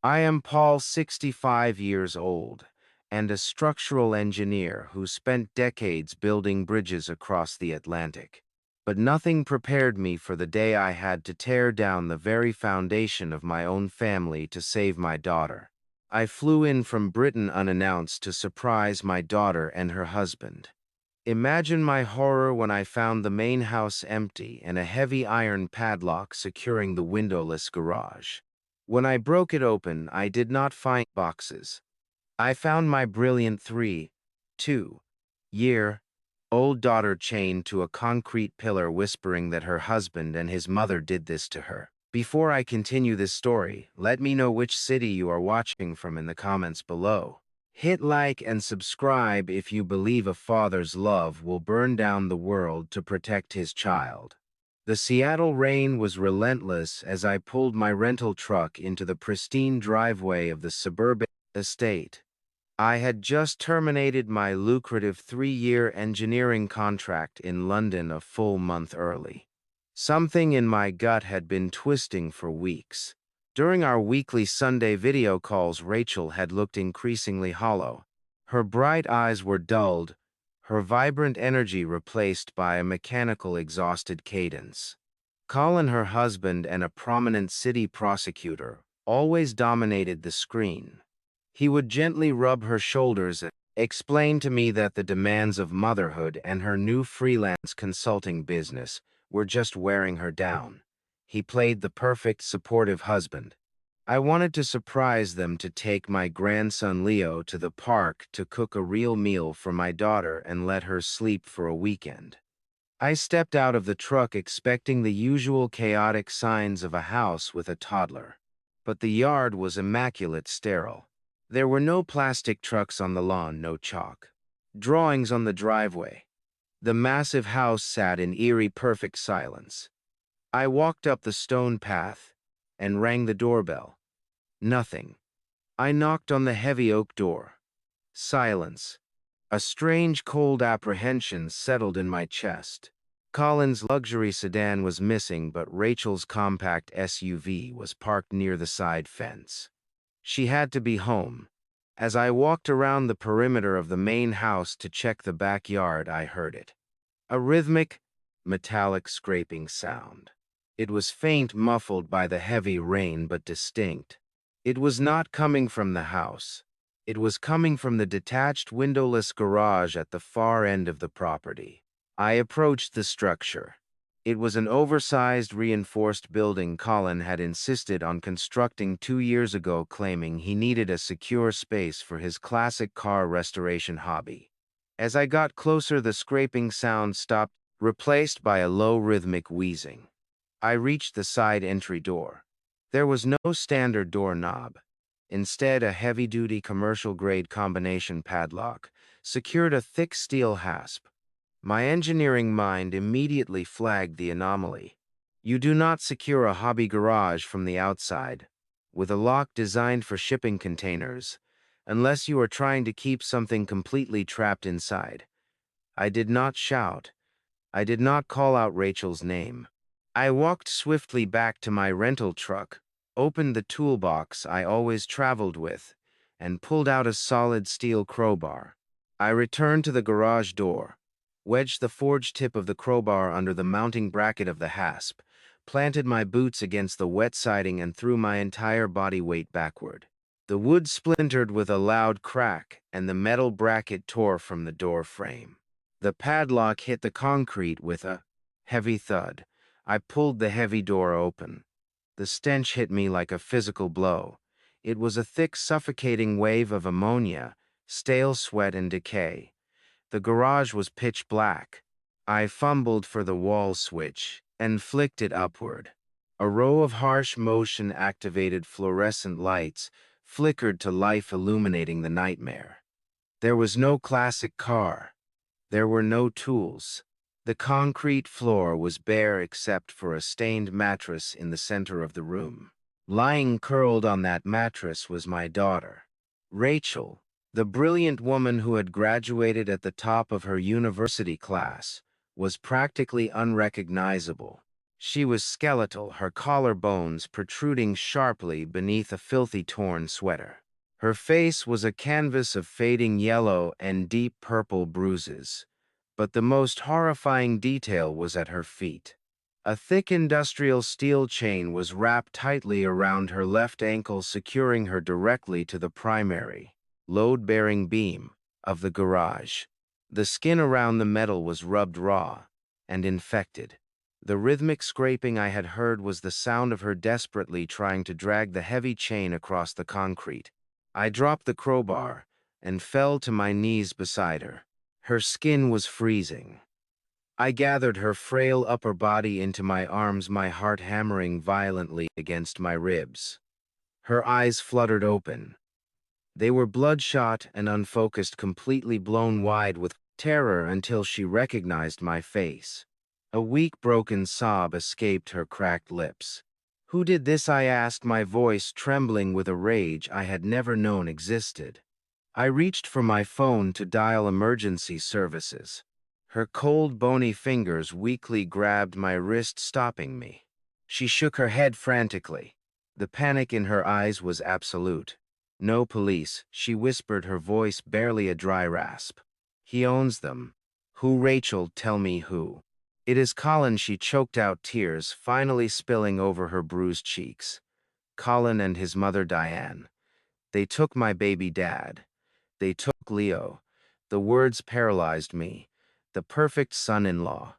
I am Paul, 65 years old, and a structural engineer who spent decades building bridges across the Atlantic. But nothing prepared me for the day I had to tear down the very foundation of my own family to save my daughter. I flew in from Britain unannounced to surprise my daughter and her husband. Imagine my horror when I found the main house empty and a heavy iron padlock securing the windowless garage. When I broke it open, I did not find boxes. I found my brilliant 3-2-year-old daughter chained to a concrete pillar, whispering that her husband and his mother did this to her. Before I continue this story, let me know which city you are watching from in the comments below. Hit like and subscribe if you believe a father's love will burn down the world to protect his child. The Seattle rain was relentless as I pulled my rental truck into the pristine driveway of the suburban estate. I had just terminated my lucrative 3-year engineering contract in London a full month early. Something in my gut had been twisting for weeks. During our weekly Sunday video calls, Rachel had looked increasingly hollow. Her bright eyes were dulled, her vibrant energy replaced by a mechanical, exhausted cadence. Colin, her husband and a prominent city prosecutor, always dominated the screen. He would gently rub her shoulders and explain to me that the demands of motherhood and her new freelance consulting business were just wearing her down. He played the perfect supportive husband. I wanted to surprise them, to take my grandson Leo to the park to cook a real meal for my daughter and let her sleep for a weekend. I stepped out of the truck expecting the usual chaotic signs of a house with a toddler. But the yard was immaculate, sterile. There were no plastic trucks on the lawn, no chalk drawings on the driveway. The massive house sat in eerie, perfect silence. I walked up the stone path and rang the doorbell. Nothing. I knocked on the heavy oak door. Silence. A strange, cold apprehension settled in my chest. Colin's luxury sedan was missing, but Rachel's compact SUV was parked near the side fence. She had to be home. As I walked around the perimeter of the main house to check the backyard, I heard it. A rhythmic, metallic scraping sound. It was faint, muffled by the heavy rain, but distinct. It was not coming from the house. It was coming from the detached, windowless garage at the far end of the property. I approached the structure. It was an oversized, reinforced building Colin had insisted on constructing 2 years ago, claiming he needed a secure space for his classic car restoration hobby. As I got closer, the scraping sound stopped, replaced by a low, rhythmic wheezing. I reached the side entry door. There was no standard doorknob. Instead, a heavy-duty commercial-grade combination padlock secured a thick steel hasp. My engineering mind immediately flagged the anomaly. You do not secure a hobby garage from the outside with a lock designed for shipping containers unless you are trying to keep something completely trapped inside. I did not shout. I did not call out Rachel's name. I walked swiftly back to my rental truck, opened the toolbox I always traveled with, and pulled out a solid steel crowbar. I returned to the garage door, wedged the forged tip of the crowbar under the mounting bracket of the hasp, planted my boots against the wet siding, and threw my entire body weight backward. The wood splintered with a loud crack, and the metal bracket tore from the door frame. The padlock hit the concrete with a heavy thud. I pulled the heavy door open. The stench hit me like a physical blow. It was a thick, suffocating wave of ammonia, stale sweat, and decay. The garage was pitch black. I fumbled for the wall switch and flicked it upward. A row of harsh, motion-activated fluorescent lights flickered to life, illuminating the nightmare. There was no classic car. There were no tools. The concrete floor was bare except for a stained mattress in the center of the room. Lying curled on that mattress was my daughter, Rachel, the brilliant woman who had graduated at the top of her university class, was practically unrecognizable. She was skeletal, her collarbones protruding sharply beneath a filthy torn sweater. Her face was a canvas of fading yellow and deep purple bruises, but the most horrifying detail was at her feet. A thick industrial steel chain was wrapped tightly around her left ankle, securing her directly to the primary, load-bearing beam of the garage. The skin around the metal was rubbed raw and infected. The rhythmic scraping I had heard was the sound of her desperately trying to drag the heavy chain across the concrete. I dropped the crowbar and fell to my knees beside her. Her skin was freezing. I gathered her frail upper body into my arms, my heart hammering violently against my ribs. Her eyes fluttered open. They were bloodshot and unfocused, completely blown wide with terror until she recognized my face. A weak, broken sob escaped her cracked lips. "Who did this?" I asked, my voice trembling with a rage I had never known existed. I reached for my phone to dial emergency services. Her cold, bony fingers weakly grabbed my wrist, stopping me. She shook her head frantically. The panic in her eyes was absolute. "No police," she whispered, her voice barely a dry rasp. "He owns them." "Who, Rachel? Tell me who." "It is Colin," she choked out, tears finally spilling over her bruised cheeks. "Colin and his mother Diane. They took my baby dad. They took Leo." The words paralyzed me. The perfect son-in-law.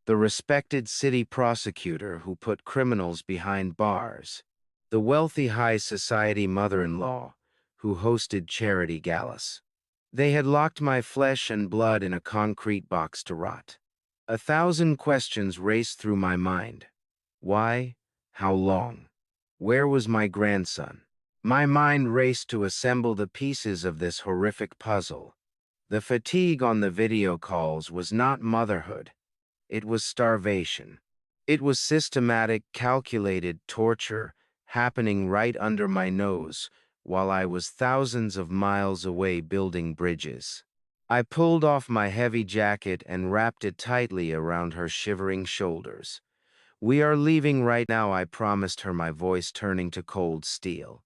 The respected city prosecutor who put criminals behind bars. The wealthy high society mother-in-law who hosted charity galas. They had locked my flesh and blood in a concrete box to rot. 1,000 questions raced through my mind. Why? How long? Where was my grandson? My mind raced to assemble the pieces of this horrific puzzle. The fatigue on the video calls was not motherhood. It was starvation. It was systematic, calculated torture happening right under my nose while I was thousands of miles away building bridges. I pulled off my heavy jacket and wrapped it tightly around her shivering shoulders. "We are leaving right now," I promised her, my voice turning to cold steel.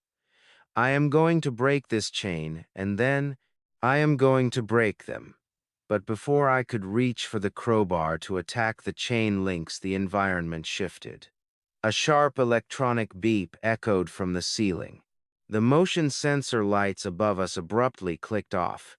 "I am going to break this chain, and then I am going to break them." But before I could reach for the crowbar to attack the chain links, the environment shifted. A sharp electronic beep echoed from the ceiling. The motion sensor lights above us abruptly clicked off,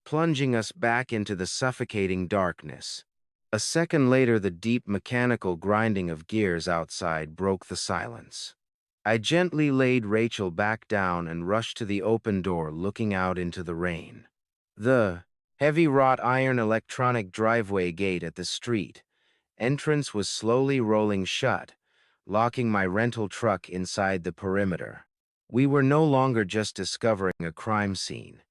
plunging us back into the suffocating darkness. A second later, the deep mechanical grinding of gears outside broke the silence. I gently laid Rachel back down and rushed to the open door, looking out into the rain. The heavy wrought iron electronic driveway gate at the street entrance was slowly rolling shut, locking my rental truck inside the perimeter. We were no longer just discovering a crime scene.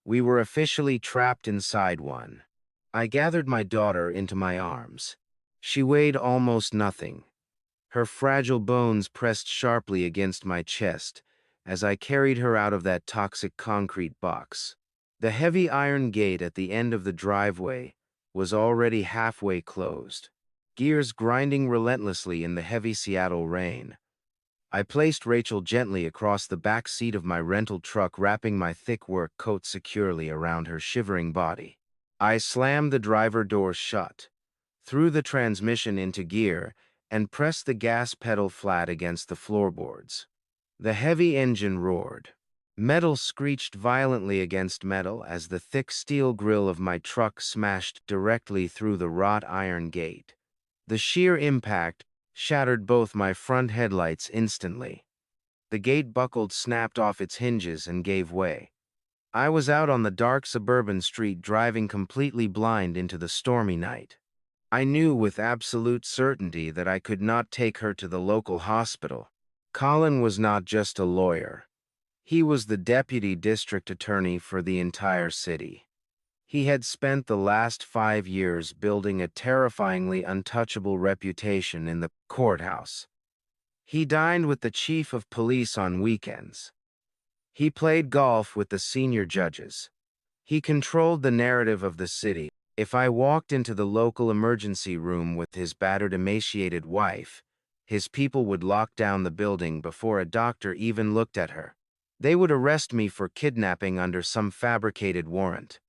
We were officially trapped inside one. I gathered my daughter into my arms. She weighed almost nothing. Her fragile bones pressed sharply against my chest as I carried her out of that toxic concrete box. The heavy iron gate at the end of the driveway was already halfway closed, gears grinding relentlessly in the heavy Seattle rain. I placed Rachel gently across the back seat of my rental truck, wrapping my thick work coat securely around her shivering body. I slammed the driver door shut, threw the transmission into gear, and pressed the gas pedal flat against the floorboards. The heavy engine roared. Metal screeched violently against metal as the thick steel grille of my truck smashed directly through the wrought iron gate. The sheer impact shattered both my front headlights instantly. The gate buckled, snapped off its hinges, and gave way. I was out on the dark suburban street, driving completely blind into the stormy night. I knew with absolute certainty that I could not take her to the local hospital. Colin was not just a lawyer. He was the deputy district attorney for the entire city. He had spent the last 5 years building a terrifyingly untouchable reputation in the courthouse. He dined with the chief of police on weekends. He played golf with the senior judges. He controlled the narrative of the city, If I walked into the local emergency room with his battered, emaciated wife, his people would lock down the building before a doctor even looked at her. They would arrest me for kidnapping under some fabricated warrant,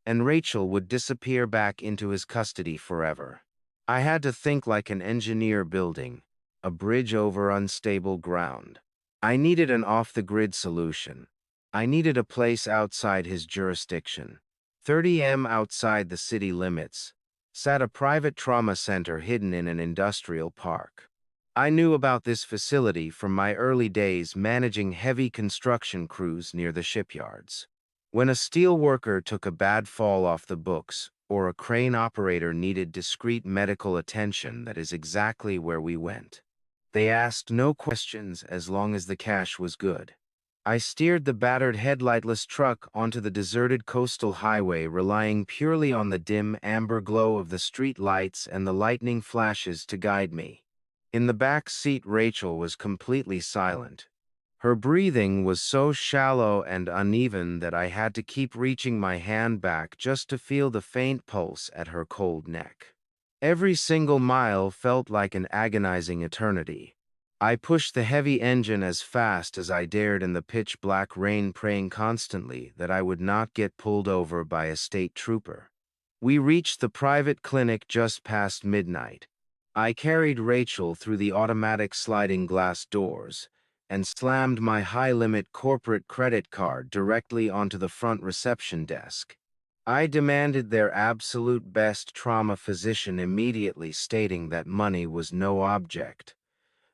and Rachel would disappear back into his custody forever. I had to think like an engineer building a bridge over unstable ground. I needed an off-the-grid solution. I needed a place outside his jurisdiction. 30 m outside the city limits sat a private trauma center hidden in an industrial park. I knew about this facility from my early days managing heavy construction crews near the shipyards. When a steel worker took a bad fall off the books, or a crane operator needed discreet medical attention, that is exactly where we went. They asked no questions as long as the cash was good. I steered the battered headlightless truck onto the deserted coastal highway, relying purely on the dim amber glow of the street lights and the lightning flashes to guide me. In the back seat, Rachel was completely silent. Her breathing was so shallow and uneven that I had to keep reaching my hand back just to feel the faint pulse at her cold neck. Every single mile felt like an agonizing eternity. I pushed the heavy engine as fast as I dared in the pitch-black rain, praying constantly that I would not get pulled over by a state trooper. We reached the private clinic just past midnight. I carried Rachel through the automatic sliding glass doors and slammed my high-limit corporate credit card directly onto the front reception desk. I demanded their absolute best trauma physician immediately, stating that money was no object.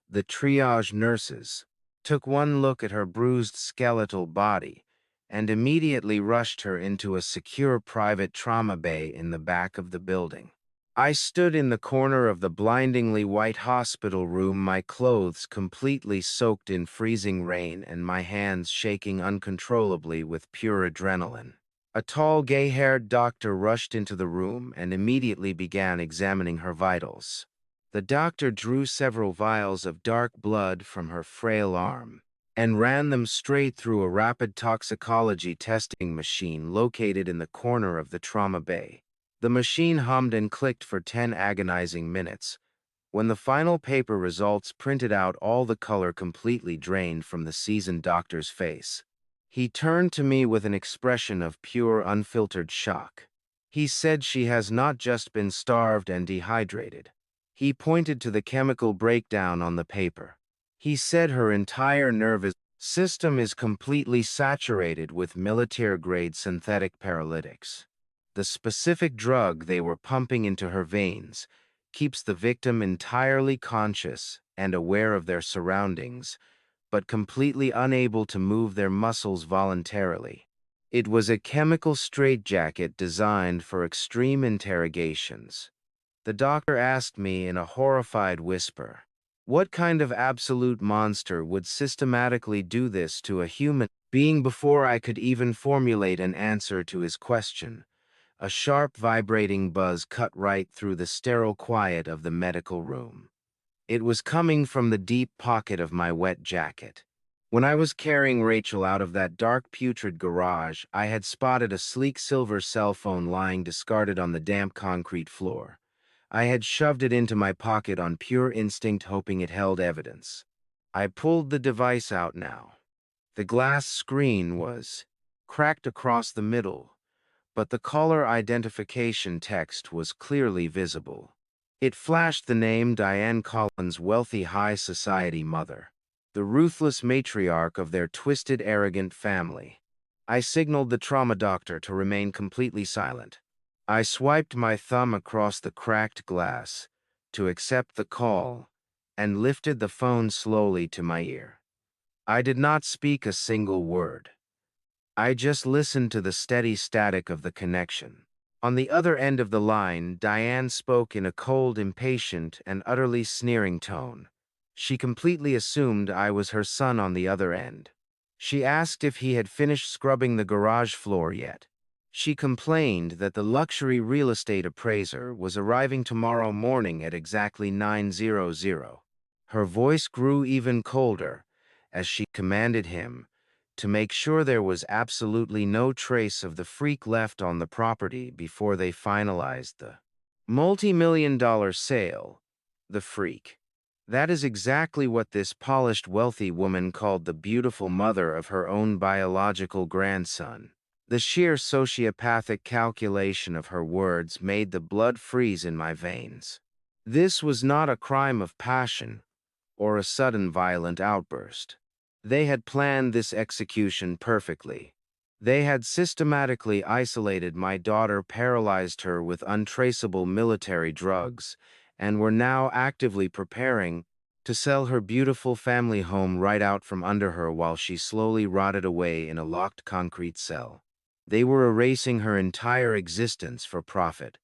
The triage nurses took one look at her bruised skeletal body and immediately rushed her into a secure private trauma bay in the back of the building. I stood in the corner of the blindingly white hospital room, my clothes completely soaked in freezing rain and my hands shaking uncontrollably with pure adrenaline. A tall, gay-haired doctor rushed into the room and immediately began examining her vitals. The doctor drew several vials of dark blood from her frail arm and ran them straight through a rapid toxicology testing machine located in the corner of the trauma bay. The machine hummed and clicked for 10 agonizing minutes. When the final paper results printed out, all the color completely drained from the seasoned doctor's face. He turned to me with an expression of pure, unfiltered shock. He said, "She has not just been starved and dehydrated." He pointed to the chemical breakdown on the paper. He said her entire nervous system is completely saturated with military-grade synthetic paralytics. The specific drug they were pumping into her veins keeps the victim entirely conscious and aware of their surroundings, but completely unable to move their muscles voluntarily. It was a chemical straitjacket designed for extreme interrogations. The doctor asked me in a horrified whisper, what kind of absolute monster would systematically do this to a human being? Before I could even formulate an answer to his question, a sharp, vibrating buzz cut right through the sterile quiet of the medical room. It was coming from the deep pocket of my wet jacket. When I was carrying Rachel out of that dark, putrid garage, I had spotted a sleek silver cell phone lying discarded on the damp concrete floor. I had shoved it into my pocket on pure instinct, hoping it held evidence. I pulled the device out now. The glass screen was cracked across the middle, but the caller identification text was clearly visible. It flashed the name Diane Collins, wealthy high society mother, the ruthless matriarch of their twisted, arrogant family. I signaled the trauma doctor to remain completely silent. I swiped my thumb across the cracked glass to accept the call and lifted the phone slowly to my ear. I did not speak a single word. I just listened to the steady static of the connection. On the other end of the line, Diane spoke in a cold, impatient, and utterly sneering tone. She completely assumed I was her son on the other end. She asked if he had finished scrubbing the garage floor yet. She complained that the luxury real estate appraiser was arriving tomorrow morning at exactly 9:00. Her voice grew even colder as she commanded him to make sure there was absolutely no trace of the freak left on the property before they finalized the multi-million-dollar sale. The freak. That is exactly what this polished, wealthy woman called the beautiful mother of her own biological grandson. The sheer sociopathic calculation of her words made the blood freeze in my veins. This was not a crime of passion or a sudden violent outburst. They had planned this execution perfectly. They had systematically isolated my daughter, paralyzed her with untraceable military drugs, and were now actively preparing to sell her beautiful family home right out from under her while she slowly rotted away in a locked concrete cell. They were erasing her entire existence for profit.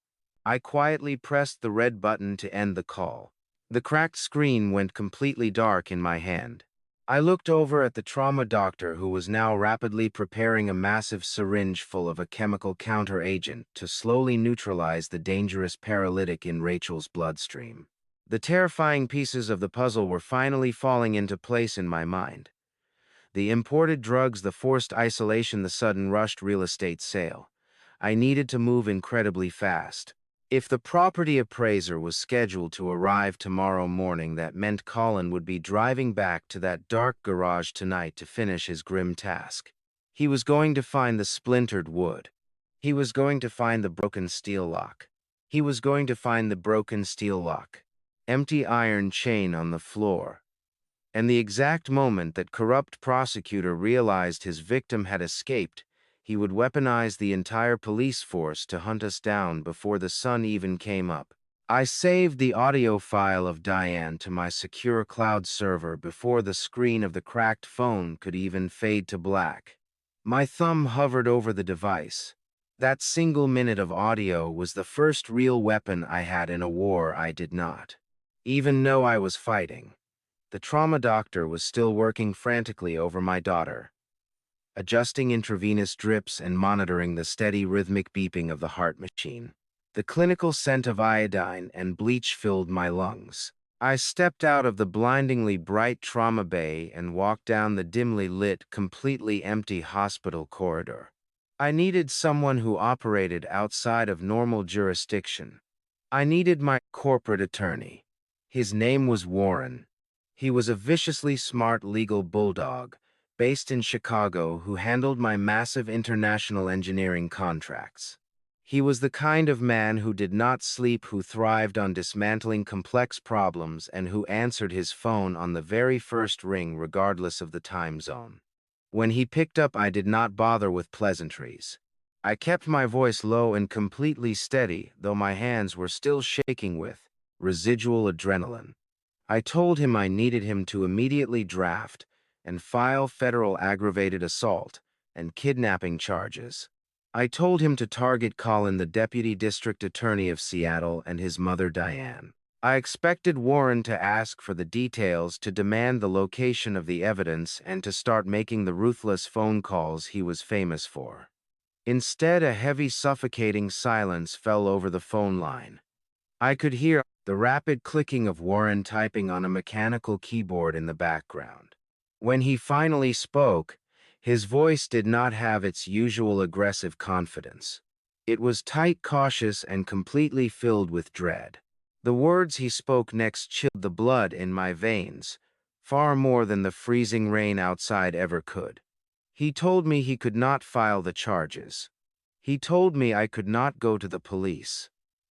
I quietly pressed the red button to end the call. The cracked screen went completely dark in my hand. I looked over at the trauma doctor, who was now rapidly preparing a massive syringe full of a chemical counteragent to slowly neutralize the dangerous paralytic in Rachel's bloodstream. The terrifying pieces of the puzzle were finally falling into place in my mind. The imported drugs, the forced isolation, the sudden rushed real estate sale. I needed to move incredibly fast. If the property appraiser was scheduled to arrive tomorrow morning, that meant Colin would be driving back to that dark garage tonight to finish his grim task. He was going to find the splintered wood. He was going to find the broken steel lock. He was going to find the broken steel lock. Empty iron chain on the floor. And the exact moment that corrupt prosecutor realized his victim had escaped, he would weaponize the entire police force to hunt us down before the sun even came up. I saved the audio file of Diane to my secure cloud server before the screen of the cracked phone could even fade to black. My thumb hovered over the device. That single minute of audio was the first real weapon I had in a war I did not even know I was fighting. The trauma doctor was still working frantically over my daughter, adjusting intravenous drips and monitoring the steady rhythmic beeping of the heart machine. The clinical scent of iodine and bleach filled my lungs. I stepped out of the blindingly bright trauma bay and walked down the dimly lit, completely empty hospital corridor. I needed someone who operated outside of normal jurisdiction. I needed my corporate attorney. His name was Warren. He was a viciously smart legal bulldog, based in Chicago, who handled my massive international engineering contracts. He was the kind of man who did not sleep, who thrived on dismantling complex problems, and who answered his phone on the very first ring regardless of the time zone. When he picked up, I did not bother with pleasantries. I kept my voice low and completely steady, though my hands were still shaking with residual adrenaline. I told him I needed him to immediately draft and file federal aggravated assault and kidnapping charges. I told him to target Colin, the deputy district attorney of Seattle, and his mother Diane. I expected Warren to ask for the details, to demand the location of the evidence, and to start making the ruthless phone calls he was famous for. Instead, a heavy, suffocating silence fell over the phone line. I could hear the rapid clicking of Warren typing on a mechanical keyboard in the background. When he finally spoke, his voice did not have its usual aggressive confidence. It was tight, cautious, and completely filled with dread. The words he spoke next chilled the blood in my veins, far more than the freezing rain outside ever could. He told me he could not file the charges. He told me I could not go to the police.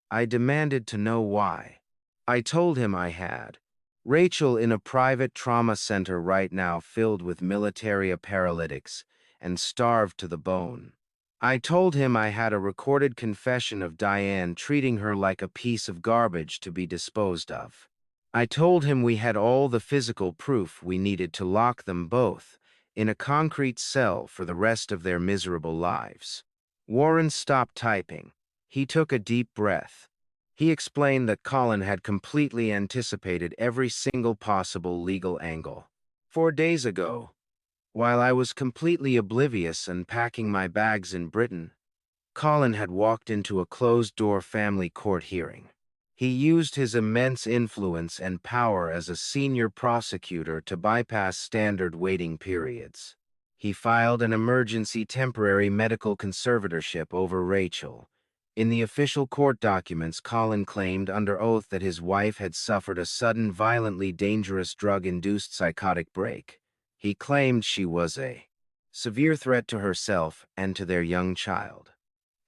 I demanded to know why. I told him I had Rachel in a private trauma center right now, filled with military paralytics and starved to the bone. I told him I had a recorded confession of Diane treating her like a piece of garbage to be disposed of. I told him we had all the physical proof we needed to lock them both in a concrete cell for the rest of their miserable lives. Warren stopped typing. He took a deep breath. He explained that Colin had completely anticipated every single possible legal angle. 4 days ago, while I was completely oblivious and packing my bags in Britain, Colin had walked into a closed-door family court hearing. He used his immense influence and power as a senior prosecutor to bypass standard waiting periods. He filed an emergency temporary medical conservatorship over Rachel. In the official court documents, Colin claimed under oath that his wife had suffered a sudden, violently dangerous drug-induced psychotic break. He claimed she was a severe threat to herself and to their young child.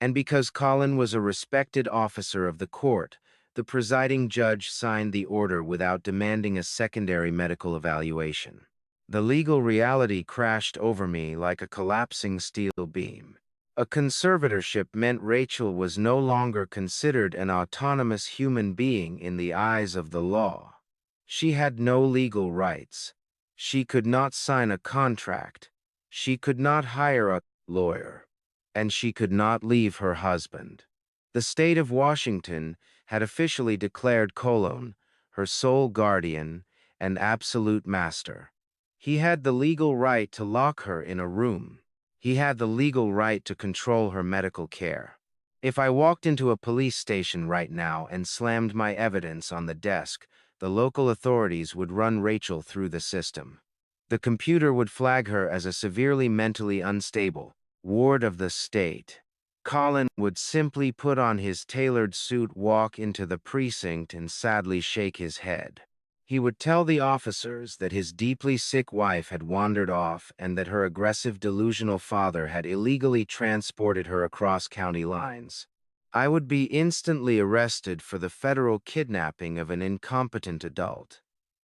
And because Colin was a respected officer of the court, the presiding judge signed the order without demanding a secondary medical evaluation. The legal reality crashed over me like a collapsing steel beam. A conservatorship meant Rachel was no longer considered an autonomous human being in the eyes of the law. She had no legal rights. She could not sign a contract. She could not hire a lawyer. And she could not leave her husband. The state of Washington had officially declared Colin her sole guardian and absolute master. He had the legal right to lock her in a room. He had the legal right to control her medical care. If I walked into a police station right now and slammed my evidence on the desk, the local authorities would run Rachel through the system. The computer would flag her as a severely mentally unstable ward of the state. Colin would simply put on his tailored suit, walk into the precinct, and sadly shake his head. He would tell the officers that his deeply sick wife had wandered off and that her aggressive, delusional father had illegally transported her across county lines. I would be instantly arrested for the federal kidnapping of an incompetent adult.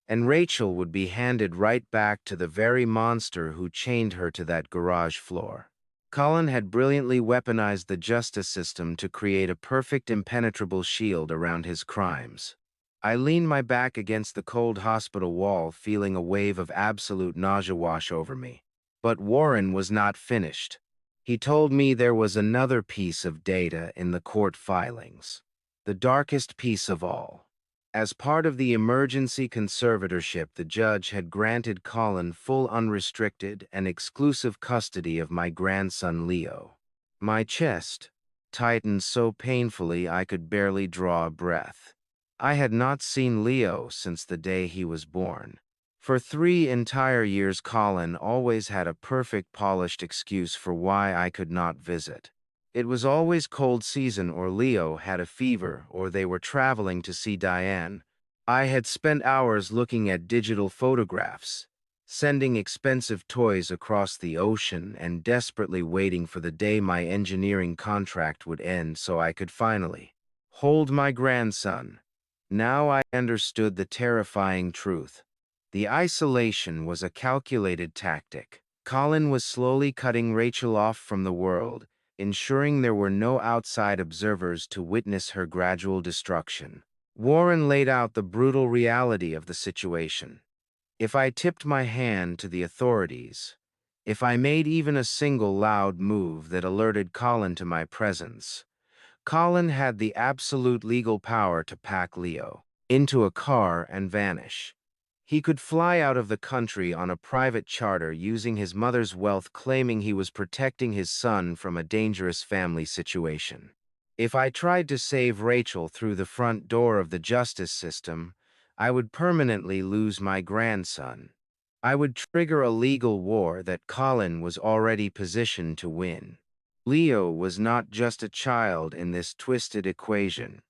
And Rachel would be handed right back to the very monster who chained her to that garage floor. Colin had brilliantly weaponized the justice system to create a perfect, impenetrable shield around his crimes. I leaned my back against the cold hospital wall, feeling a wave of absolute nausea wash over me. But Warren was not finished. He told me there was another piece of data in the court filings. The darkest piece of all. As part of the emergency conservatorship, the judge had granted Colin full, unrestricted, and exclusive custody of my grandson Leo. My chest tightened so painfully I could barely draw a breath. I had not seen Leo since the day he was born. For 3 entire years, Colin always had a perfect, polished excuse for why I could not visit. It was always cold season, or Leo had a fever, or they were traveling to see Diane. I had spent hours looking at digital photographs, sending expensive toys across the ocean, and desperately waiting for the day my engineering contract would end so I could finally hold my grandson. Now I understood the terrifying truth. The isolation was a calculated tactic. Colin was slowly cutting Rachel off from the world, ensuring there were no outside observers to witness her gradual destruction. Warren laid out the brutal reality of the situation. If I tipped my hand to the authorities, if I made even a single loud move that alerted Colin to my presence, Colin had the absolute legal power to pack Leo into a car and vanish. He could fly out of the country on a private charter using his mother's wealth, claiming he was protecting his son from a dangerous family situation. If I tried to save Rachel through the front door of the justice system, I would permanently lose my grandson. I would trigger a legal war that Colin was already positioned to win. Leo was not just a child in this twisted equation.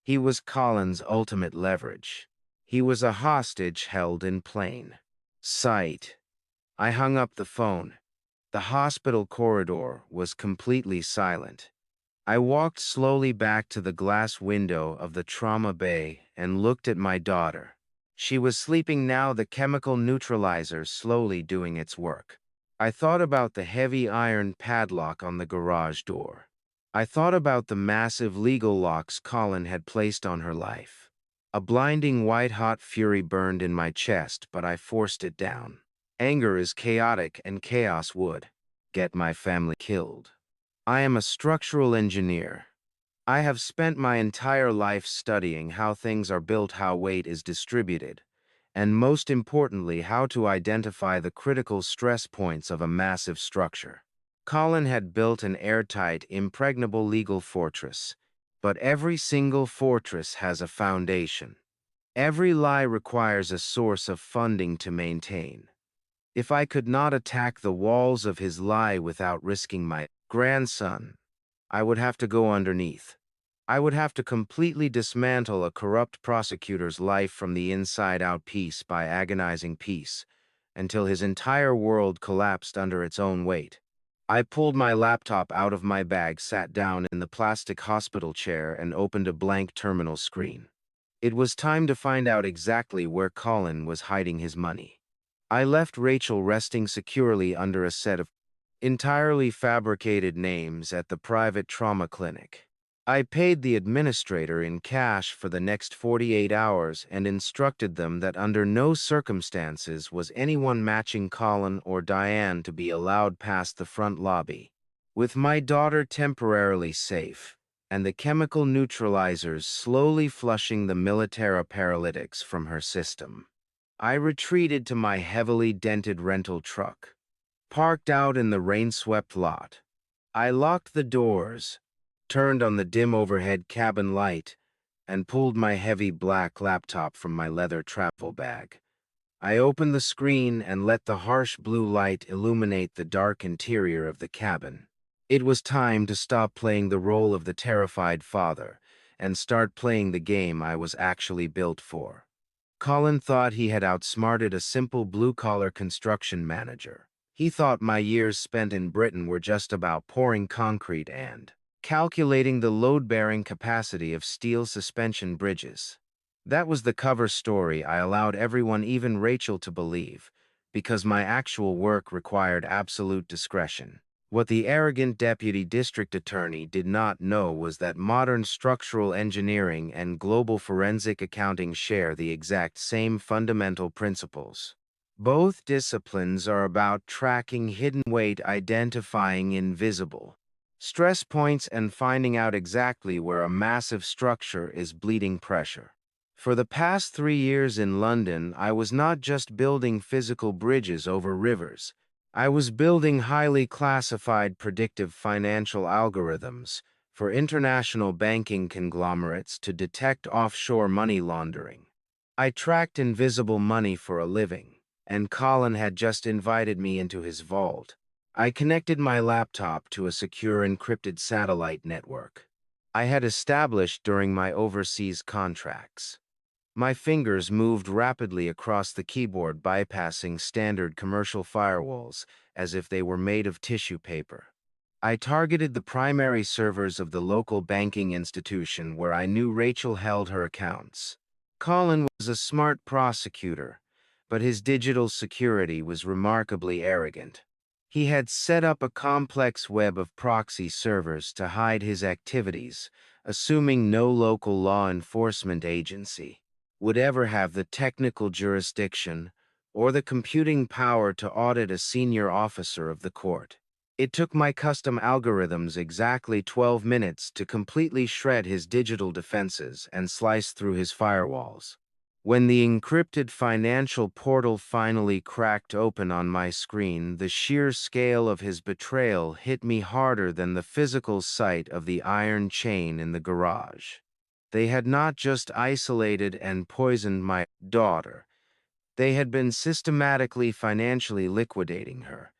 He was Colin's ultimate leverage. He was a hostage held in plain sight. I hung up the phone. The hospital corridor was completely silent. I walked slowly back to the glass window of the trauma bay and looked at my daughter. She was sleeping now, the chemical neutralizer slowly doing its work. I thought about the heavy iron padlock on the garage door. I thought about the massive legal locks Colin had placed on her life. A blinding white-hot fury burned in my chest, but I forced it down. Anger is chaotic, and chaos would get my family killed. I am a structural engineer. I have spent my entire life studying how things are built, how weight is distributed, and most importantly, how to identify the critical stress points of a massive structure. Colin had built an airtight, impregnable legal fortress, but every single fortress has a foundation. Every lie requires a source of funding to maintain. If I could not attack the walls of his lie without risking my grandson, I would have to go underneath. I would have to completely dismantle a corrupt prosecutor's life from the inside out piece by agonizing piece, until his entire world collapsed under its own weight. I pulled my laptop out of my bag, sat down in the plastic hospital chair, and opened a blank terminal screen. It was time to find out exactly where Colin was hiding his money. I left Rachel resting securely under a set of entirely fabricated names at the private trauma clinic. I paid the administrator in cash for the next 48 hours and instructed them that under no circumstances was anyone matching Colin or Diane to be allowed past the front lobby. With my daughter temporarily safe, and the chemical neutralizers slowly flushing the Militera paralytics from her system, I retreated to my heavily dented rental truck, parked out in the rain-swept lot. I locked the doors, turned on the dim overhead cabin light, and pulled my heavy black laptop from my leather travel bag. I opened the screen and let the harsh blue light illuminate the dark interior of the cabin. It was time to stop playing the role of the terrified father and start playing the game I was actually built for. Colin thought he had outsmarted a simple blue-collar construction manager. He thought my years spent in Britain were just about pouring concrete and calculating the load-bearing capacity of steel suspension bridges. That was the cover story I allowed everyone, even Rachel, to believe, because my actual work required absolute discretion. What the arrogant deputy district attorney did not know was that modern structural engineering and global forensic accounting share the exact same fundamental principles. Both disciplines are about tracking hidden weight, identifying invisible stress points, and finding out exactly where a massive structure is bleeding pressure. For the past 3 years in London, I was not just building physical bridges over rivers. I was building highly classified predictive financial algorithms for international banking conglomerates to detect offshore money laundering. I tracked invisible money for a living, and Colin had just invited me into his vault. I connected my laptop to a secure encrypted satellite network I had established during my overseas contracts. My fingers moved rapidly across the keyboard, bypassing standard commercial firewalls as if they were made of tissue paper. I targeted the primary servers of the local banking institution where I knew Rachel held her accounts. Colin was a smart prosecutor, but his digital security was remarkably arrogant. He had set up a complex web of proxy servers to hide his activities, assuming no local law enforcement agency would ever have the technical jurisdiction or the computing power to audit a senior officer of the court. It took my custom algorithms exactly 12 minutes to completely shred his digital defenses and slice through his firewalls. When the encrypted financial portal finally cracked open on my screen, the sheer scale of his betrayal hit me harder than the physical sight of the iron chain in the garage. They had not just isolated and poisoned my daughter. They had been systematically financially liquidating her.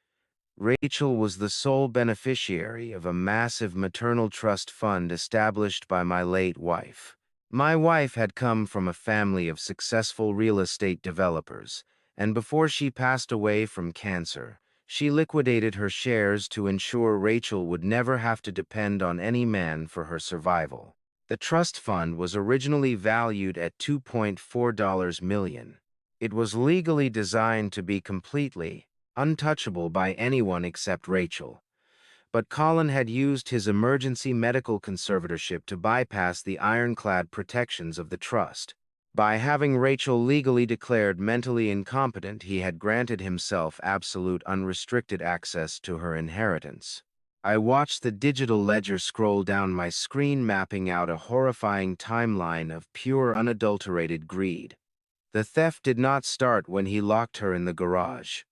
Rachel was the sole beneficiary of a massive maternal trust fund established by my late wife. My wife had come from a family of successful real estate developers, and before she passed away from cancer, she liquidated her shares to ensure Rachel would never have to depend on any man for her survival. The trust fund was originally valued at $2.4 million. It was legally designed to be completely untouchable by anyone except Rachel. But Colin had used his emergency medical conservatorship to bypass the ironclad protections of the trust. By having Rachel legally declared mentally incompetent, he had granted himself absolute unrestricted access to her inheritance. I watched the digital ledger scroll down my screen, mapping out a horrifying timeline of pure unadulterated greed. The theft did not start when he locked her in the garage.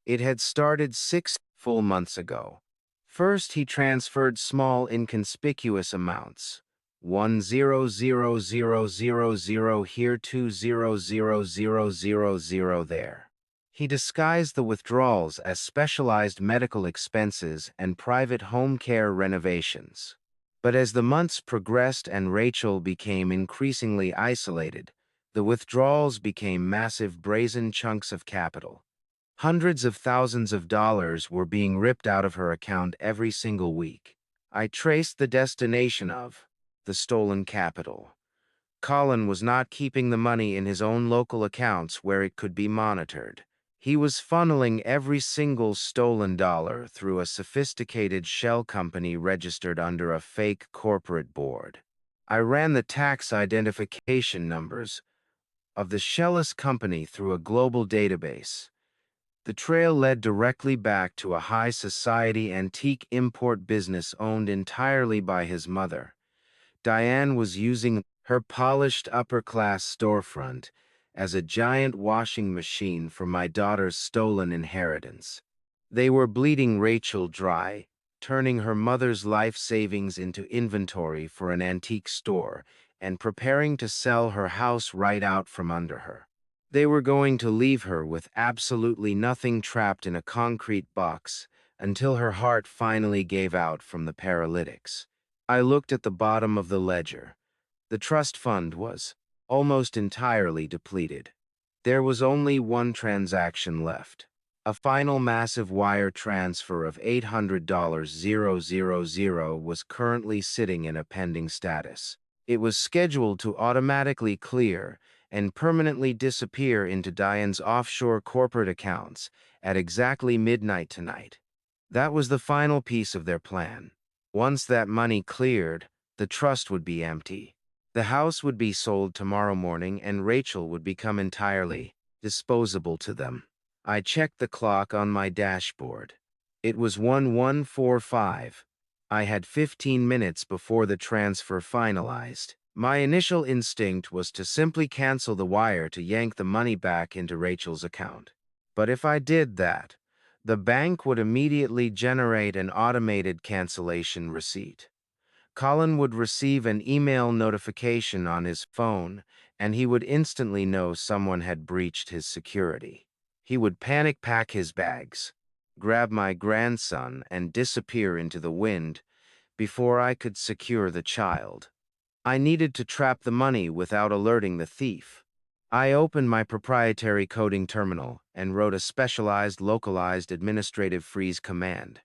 It had started 6 full months ago. First, he transferred small, inconspicuous amounts. 100,000 here, 200,000 there. He disguised the withdrawals as specialized medical expenses and private home care renovations. But as the months progressed and Rachel became increasingly isolated, the withdrawals became massive brazen chunks of capital. Hundreds of thousands of dollars were being ripped out of her account every single week. I traced the destination of the stolen capital. Colin was not keeping the money in his own local accounts where it could be monitored. He was funneling every single stolen dollar through a sophisticated shell company registered under a fake corporate board. I ran the tax identification numbers of the shellless company through a global database. The trail led directly back to a high society antique import business owned entirely by his mother. Diane was using her polished upper-class storefront as a giant washing machine for my daughter's stolen inheritance. They were bleeding Rachel dry, turning her mother's life savings into inventory for an antique store, and preparing to sell her house right out from under her. They were going to leave her with absolutely nothing trapped in a concrete box until her heart finally gave out from the paralytics. I looked at the bottom of the ledger. The trust fund was almost entirely depleted. There was only one transaction left. A final massive wire transfer of $800,000 was currently sitting in a pending status. It was scheduled to automatically clear and permanently disappear into Diane's offshore corporate accounts at exactly midnight tonight. That was the final piece of their plan. Once that money cleared, the trust would be empty. The house would be sold tomorrow morning and Rachel would become entirely disposable to them. I checked the clock on my dashboard. It was 11:45. I had 15 minutes before the transfer finalized. My initial instinct was to simply cancel the wire to yank the money back into Rachel's account. But if I did that, the bank would immediately generate an automated cancellation receipt. Colin would receive an email notification on his phone, and he would instantly know someone had breached his security. He would panic pack his bags, grab my grandson, and disappear into the wind before I could secure the child. I needed to trap the money without alerting the thief. I opened my proprietary coding terminal and wrote a specialized localized administrative freeze command.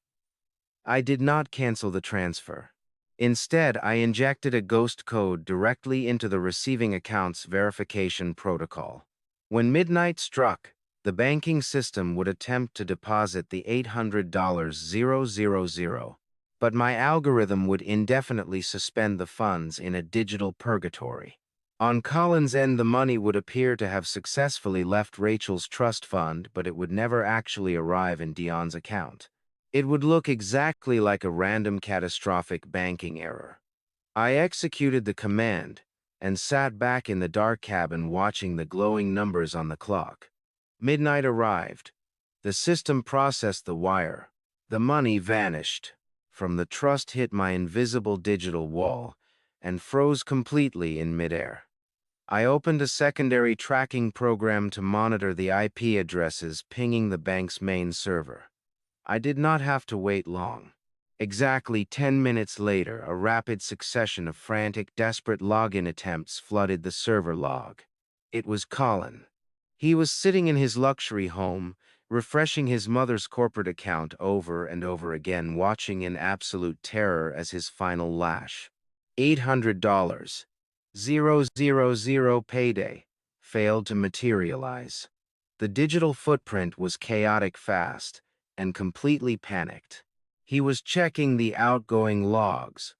I did not cancel the transfer. Instead, I injected a ghost code directly into the receiving account's verification protocol. When midnight struck, the banking system would attempt to deposit the $800,000, but my algorithm would indefinitely suspend the funds in a digital purgatory. On Colin's end, the money would appear to have successfully left Rachel's trust fund, but it would never actually arrive in Dion's account. It would look exactly like a random catastrophic banking error. I executed the command and sat back in the dark cabin watching the glowing numbers on the clock. Midnight arrived. The system processed the wire. The money vanished. From the trust hit my invisible digital wall and froze completely in midair. I opened a secondary tracking program to monitor the IP addresses pinging the bank's main server. I did not have to wait long. Exactly 10 minutes later, a rapid succession of frantic, desperate login attempts flooded the server log. It was Colin. He was sitting in his luxury home, refreshing his mother's corporate account over and over again, watching in absolute terror as his final lash. $800, 000 payday, failed to materialize. The digital footprint was chaotic fast and completely panicked. He was checking the outgoing logs,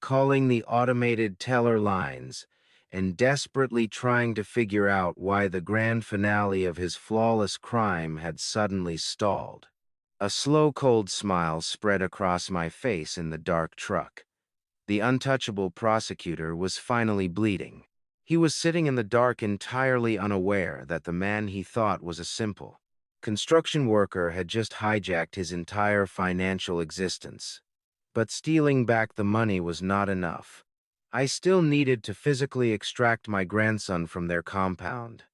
calling the automated teller lines, and desperately trying to figure out why the grand finale of his flawless crime had suddenly stalled. A slow, cold smile spread across my face in the dark truck. The untouchable prosecutor was finally bleeding. He was sitting in the dark, entirely unaware that the man he thought was a simple construction worker had just hijacked his entire financial existence. But stealing back the money was not enough. I still needed to physically extract my grandson from their compound.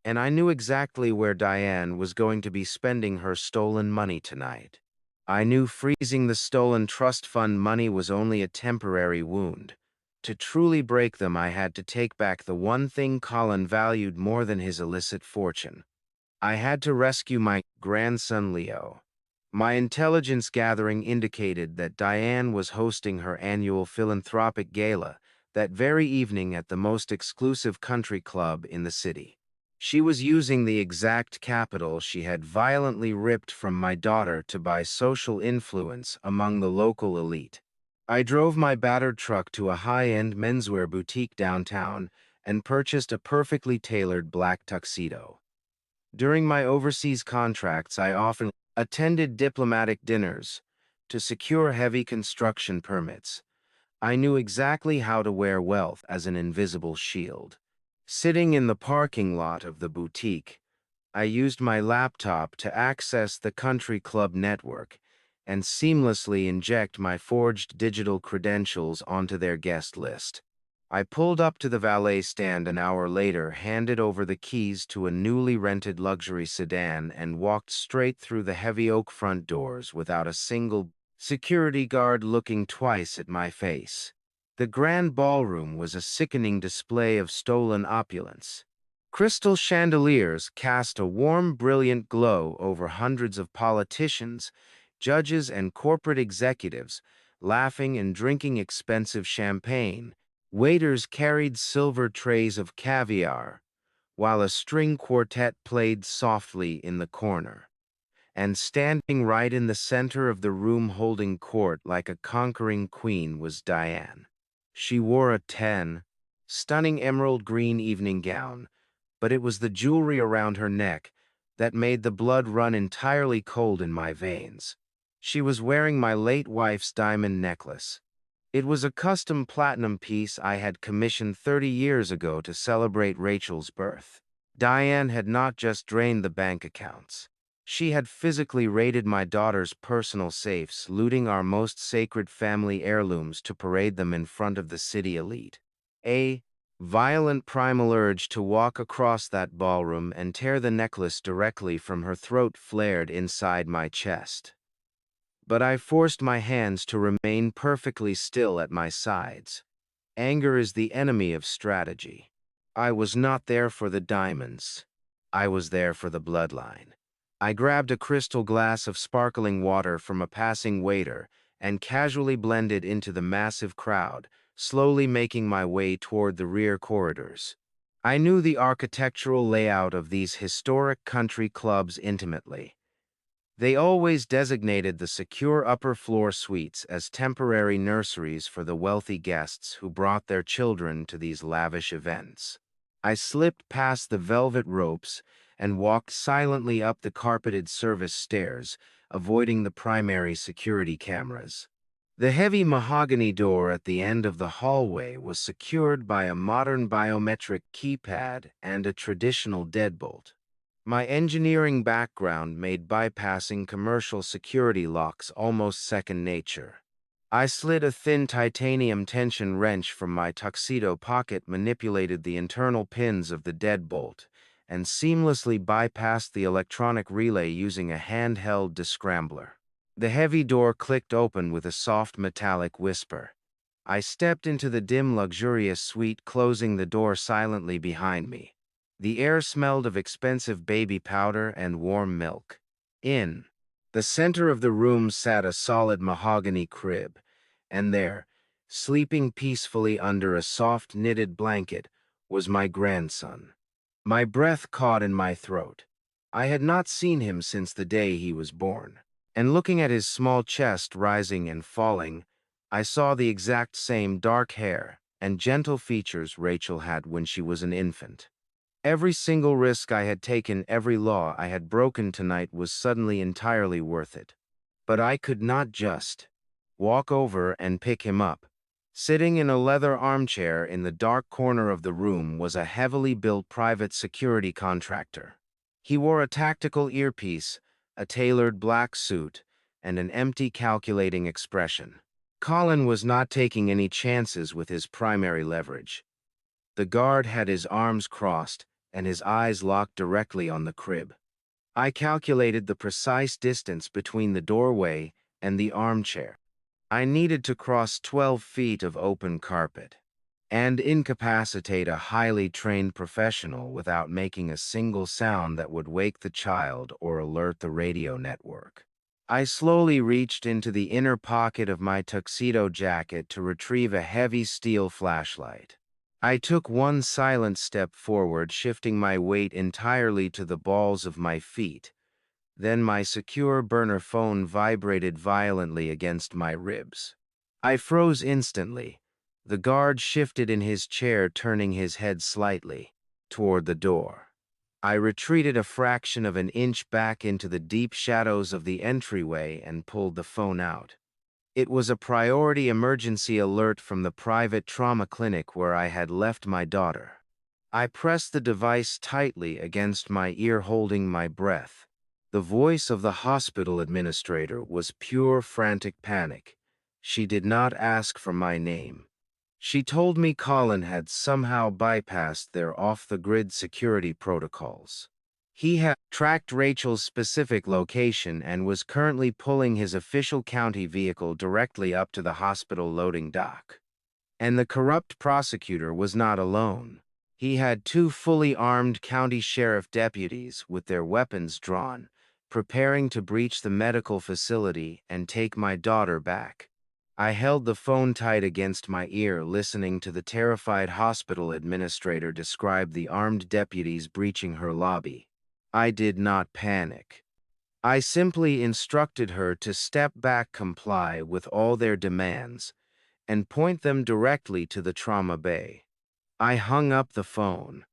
and I knew exactly where Diane was going to be spending her stolen money tonight. I knew freezing the stolen trust fund money was only a temporary wound. To truly break them, I had to take back the one thing Colin valued more than his illicit fortune. I had to rescue my grandson Leo. My intelligence gathering indicated that Diane was hosting her annual philanthropic gala that very evening at the most exclusive country club in the city. She was using the exact capital she had violently ripped from my daughter to buy social influence among the local elite. I drove my battered truck to a high-end menswear boutique downtown and purchased a perfectly tailored black tuxedo. During my overseas contracts, I often attended diplomatic dinners to secure heavy construction permits. I knew exactly how to wear wealth as an invisible shield. Sitting in the parking lot of the boutique, I used my laptop to access the country club network and seamlessly inject my forged digital credentials onto their guest list. I pulled up to the valet stand an hour later, handed over the keys to a newly rented luxury sedan, and walked straight through the heavy oak front doors without a single security guard looking twice at my face. The grand ballroom was a sickening display of stolen opulence. Crystal chandeliers cast a warm, brilliant glow over hundreds of politicians, judges, and corporate executives, laughing and drinking expensive champagne. Waiters carried silver trays of caviar, while a string quartet played softly in the corner. And standing right in the center of the room holding court like a conquering queen was Diane. She wore a stunning emerald green evening gown, but it was the jewelry around her neck that made the blood run entirely cold in my veins. She was wearing my late wife's diamond necklace. It was a custom platinum piece I had commissioned 30 years ago to celebrate Rachel's birth. Diane had not just drained the bank accounts. She had physically raided my daughter's personal safes, looting our most sacred family heirlooms to parade them in front of the city elite. A violent primal urge to walk across that ballroom and tear the necklace directly from her throat flared inside my chest. But I forced my hands to remain perfectly still at my sides. Anger is the enemy of strategy. I was not there for the diamonds. I was there for the bloodline. I grabbed a crystal glass of sparkling water from a passing waiter and casually blended into the massive crowd, slowly making my way toward the rear corridors. I knew the architectural layout of these historic country clubs intimately. They always designated the secure upper-floor suites as temporary nurseries for the wealthy guests who brought their children to these lavish events. I slipped past the velvet ropes and walked silently up the carpeted service stairs, avoiding the primary security cameras. The heavy mahogany door at the end of the hallway was secured by a modern biometric keypad and a traditional deadbolt. My engineering background made bypassing commercial security locks almost second nature. I slid a thin titanium tension wrench from my tuxedo pocket, manipulated the internal pins of the deadbolt, and seamlessly bypassed the electronic relay using a handheld descrambler. The heavy door clicked open with a soft metallic whisper. I stepped into the dim, luxurious suite, closing the door silently behind me. The air smelled of expensive baby powder and warm milk. In the center of the room sat a solid mahogany crib, and there, sleeping peacefully under a soft knitted blanket, was my grandson. My breath caught in my throat. I had not seen him since the day he was born, and looking at his small chest rising and falling, I saw the exact same dark hair and gentle features Rachel had when she was an infant. Every single risk I had taken, every law I had broken tonight was suddenly entirely worth it. But I could not just walk over and pick him up. Sitting in a leather armchair in the dark corner of the room was a heavily built private security contractor. He wore a tactical earpiece, a tailored black suit, and an empty, calculating expression. Colin was not taking any chances with his primary leverage. The guard had his arms crossed and his eyes locked directly on the crib. I calculated the precise distance between the doorway and the armchair. I needed to cross 12 feet of open carpet and incapacitate a highly trained professional without making a single sound that would wake the child or alert the radio network. I slowly reached into the inner pocket of my tuxedo jacket to retrieve a heavy steel flashlight. I took one silent step forward, shifting my weight entirely to the balls of my feet. Then my secure burner phone vibrated violently against my ribs. I froze instantly. The guard shifted in his chair, turning his head slightly toward the door. I retreated a fraction of an inch back into the deep shadows of the entryway and pulled the phone out. It was a priority emergency alert from the private trauma clinic where I had left my daughter. I pressed the device tightly against my ear, holding my breath. The voice of the hospital administrator was pure frantic panic. She did not ask for my name. She told me Colin had somehow bypassed their off-the-grid security protocols. He had tracked Rachel's specific location and was currently pulling his official county vehicle directly up to the hospital loading dock. And the corrupt prosecutor was not alone. He had two fully armed county sheriff deputies with their weapons drawn, preparing to breach the medical facility and take my daughter back. I held the phone tight against my ear, listening to the terrified hospital administrator describe the armed deputies breaching her lobby. I did not panic. I simply instructed her to step back, comply with all their demands, and point them directly to the trauma bay. I hung up the phone.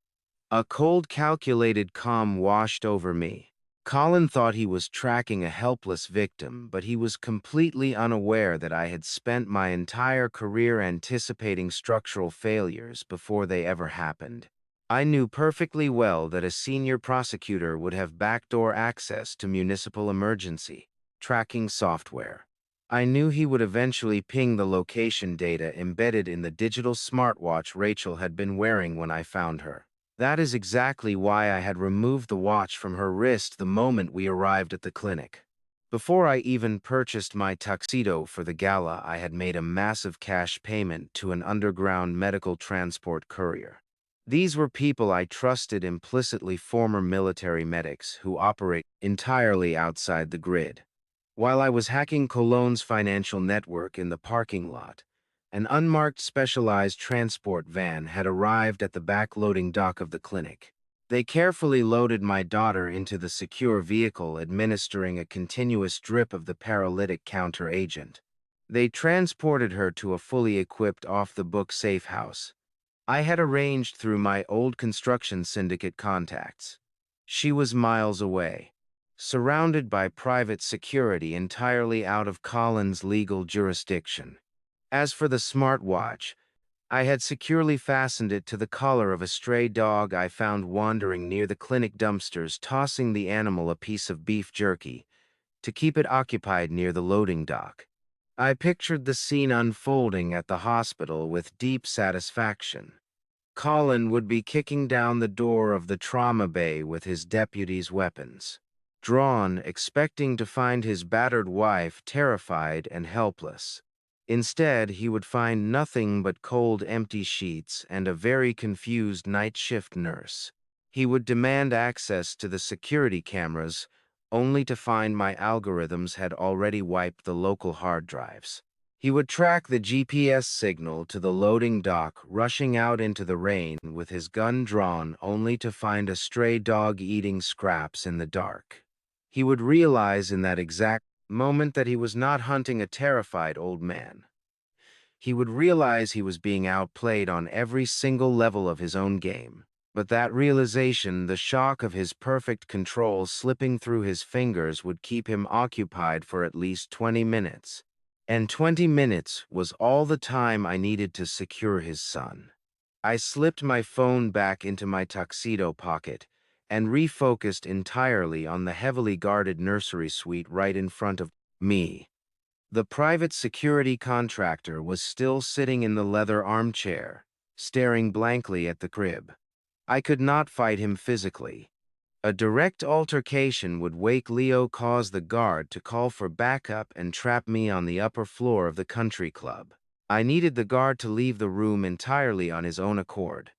A cold, calculated calm washed over me. Colin thought he was tracking a helpless victim, but he was completely unaware that I had spent my entire career anticipating structural failures before they ever happened. I knew perfectly well that a senior prosecutor would have backdoor access to municipal emergency tracking software. I knew he would eventually ping the location data embedded in the digital smartwatch Rachel had been wearing when I found her. That is exactly why I had removed the watch from her wrist the moment we arrived at the clinic. Before I even purchased my tuxedo for the gala, I had made a massive cash payment to an underground medical transport courier. These were people I trusted implicitly, former military medics who operate entirely outside the grid. While I was hacking Cologne's financial network in the parking lot, an unmarked specialized transport van had arrived at the back-loading dock of the clinic. They carefully loaded my daughter into the secure vehicle, administering a continuous drip of the paralytic counter-agent. They transported her to a fully equipped off-the-book safe house I had arranged through my old construction syndicate contacts. She was miles away, surrounded by private security entirely out of Colin's legal jurisdiction. As for the smartwatch, I had securely fastened it to the collar of a stray dog I found wandering near the clinic dumpsters, tossing the animal a piece of beef jerky to keep it occupied near the loading dock. I pictured the scene unfolding at the hospital with deep satisfaction. Colin would be kicking down the door of the trauma bay with his deputies' weapons drawn, expecting to find his battered wife terrified and helpless. Instead, he would find nothing but cold, empty sheets and a very confused night shift nurse. He would demand access to the security cameras, only to find my algorithms had already wiped the local hard drives. He would track the GPS signal to the loading dock, rushing out into the rain with his gun drawn, only to find a stray dog eating scraps in the dark. He would realize in that exact moment that he was not hunting a terrified old man. He would realize he was being outplayed on every single level of his own game. But that realization, the shock of his perfect control slipping through his fingers, would keep him occupied for at least 20 minutes. And 20 minutes was all the time I needed to secure his son. I slipped my phone back into my tuxedo pocket and refocused entirely on the heavily guarded nursery suite right in front of me. The private security contractor was still sitting in the leather armchair, staring blankly at the crib. I could not fight him physically. A direct altercation would wake Leo, cause the guard to call for backup, and trap me on the upper floor of the country club. I needed the guard to leave the room entirely on his own accord.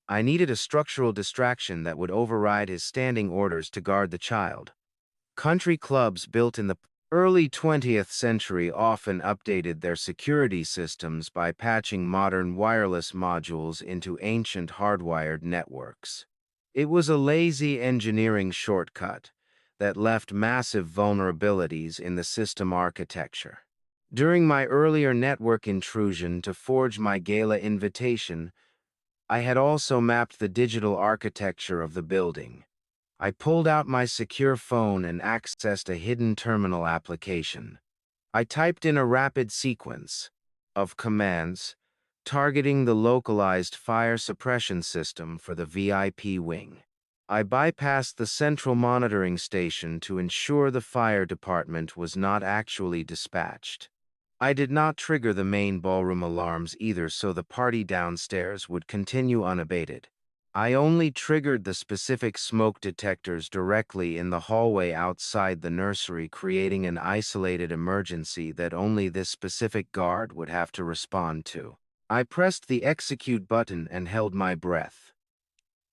I needed a structural distraction that would override his standing orders to guard the child. Country clubs built in the early 20th century often updated their security systems by patching modern wireless modules into ancient hardwired networks. It was a lazy engineering shortcut that left massive vulnerabilities in the system architecture. During my earlier network intrusion to forge my gala invitation, I had also mapped the digital architecture of the building. I pulled out my secure phone and accessed a hidden terminal application. I typed in a rapid sequence of commands targeting the localized fire suppression system for the VIP wing. I bypassed the central monitoring station to ensure the fire department was not actually dispatched. I did not trigger the main ballroom alarms either, so the party downstairs would continue unabated. I only triggered the specific smoke detectors directly in the hallway outside the nursery, creating an isolated emergency that only this specific guard would have to respond to. I pressed the execute button and held my breath.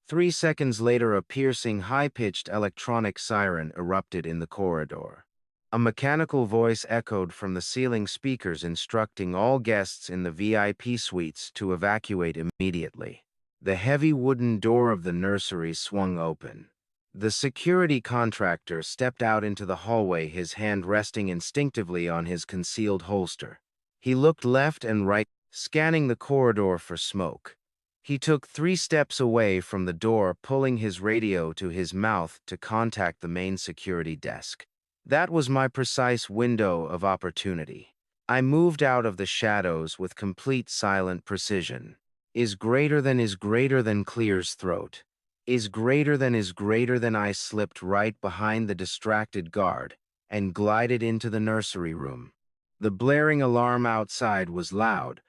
3 seconds later, a piercing, high-pitched electronic siren erupted in the corridor. A mechanical voice echoed from the ceiling speakers instructing all guests in the VIP suites to evacuate immediately. The heavy wooden door of the nursery swung open. The security contractor stepped out into the hallway, his hand resting instinctively on his concealed holster. He looked left and right, scanning the corridor for smoke. He took 3 steps away from the door, pulling his radio to his mouth to contact the main security desk. That was my precise window of opportunity. I moved out of the shadows with complete silent precision. Is greater than clears throat. Is greater than. I slipped right behind the distracted guard and glided into the nursery room. The blaring alarm outside was loud,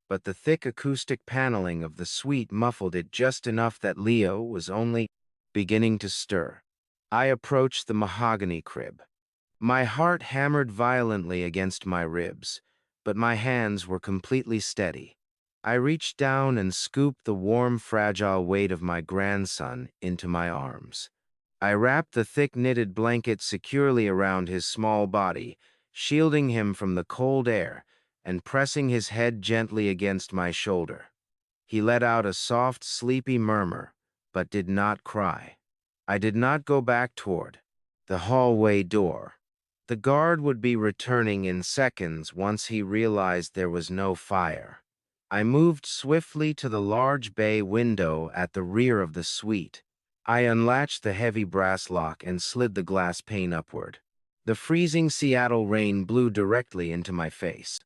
but the thick acoustic paneling of the suite muffled it just enough that Leo was only beginning to stir. I approached the mahogany crib. My heart hammered violently against my ribs, but my hands were completely steady. I reached down and scooped the warm, fragile weight of my grandson into my arms. I wrapped the thick knitted blanket securely around his small body, shielding him from the cold air and pressing his head gently against my shoulder. He let out a soft, sleepy murmur, but did not cry. I did not go back toward the hallway door. The guard would be returning in seconds once he realized there was no fire. I moved swiftly to the large bay window at the rear of the suite. I unlatched the heavy brass lock and slid the glass pane upward. The freezing Seattle rain blew directly into my face.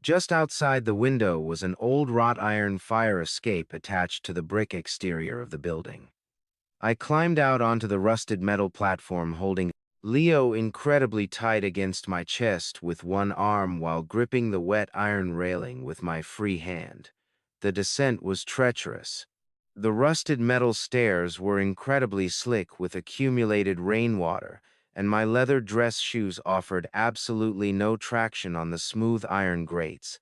Just outside the window was an old wrought iron fire escape attached to the brick exterior of the building. I climbed out onto the rusted metal platform, holding Leo incredibly tight against my chest with one arm while gripping the wet iron railing with my free hand. The descent was treacherous. The rusted metal stairs were incredibly slick with accumulated rainwater, and my leather dress shoes offered absolutely no traction on the smooth iron grates.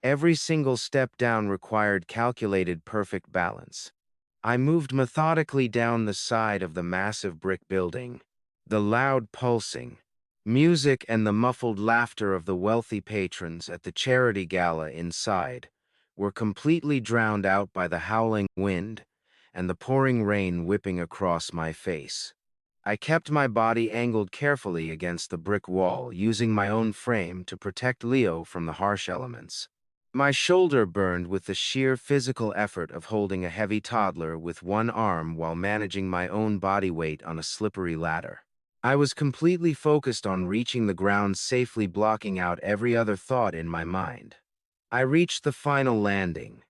Every single step down required calculated, perfect balance. I moved methodically down the side of the massive brick building. The loud pulsing, music and the muffled laughter of the wealthy patrons at the charity gala inside were completely drowned out by the howling wind and the pouring rain whipping across my face. I kept my body angled carefully against the brick wall, using my own frame to protect Leo from the harsh elements. My shoulder burned with the sheer physical effort of holding a heavy toddler with one arm while managing my own body weight on a slippery ladder. I was completely focused on reaching the ground safely, blocking out every other thought in my mind. I reached the final landing.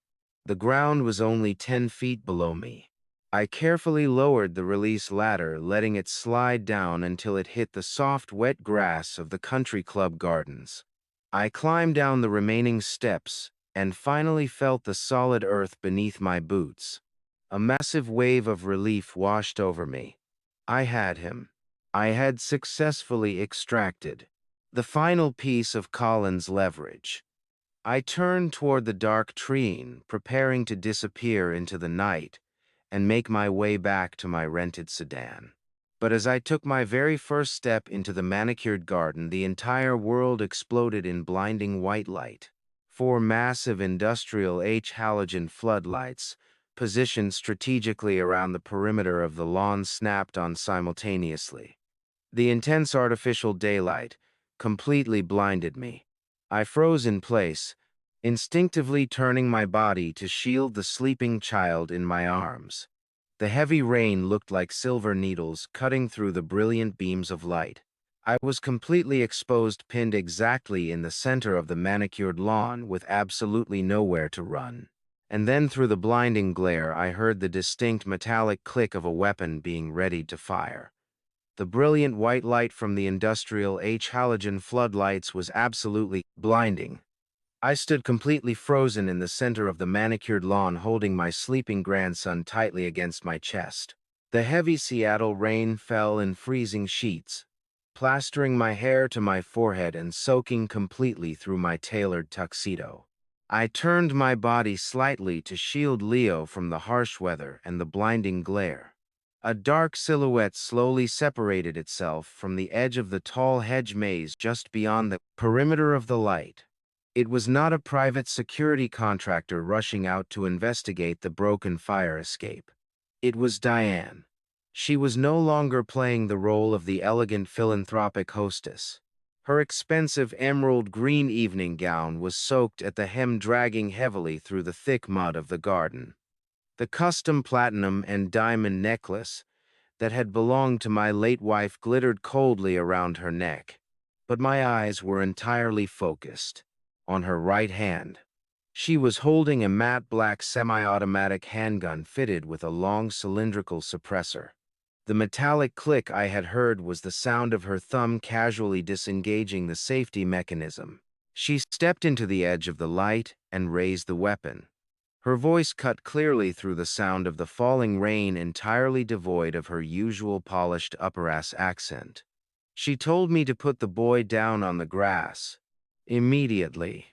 The ground was only 10 feet below me. I carefully lowered the release ladder, letting it slide down until it hit the soft, wet grass of the country club gardens. I climbed down the remaining steps and finally felt the solid earth beneath my boots. A massive wave of relief washed over me. I had him. I had successfully extracted the final piece of Colin's leverage. I turned toward the dark treen, preparing to disappear into the night and make my way back to my rented sedan. But as I took my very first step into the manicured garden, the entire world exploded in blinding white light. Four massive industrial H-halogen floodlights, positioned strategically around the perimeter of the lawn, snapped on simultaneously. The intense artificial daylight completely blinded me. I froze in place, instinctively turning my body to shield the sleeping child in my arms. The heavy rain looked like silver needles cutting through the brilliant beams of light. I was completely exposed, pinned exactly in the center of the manicured lawn with absolutely nowhere to run. And then through the blinding glare, I heard the distinct metallic click of a weapon being readied to fire. The brilliant white light from the industrial H-halogen floodlights was absolutely blinding. I stood completely frozen in the center of the manicured lawn, holding my sleeping grandson tightly against my chest. The heavy Seattle rain fell in freezing sheets, plastering my hair to my forehead and soaking completely through my tailored tuxedo. I turned my body slightly to shield Leo from the harsh weather and the blinding glare. A dark silhouette slowly separated itself from the edge of the tall hedge maze just beyond the perimeter of the light. It was not a private security contractor rushing out to investigate the broken fire escape. It was Diane. She was no longer playing the role of the elegant philanthropic hostess. Her expensive emerald green evening gown was soaked at the hem, dragging heavily through the thick mud of the garden. The custom platinum and diamond necklace that had belonged to my late wife glittered coldly around her neck, but my eyes were entirely focused on her right hand. She was holding a matte black semi-automatic handgun fitted with a long cylindrical suppressor. The metallic click I had heard was the sound of her thumb casually disengaging the safety mechanism. She stepped into the edge of the light and raised the weapon. Her voice cut clearly through the sound of the falling rain, entirely devoid of her usual polished upper-ass accent. She told me to put the boy down on the grass. Immediately,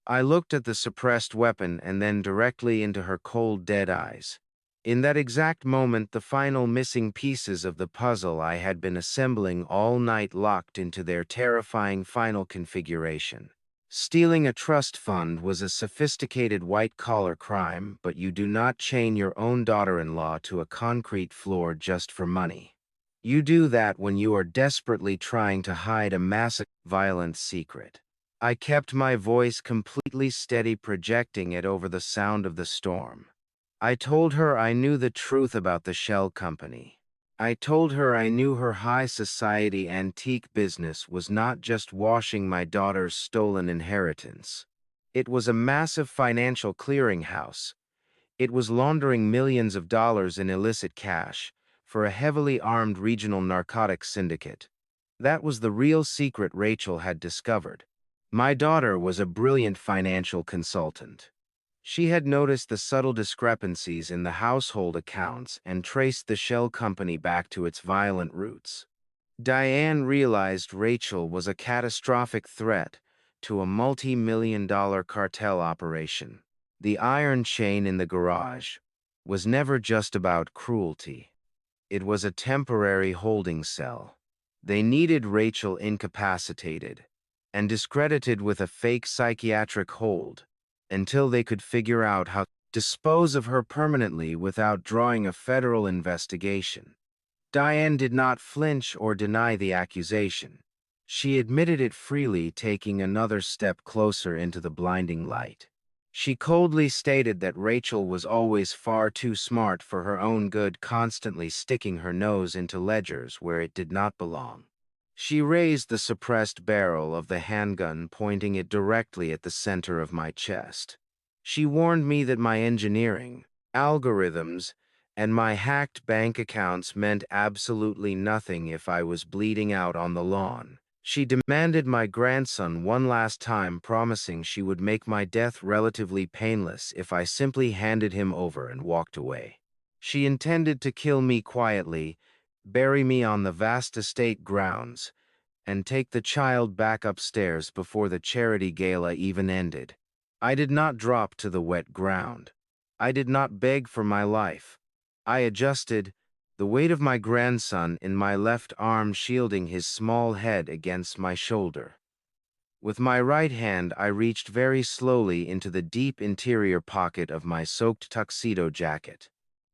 I looked at the suppressed weapon and then directly into her cold, dead eyes. In that exact moment, the final missing pieces of the puzzle I had been assembling all night locked into their terrifying final configuration. Stealing a trust fund was a sophisticated white-collar crime, but you do not chain your own daughter-in-law to a concrete floor just for money. You do that when you are desperately trying to hide a massive, violent secret. I kept my voice completely steady, projecting it over the sound of the storm. I told her I knew the truth about the shell company. I told her I knew her high society antique business was not just washing my daughter's stolen inheritance. It was a massive financial clearinghouse. It was laundering millions of dollars in illicit cash for a heavily armed regional narcotics syndicate. That was the real secret Rachel had discovered. My daughter was a brilliant financial consultant. She had noticed the subtle discrepancies in the household accounts and traced the shell company back to its violent roots. Diane realized Rachel was a catastrophic threat to a multi-million-dollar cartel operation. The iron chain in the garage was never just about cruelty. It was a temporary holding cell. They needed Rachel incapacitated and discredited with a fake psychiatric hold until they could figure out how to dispose of her permanently without drawing a federal investigation. Diane did not flinch or deny the accusation. She admitted it freely, taking another step closer into the blinding light. She coldly stated that Rachel was always far too smart for her own good, constantly sticking her nose into ledgers where it did not belong. She raised the suppressed barrel of the handgun, pointing it directly at the center of my chest. She warned me that my engineering, algorithms, and my hacked bank accounts meant absolutely nothing if I was bleeding out on the lawn. She demanded my grandson one last time, promising she would make my death relatively painless if I simply handed him over and walked away. She intended to kill me quietly, bury me on the vast estate grounds, and take the child back upstairs before the charity gala even ended. I did not drop to the wet ground. I did not beg for my life. I adjusted, the weight of my grandson in my left arm shielding his small head against my shoulder. With my right hand, I reached very slowly into the deep interior pocket of my soaked tuxedo jacket.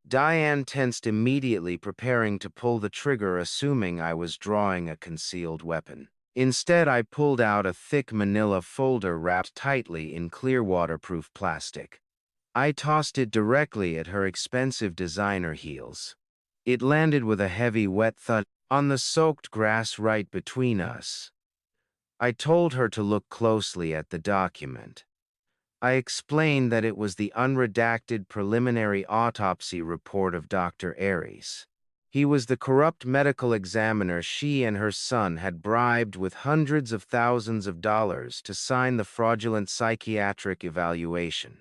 Diane tensed immediately, preparing to pull the trigger, assuming I was drawing a concealed weapon. Instead, I pulled out a thick manila folder wrapped tightly in clear waterproof plastic. I tossed it directly at her expensive designer heels. It landed with a heavy, wet thud on the soaked grass right between us. I told her to look closely at the document. I explained that it was the unredacted preliminary autopsy report of Dr. Aries. He was the corrupt medical examiner she and her son had bribed with hundreds of thousands of dollars to sign the fraudulent psychiatric evaluation.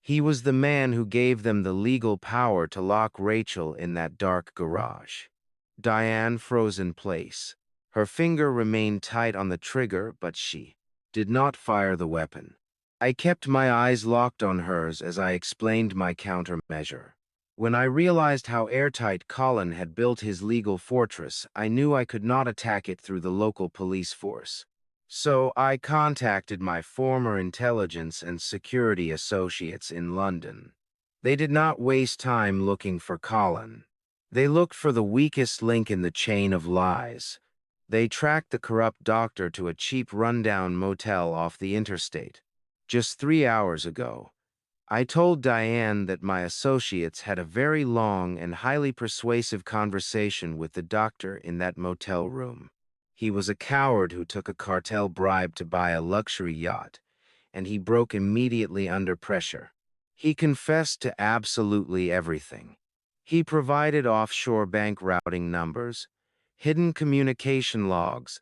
He was the man who gave them the legal power to lock Rachel in that dark garage. Diane froze in place. Her finger remained tight on the trigger, but she did not fire the weapon. I kept my eyes locked on hers as I explained my countermeasure. When I realized how airtight Colin had built his legal fortress, I knew I could not attack it through the local police force. So I contacted my former intelligence and security associates in London. They did not waste time looking for Colin. They looked for the weakest link in the chain of lies. They tracked the corrupt doctor to a cheap rundown motel off the interstate. Just 3 hours ago, I told Diane that my associates had a very long and highly persuasive conversation with the doctor in that motel room. He was a coward who took a cartel bribe to buy a luxury yacht, and he broke immediately under pressure. He confessed to absolutely everything. He provided offshore bank routing numbers, hidden communication logs,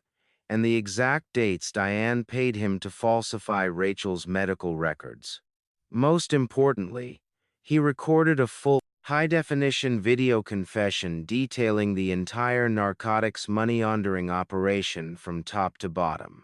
and the exact dates Diane paid him to falsify Rachel's medical records. Most importantly, he recorded a full, high-definition video confession detailing the entire narcotics money laundering operation from top to bottom.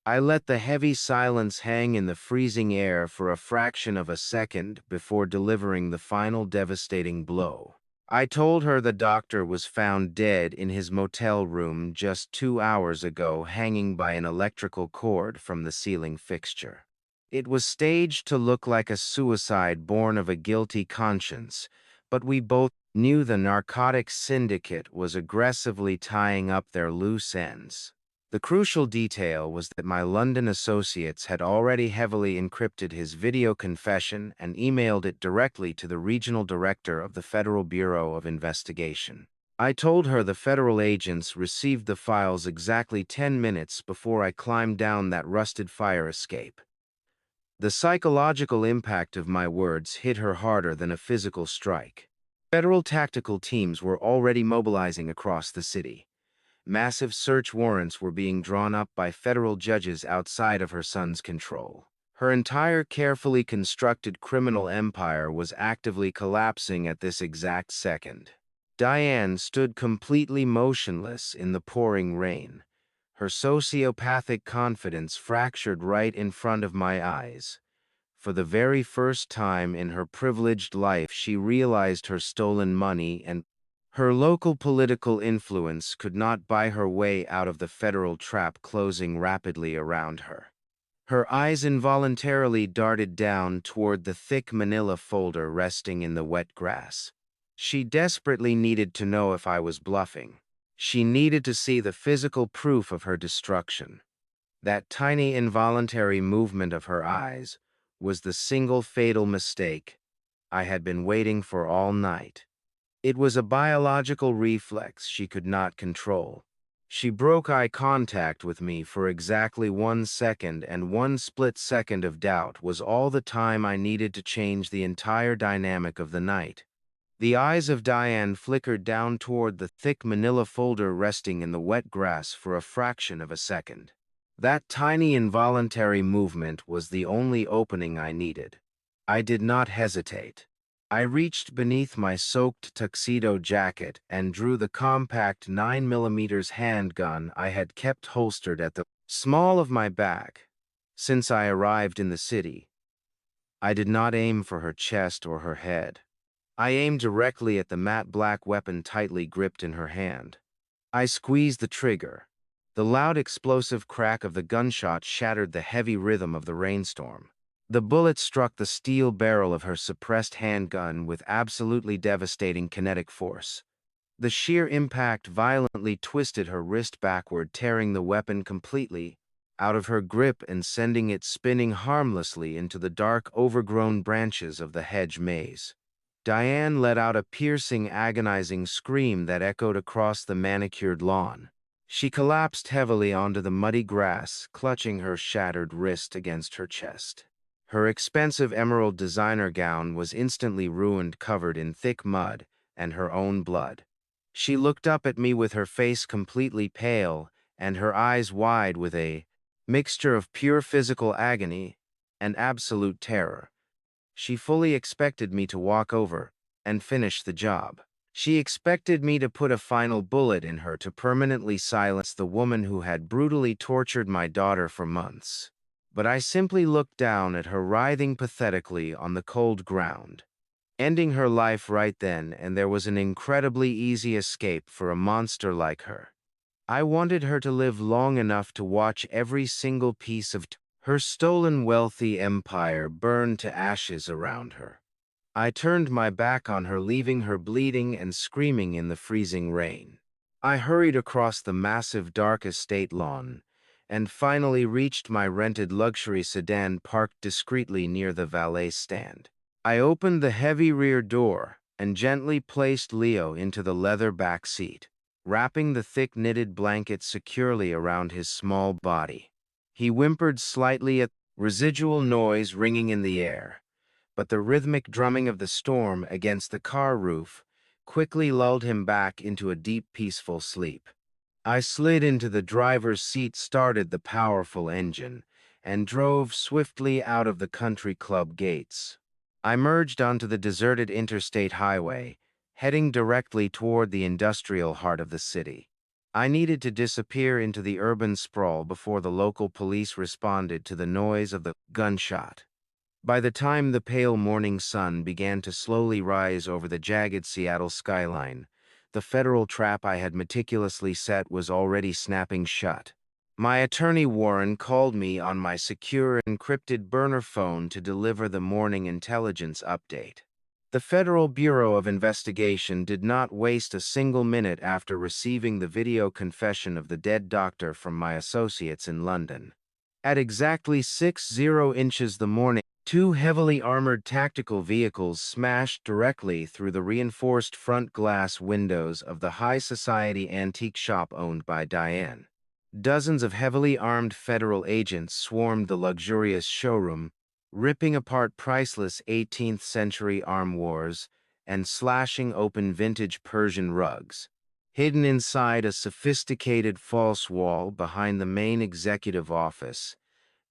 I let the heavy silence hang in the freezing air for a fraction of a second before delivering the final devastating blow. I told her the doctor was found dead in his motel room just 2 hours ago, hanging by an electrical cord from the ceiling fixture. It was staged to look like a suicide born of a guilty conscience, but we both knew the narcotics syndicate was aggressively tying up their loose ends. The crucial detail was that my London associates had already heavily encrypted his video confession and emailed it directly to the regional director of the Federal Bureau of Investigation. I told her the federal agents received the files exactly 10 minutes before I climbed down that rusted fire escape. The psychological impact of my words hit her harder than a physical strike. Federal tactical teams were already mobilizing across the city. Massive search warrants were being drawn up by federal judges outside of her son's control. Her entire carefully constructed criminal empire was actively collapsing at this exact second. Diane stood completely motionless in the pouring rain, her sociopathic confidence fractured right in front of my eyes. For the very first time in her privileged life, she realized her stolen money and her local political influence could not buy her way out of the federal trap closing rapidly around her. Her eyes involuntarily darted down toward the thick manila folder resting in the wet grass. She desperately needed to know if I was bluffing. She needed to see the physical proof of her destruction. That tiny involuntary movement of her eyes was the single fatal mistake I had been waiting for all night. It was a biological reflex she could not control. She broke eye contact with me for exactly 1 second, and 1 split second of doubt was all the time I needed to change the entire dynamic of the night. The eyes of Diane flickered down toward the thick manila folder resting in the wet grass for a fraction of a second. That tiny involuntary movement was the only opening I needed. I did not hesitate. I reached beneath my soaked tuxedo jacket and drew the compact 9mm handgun I had kept holstered at the small of my back. Since I arrived in the city, I did not aim for her chest or her head. I aimed directly at the matte black weapon tightly gripped in her hand. I squeezed the trigger. The loud explosive crack of the gunshot shattered the heavy rhythm of the rainstorm. The bullet struck the steel barrel of her suppressed handgun with absolutely devastating kinetic force. The sheer impact violently twisted her wrist backward, tearing the weapon completely out of her grip and sending it spinning harmlessly into the dark, overgrown branches of the hedge maze. Diane let out a piercing, agonizing scream that echoed across the manicured lawn. She collapsed heavily onto the muddy grass, clutching her shattered wrist against her chest. Her expensive emerald designer gown was instantly ruined, covered in thick mud and her own blood. She looked up at me with her face completely pale and her eyes wide with a mixture of pure physical agony and absolute terror. She fully expected me to walk over and finish the job. She expected me to put a final bullet in her to permanently silence the woman who had brutally tortured my daughter for months. But I simply looked down at her writhing pathetically on the cold ground, ending her life right then, and there was an incredibly easy escape for a monster like her. I wanted her to live long enough to watch every single piece of her stolen wealthy empire burn to ashes around her. I turned my back on her, leaving her bleeding and screaming in the freezing rain. I hurried across the massive dark estate lawn and finally reached my rented luxury sedan parked discreetly near the valet stand. I opened the heavy rear door and gently placed Leo into the leather back seat, wrapping the thick knitted blanket securely around his small body. He whimpered slightly at residual noise ringing in the air, but the rhythmic drumming of the storm against the car roof quickly lulled him back into a deep, peaceful sleep. I slid into the driver's seat, started the powerful engine, and drove swiftly out of the country club gates. I merged onto the deserted interstate highway, heading directly toward the industrial heart of the city. I needed to disappear into the urban sprawl before the local police responded to the noise of the gunshot. By the time the pale morning sun began to slowly rise over the jagged Seattle skyline, the federal trap I had meticulously set was already snapping shut. My attorney Warren called me on my secure encrypted burner phone to deliver the morning intelligence update. The Federal Bureau of Investigation did not waste a single minute after receiving the video confession of the dead doctor from my associates in London. At exactly 60 inches the morning, two heavily armored tactical vehicles smashed directly through the reinforced front glass windows of the high society antique shop owned by Diane. Dozens of heavily armed federal agents swarmed the luxurious showroom, ripping apart priceless 18th century armoires and slashing open vintage Persian rugs. Hidden inside a sophisticated false wall behind the main executive office,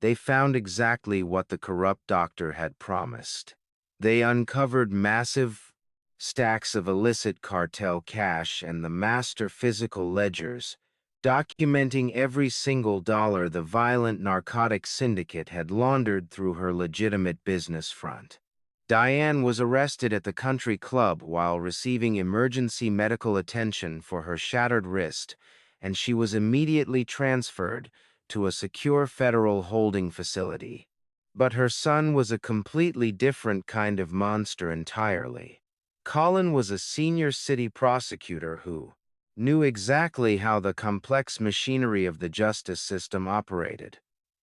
they found exactly what the corrupt doctor had promised. They uncovered massive stacks of illicit cartel cash and the master physical ledgers, documenting every single dollar the violent narcotic syndicate had laundered through her legitimate business front. Diane was arrested at the country club while receiving emergency medical attention for her shattered wrist, and she was immediately transferred to a secure federal holding facility. But her son was a completely different kind of monster entirely. Colin was a senior city prosecutor who knew exactly how the complex machinery of the justice system operated.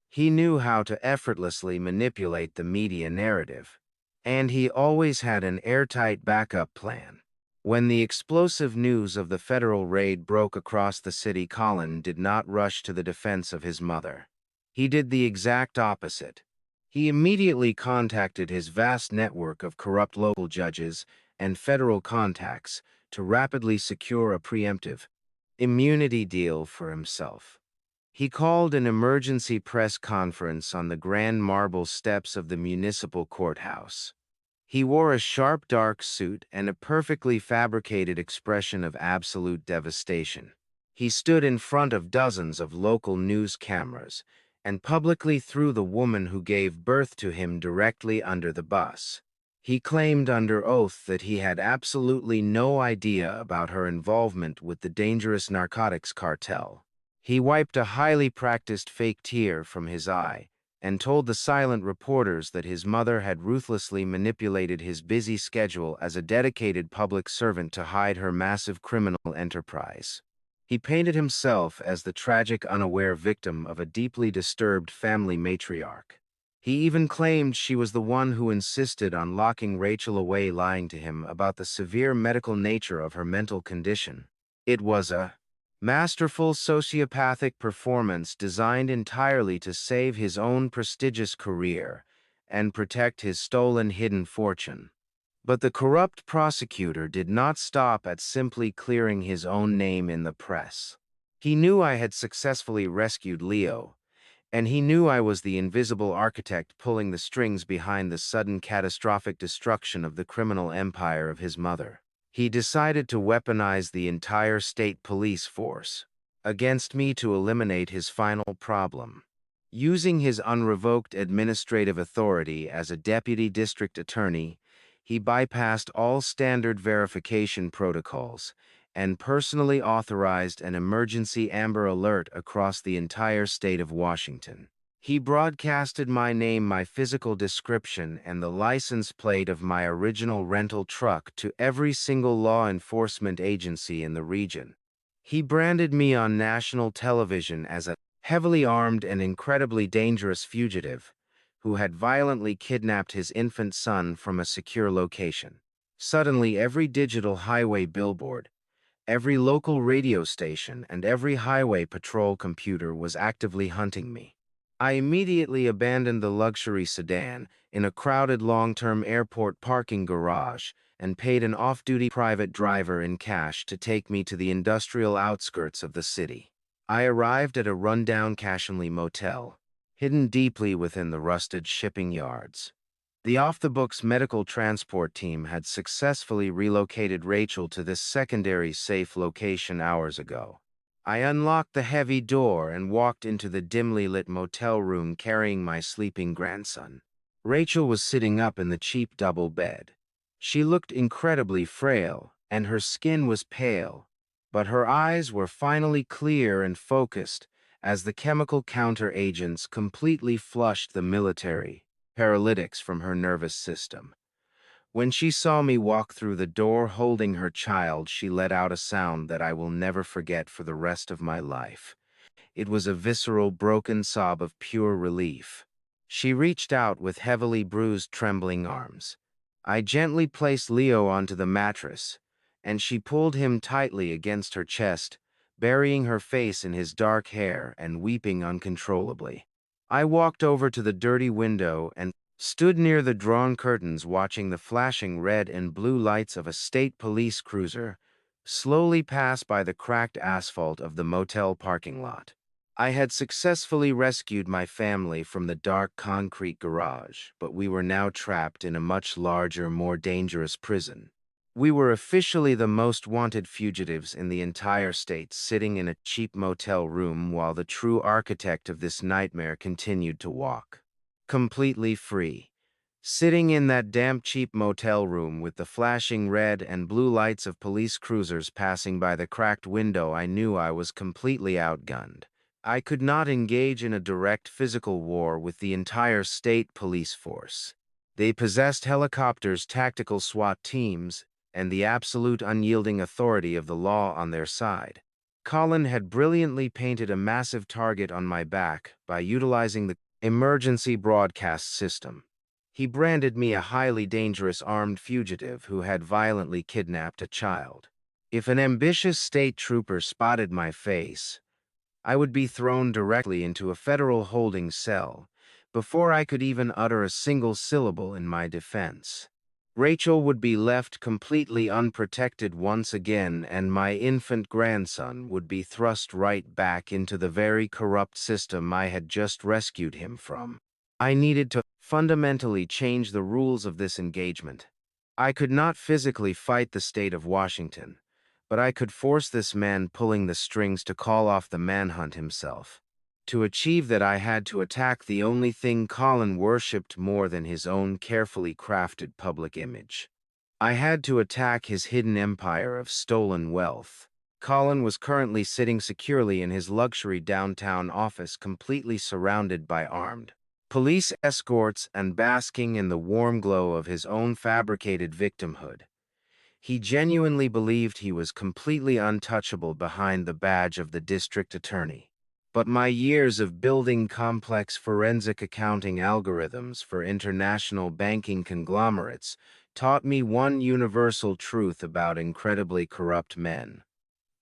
He knew how to effortlessly manipulate the media narrative, and he always had an airtight backup plan. When the explosive news of the federal raid broke across the city, Colin did not rush to the defense of his mother. He did the exact opposite. He immediately contacted his vast network of corrupt local judges and federal contacts to rapidly secure a preemptive immunity deal for himself. He called an emergency press conference on the grand marble steps of the municipal courthouse. He wore a sharp dark suit and a perfectly fabricated expression of absolute devastation. He stood in front of dozens of local news cameras and publicly threw the woman who gave birth to him directly under the bus. He claimed under oath that he had absolutely no idea about her involvement with the dangerous narcotics cartel. He wiped a highly practiced fake tear from his eye and told the silent reporters that his mother had ruthlessly manipulated his busy schedule as a dedicated public servant to hide her massive criminal enterprise. He painted himself as the tragic, unaware victim of a deeply disturbed family matriarch. He even claimed she was the one who insisted on locking Rachel away, lying to him about the severe medical nature of her mental condition. It was a masterful sociopathic performance designed entirely to save his own prestigious career and protect his stolen hidden fortune. But the corrupt prosecutor did not stop at simply clearing his own name in the press. He knew I had successfully rescued Leo, and he knew I was the invisible architect pulling the strings behind the sudden catastrophic destruction of the criminal empire of his mother. He decided to weaponize the entire state police force against me to eliminate his final problem. Using his unrevoked administrative authority as a deputy district attorney, he bypassed all standard verification protocols and personally authorized an emergency Amber Alert across the entire state of Washington. He broadcasted my name, my physical description, and the license plate of my original rental truck to every single law enforcement agency in the region. He branded me on national television as a heavily armed and incredibly dangerous fugitive who had violently kidnapped his infant son from a secure location. Suddenly, every digital highway billboard, every local radio station, and every highway patrol computer was actively hunting me. I immediately abandoned the luxury sedan in a crowded long-term airport parking garage and paid an off-duty private driver in cash to take me to the industrial outskirts of the city. I arrived at a rundown Cashinley motel, hidden deeply within the rusted shipping yards. The off-the-books medical transport team had successfully relocated Rachel to this secondary safe location hours ago. I unlocked the heavy door and walked into the dimly lit motel room carrying my sleeping grandson. Rachel was sitting up in the cheap double bed. She looked incredibly frail, and her skin was pale, but her eyes were finally clear and focused as the chemical counter agents completely flushed the military paralytics from her nervous system. When she saw me walk through the door holding her child, she let out a sound that I will never forget for the rest of my life. It was a visceral, broken sob of pure relief. She reached out with heavily bruised, trembling arms. I gently placed Leo onto the mattress, and she pulled him tightly against her chest, burying her face in his dark hair and weeping uncontrollably. I walked over to the dirty window and stood near the drawn curtains watching the flashing red and blue lights of a state police cruiser slowly pass by the cracked asphalt of the motel parking lot. I had successfully rescued my family from the dark concrete garage, but we were now trapped in a much larger, more dangerous prison. We were officially the most wanted fugitives in the entire state, sitting in a cheap motel room while the true architect of this nightmare continued to walk. Completely free. Sitting in that damp cheap motel room with the flashing red and blue lights of police cruisers passing by the cracked window, I knew I was completely outgunned. I could not engage in a direct physical war with the entire state police force. They possessed helicopters, tactical SWAT teams, and the absolute unyielding authority of the law on their side. Colin had brilliantly painted a massive target on my back by utilizing the emergency broadcast system. He branded me a highly dangerous armed fugitive who had violently kidnapped a child. If an ambitious state trooper spotted my face, I would be thrown directly into a federal holding cell before I could even utter a single syllable in my defense. Rachel would be left completely unprotected once again, and my infant grandson would be thrust right back into the very corrupt system I had just rescued him from. I needed to fundamentally change the rules of this engagement. I could not physically fight the state of Washington, but I could force this man pulling the strings to call off the manhunt himself. To achieve that, I had to attack the only thing Colin worshipped more than his own carefully crafted public image. I had to attack his hidden empire of stolen wealth. Colin was currently sitting securely in his luxury downtown office, completely surrounded by armed police escorts and basking in the warm glow of his own fabricated victimhood. He genuinely believed he was completely untouchable behind the badge of the district attorney. But my years of building complex forensic accounting algorithms for international banking conglomerates taught me one universal truth about incredibly corrupt men.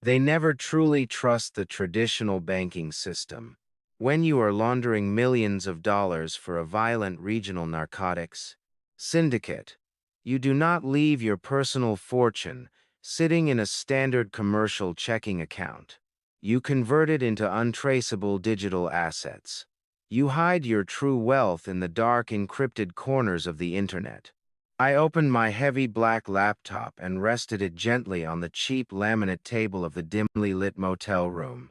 They never truly trust the traditional banking system. When you are laundering millions of dollars for a violent regional narcotics syndicate, you do not leave your personal fortune sitting in a standard commercial checking account. You convert it into untraceable digital assets. You hide your true wealth in the dark, encrypted corners of the internet. I opened my heavy black laptop and rested it gently on the cheap laminate table of the dimly lit motel room.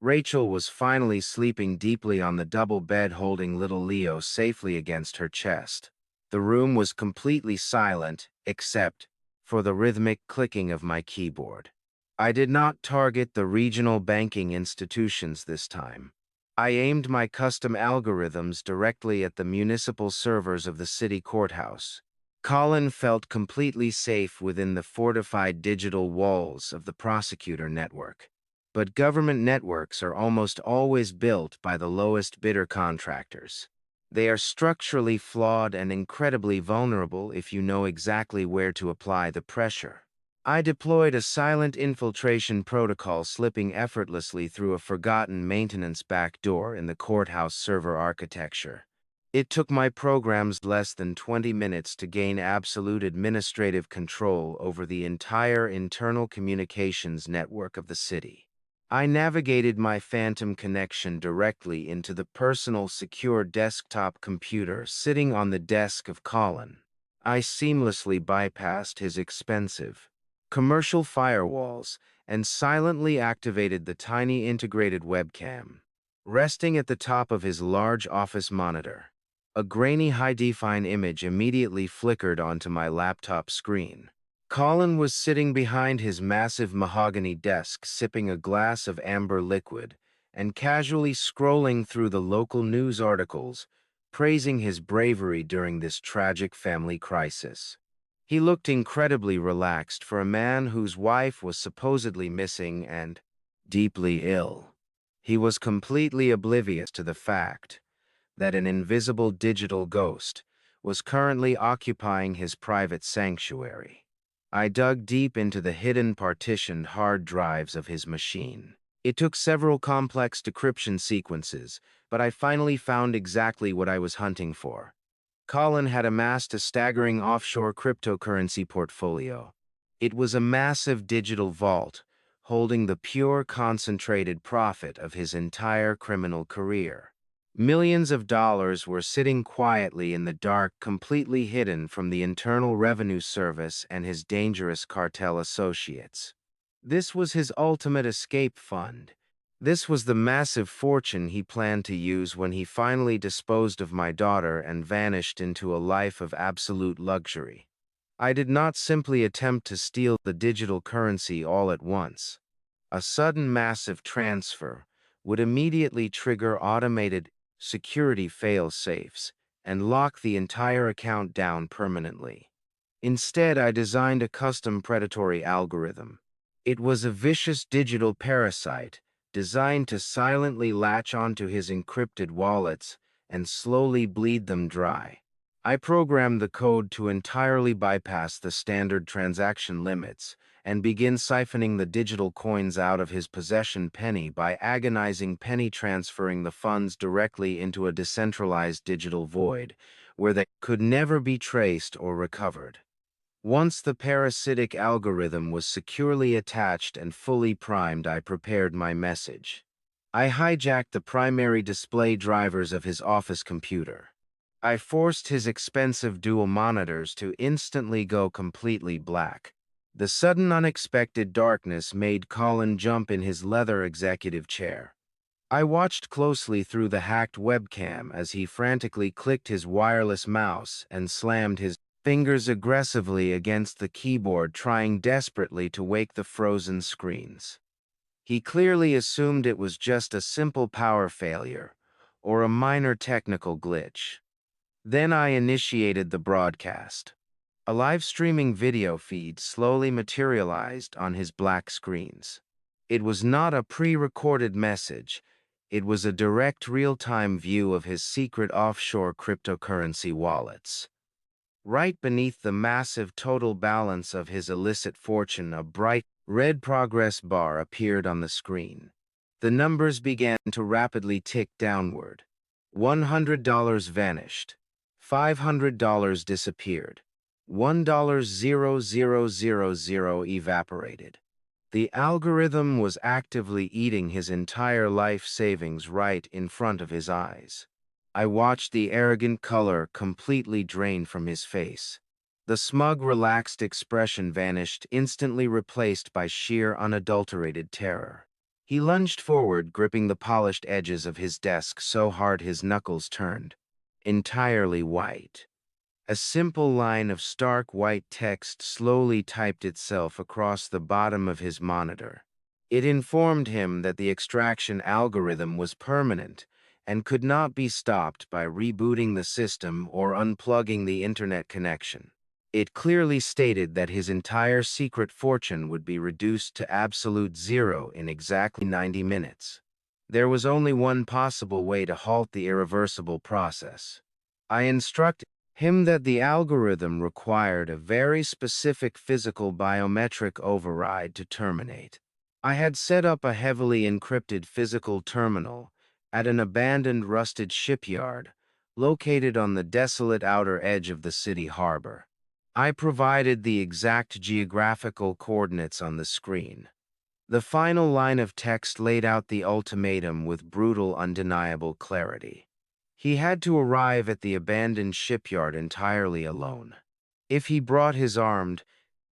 Rachel was finally sleeping deeply on the double bed, holding little Leo safely against her chest. The room was completely silent, except for the rhythmic clicking of my keyboard. I did not target the regional banking institutions this time. I aimed my custom algorithms directly at the municipal servers of the city courthouse. Colin felt completely safe within the fortified digital walls of the prosecutor network. But government networks are almost always built by the lowest bidder contractors. They are structurally flawed and incredibly vulnerable if you know exactly where to apply the pressure. I deployed a silent infiltration protocol, slipping effortlessly through a forgotten maintenance backdoor in the courthouse server architecture. It took my programs less than 20 minutes to gain absolute administrative control over the entire internal communications network of the city. I navigated my phantom connection directly into the personal secure desktop computer sitting on the desk of Colin. I seamlessly bypassed his expensive commercial firewalls and silently activated the tiny integrated webcam. Resting at the top of his large office monitor, a grainy high-define image immediately flickered onto my laptop screen. Colin was sitting behind his massive mahogany desk, sipping a glass of amber liquid and casually scrolling through the local news articles, praising his bravery during this tragic family crisis. He looked incredibly relaxed for a man whose wife was supposedly missing and deeply ill. He was completely oblivious to the fact that an invisible digital ghost was currently occupying his private sanctuary. I dug deep into the hidden partitioned hard drives of his machine. It took several complex decryption sequences, but I finally found exactly what I was hunting for. Colin had amassed a staggering offshore cryptocurrency portfolio. It was a massive digital vault, holding the pure concentrated profit of his entire criminal career. Millions of dollars were sitting quietly in the dark, completely hidden from the Internal Revenue Service and his dangerous cartel associates. This was his ultimate escape fund. This was the massive fortune he planned to use when he finally disposed of my daughter and vanished into a life of absolute luxury. I did not simply attempt to steal the digital currency all at once. A sudden massive transfer would immediately trigger automated security fail-safes and lock the entire account down permanently. Instead, I designed a custom predatory algorithm. It was a vicious digital parasite designed to silently latch onto his encrypted wallets and slowly bleed them dry. I programmed the code to entirely bypass the standard transaction limits and begin siphoning the digital coins out of his possession penny by agonizing penny transferring the funds directly into a decentralized digital void where they could never be traced or recovered. Once the parasitic algorithm was securely attached and fully primed, I prepared my message. I hijacked the primary display drivers of his office computer. I forced his expensive dual monitors to instantly go completely black. The sudden unexpected darkness made Colin jump in his leather executive chair. I watched closely through the hacked webcam as he frantically clicked his wireless mouse and slammed his fingers aggressively against the keyboard, trying desperately to wake the frozen screens. He clearly assumed it was just a simple power failure or a minor technical glitch. Then I initiated the broadcast. A live streaming video feed slowly materialized on his black screens. It was not a pre-recorded message. It was a direct real-time view of his secret offshore cryptocurrency wallets. Right beneath the massive total balance of his illicit fortune, a bright red progress bar appeared on the screen. The numbers began to rapidly tick downward. $100 vanished. $500 disappeared. $1,000,000 evaporated. The algorithm was actively eating his entire life savings right in front of his eyes. I watched the arrogant color completely drain from his face. The smug, relaxed expression vanished, instantly replaced by sheer, unadulterated terror. He lunged forward, gripping the polished edges of his desk so hard his knuckles turned entirely white. A simple line of stark white text slowly typed itself across the bottom of his monitor. It informed him that the extraction algorithm was permanent and could not be stopped by rebooting the system or unplugging the internet connection. It clearly stated that his entire secret fortune would be reduced to absolute zero in exactly 90 minutes. There was only one possible way to halt the irreversible process. I instructed him that the algorithm required a very specific physical biometric override to terminate. I had set up a heavily encrypted physical terminal at an abandoned rusted shipyard located on the desolate outer edge of the city harbor. I provided the exact geographical coordinates on the screen. The final line of text laid out the ultimatum with brutal, undeniable clarity. He had to arrive at the abandoned shipyard entirely alone. If he brought his armed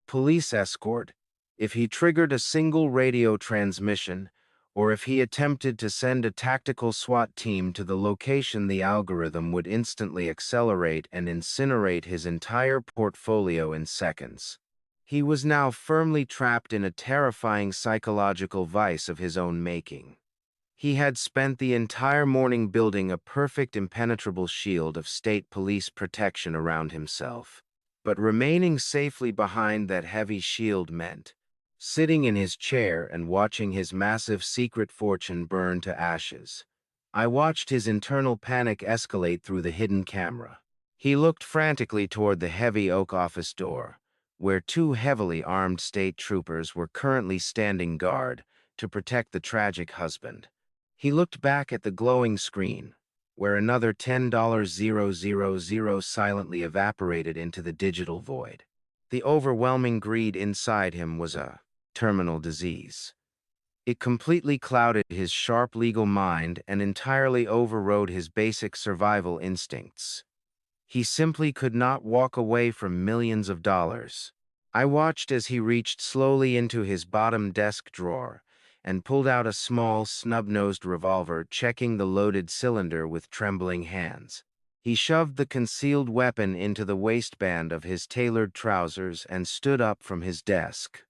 police escort, if he triggered a single radio transmission, or if he attempted to send a tactical SWAT team to the location, the algorithm would instantly accelerate and incinerate his entire portfolio in seconds. He was now firmly trapped in a terrifying psychological vice of his own making. He had spent the entire morning building a perfect impenetrable shield of state police protection around himself. But remaining safely behind that heavy shield meant sitting in his chair and watching his massive secret fortune burn to ashes. I watched his internal panic escalate through the hidden camera. He looked frantically toward the heavy oak office door, where two heavily armed state troopers were currently standing guard to protect the tragic husband. He looked back at the glowing screen, where another $10,000 silently evaporated into the digital void. The overwhelming greed inside him was a terminal disease. It completely clouded his sharp legal mind and entirely overrode his basic survival instincts. He simply could not walk away from millions of dollars. I watched as he reached slowly into his bottom desk drawer and pulled out a small, snub-nosed revolver, checking the loaded cylinder with trembling hands. He shoved the concealed weapon into the waistband of his tailored trousers and stood up from his desk.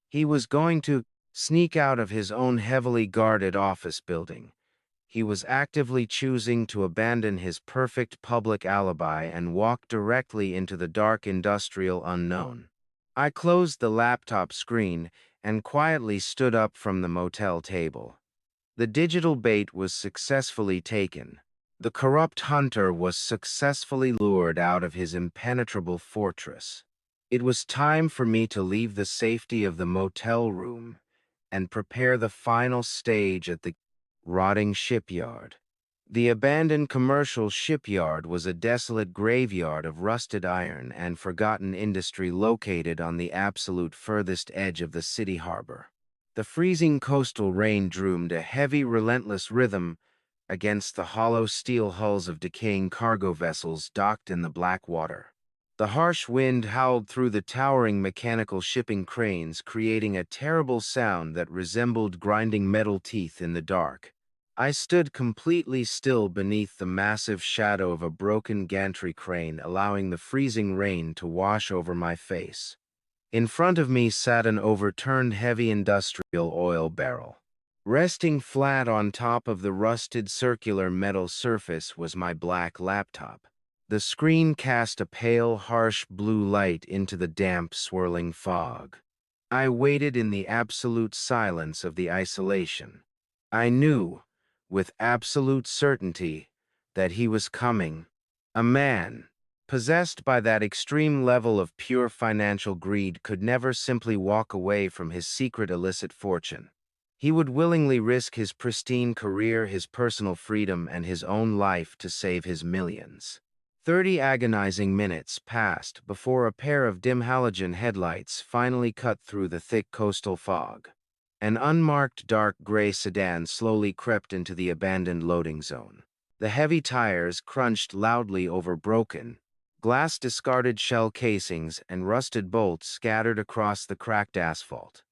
He was going to sneak out of his own heavily guarded office building. He was actively choosing to abandon his perfect public alibi and walk directly into the dark industrial unknown. I closed the laptop screen and quietly stood up from the motel table. The digital bait was successfully taken. The corrupt hunter was successfully lured out of his impenetrable fortress. It was time for me to leave the safety of the motel room and prepare the final stage at the rotting shipyard. The abandoned commercial shipyard was a desolate graveyard of rusted iron and forgotten industry located on the absolute furthest edge of the city harbor. The freezing coastal rain drummed a heavy, relentless rhythm against the hollow steel hulls of decaying cargo vessels docked in the black water. The harsh wind howled through the towering mechanical shipping cranes, creating a terrible sound that resembled grinding metal teeth in the dark. I stood completely still beneath the massive shadow of a broken gantry crane, allowing the freezing rain to wash over my face. In front of me sat an overturned heavy industrial oil barrel. Resting flat on top of the rusted circular metal surface was my black laptop. The screen cast a pale, harsh blue light into the damp, swirling fog. I waited in the absolute silence of the isolation. I knew, with absolute certainty, that he was coming. A man, possessed by that extreme level of pure financial greed, could never simply walk away from his secret illicit fortune. He would willingly risk his pristine career, his personal freedom, and his own life to save his millions. 30 agonizing minutes passed before a pair of dim halogen headlights finally cut through the thick coastal fog. An unmarked dark gray sedan slowly crept into the abandoned loading zone. The heavy tires crunched loudly over broken glass, discarded shell casings, and rusted bolts scattered across the cracked asphalt.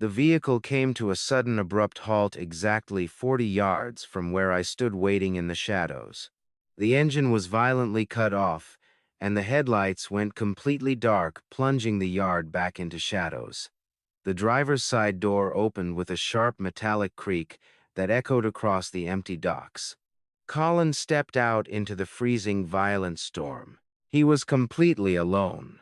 The vehicle came to a sudden abrupt halt exactly 40 yards from where I stood waiting in the shadows. The engine was violently cut off, and the headlights went completely dark, plunging the yard back into shadows. The driver's side door opened with a sharp metallic creak that echoed across the empty docks. Colin stepped out into the freezing, violent storm. He was completely alone.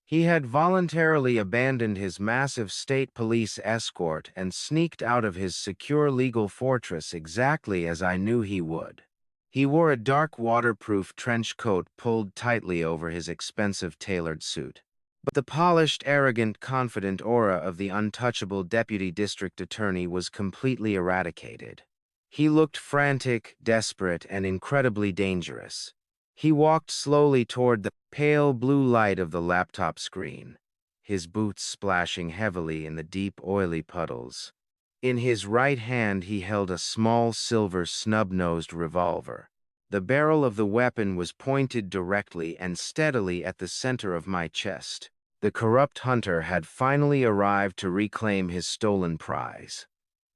He had voluntarily abandoned his massive state police escort and sneaked out of his secure legal fortress exactly as I knew he would. He wore a dark waterproof trench coat pulled tightly over his expensive tailored suit. But the polished, arrogant, confident aura of the untouchable deputy district attorney was completely eradicated. He looked frantic, desperate, and incredibly dangerous. He walked slowly toward the pale blue light of the laptop screen, his boots splashing heavily in the deep, oily puddles. In his right hand he held a small silver snub-nosed revolver. The barrel of the weapon was pointed directly and steadily at the center of my chest. The corrupt hunter had finally arrived to reclaim his stolen prize.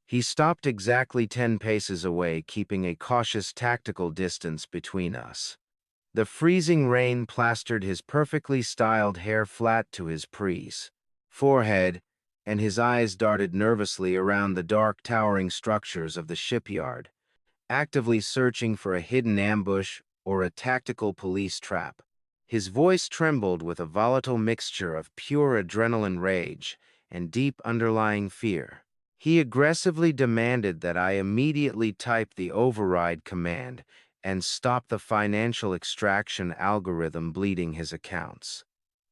He stopped exactly 10 paces away, keeping a cautious tactical distance between us. The freezing rain plastered his perfectly styled hair flat to his forehead, and his eyes darted nervously around the dark, towering structures of the shipyard, actively searching for a hidden ambush or a tactical police trap. His voice trembled with a volatile mixture of pure adrenaline rage and deep underlying fear. He aggressively demanded that I immediately type the override command and stop the financial extraction algorithm bleeding his accounts.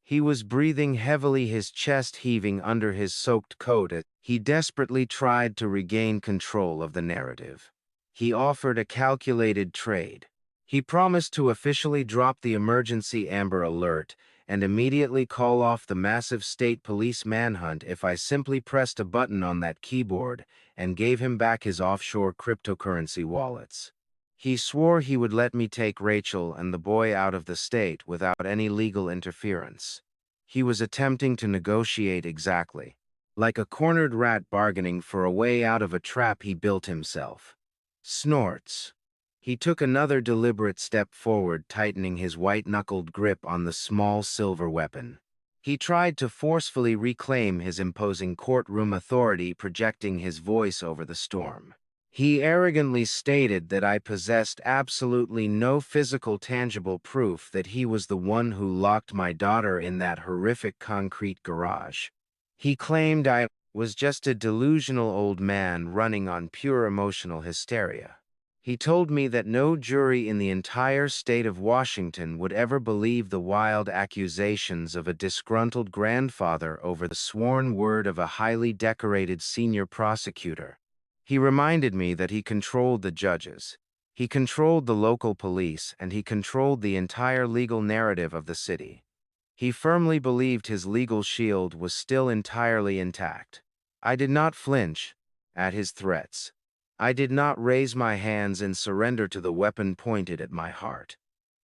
He was breathing heavily, his chest heaving under his soaked coat as he desperately tried to regain control of the narrative. He offered a calculated trade. He promised to officially drop the emergency Amber Alert and immediately call off the massive state police manhunt if I simply pressed a button on that keyboard and gave him back his offshore cryptocurrency wallets. He swore he would let me take Rachel and the boy out of the state without any legal interference. He was attempting to negotiate exactly, like a cornered rat bargaining for a way out of a trap he built himself. Snorts. He took another deliberate step forward, tightening his white-knuckled grip on the small silver weapon. He tried to forcefully reclaim his imposing courtroom authority, projecting his voice over the storm. He arrogantly stated that I possessed absolutely no physical tangible proof that he was the one who locked my daughter in that horrific concrete garage. He claimed I was just a delusional old man running on pure emotional hysteria. He told me that no jury in the entire state of Washington would ever believe the wild accusations of a disgruntled grandfather over the sworn word of a highly decorated senior prosecutor. He reminded me that he controlled the judges, he controlled the local police, and he controlled the entire legal narrative of the city. He firmly believed his legal shield was still entirely intact. I did not flinch at his threats. I did not raise my hands and surrender to the weapon pointed at my heart.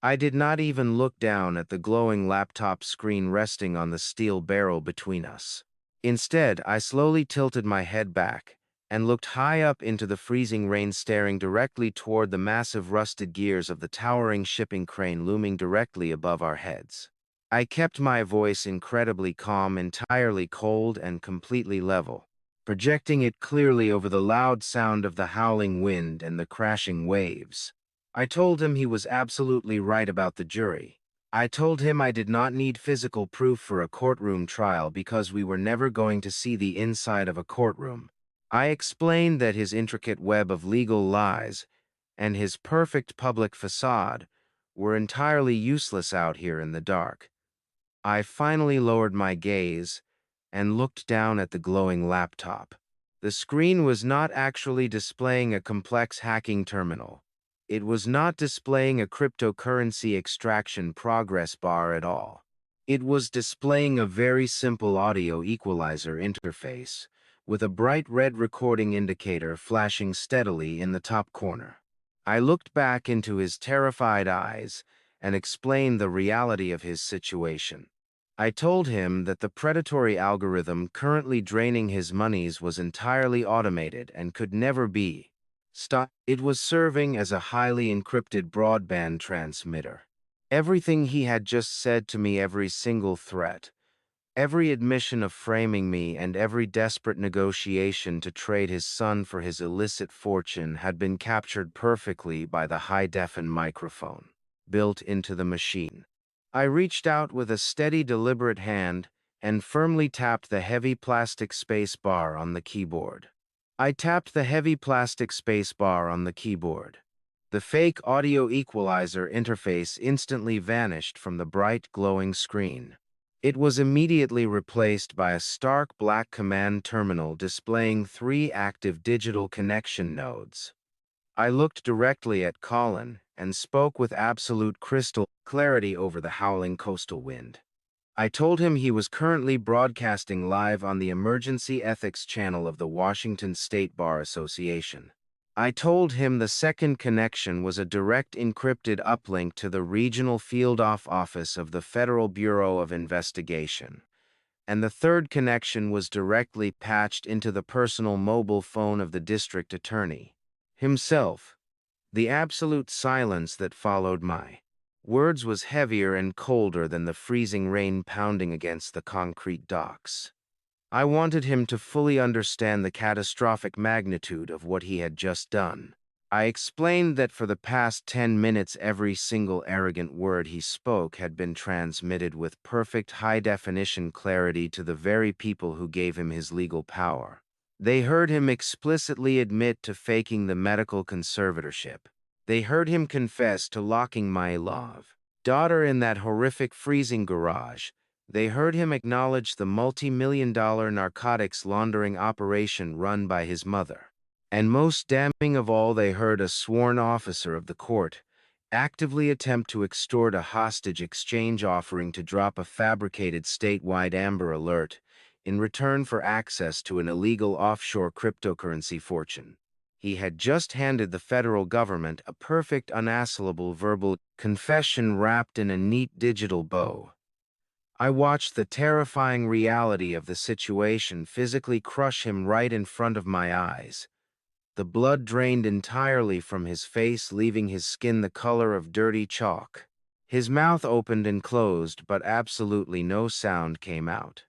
I did not even look down at the glowing laptop screen resting on the steel barrel between us. Instead, I slowly tilted my head back and looked high up into the freezing rain, staring directly toward the massive rusted gears of the towering shipping crane looming directly above our heads. I kept my voice incredibly calm, entirely cold, and completely level, projecting it clearly over the loud sound of the howling wind and the crashing waves. I told him he was absolutely right about the jury. I told him I did not need physical proof for a courtroom trial because we were never going to see the inside of a courtroom. I explained that his intricate web of legal lies and his perfect public facade were entirely useless out here in the dark. I finally lowered my gaze and looked down at the glowing laptop. The screen was not actually displaying a complex hacking terminal. It was not displaying a cryptocurrency extraction progress bar at all. It was displaying a very simple audio equalizer interface, with a bright red recording indicator flashing steadily in the top corner. I looked back into his terrified eyes and explained the reality of his situation. I told him that the predatory algorithm currently draining his monies was entirely automated and could never be stopped. It was serving as a highly encrypted broadband transmitter. Everything he had just said to me, every single threat, every admission of framing me, and every desperate negotiation to trade his son for his illicit fortune had been captured perfectly by the high-defin microphone built into the machine. I reached out with a steady, deliberate hand and firmly tapped the heavy plastic space bar on the keyboard. I tapped the heavy plastic space bar on the keyboard. The fake audio equalizer interface instantly vanished from the bright, glowing screen. It was immediately replaced by a stark black command terminal displaying 3 active digital connection nodes. I looked directly at Colin and spoke with absolute crystal clarity over the howling coastal wind. I told him he was currently broadcasting live on the Emergency Ethics channel of the Washington State Bar Association. I told him the second connection was a direct encrypted uplink to the Regional Field Office of the Federal Bureau of Investigation, and the third connection was directly patched into the personal mobile phone of the district attorney himself. The absolute silence that followed my words was heavier and colder than the freezing rain pounding against the concrete docks. I wanted him to fully understand the catastrophic magnitude of what he had just done. I explained that for the past 10 minutes every single arrogant word he spoke had been transmitted with perfect high-definition clarity to the very people who gave him his legal power. They heard him explicitly admit to faking the medical conservatorship. They heard him confess to locking my love daughter in that horrific freezing garage. They heard him acknowledge the multi-million-dollar narcotics laundering operation run by his mother. And most damning of all, they heard a sworn officer of the court actively attempt to extort a hostage exchange offering to drop a fabricated statewide Amber Alert in return for access to an illegal offshore cryptocurrency fortune. He had just handed the federal government a perfect, unassailable verbal confession wrapped in a neat digital bow. I watched the terrifying reality of the situation physically crush him right in front of my eyes. The blood drained entirely from his face, leaving his skin the color of dirty chalk. His mouth opened and closed, but absolutely no sound came out.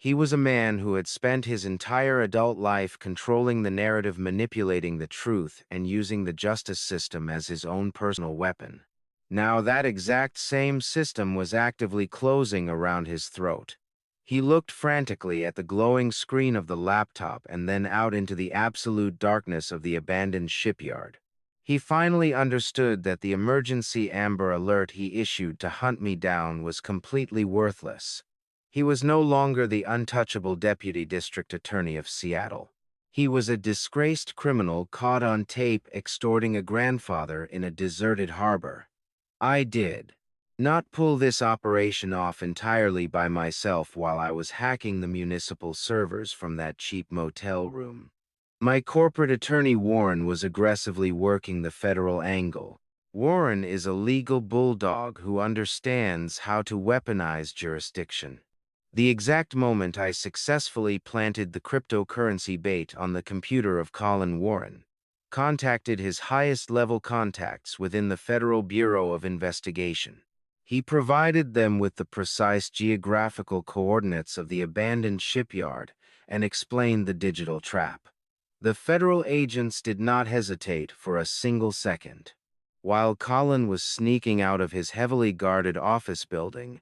He was a man who had spent his entire adult life controlling the narrative, manipulating the truth, and using the justice system as his own personal weapon. Now that exact same system was actively closing around his throat. He looked frantically at the glowing screen of the laptop and then out into the absolute darkness of the abandoned shipyard. He finally understood that the emergency Amber Alert he issued to hunt me down was completely worthless. He was no longer the untouchable deputy district attorney of Seattle. He was a disgraced criminal caught on tape extorting a grandfather in a deserted harbor. I did not pull this operation off entirely by myself while I was hacking the municipal servers from that cheap motel room. My corporate attorney Warren was aggressively working the federal angle. Warren is a legal bulldog who understands how to weaponize jurisdiction. The exact moment I successfully planted the cryptocurrency bait on the computer of Colin Warren, contacted his highest-level contacts within the Federal Bureau of Investigation. He provided them with the precise geographical coordinates of the abandoned shipyard and explained the digital trap. The federal agents did not hesitate for a single second. While Colin was sneaking out of his heavily guarded office building,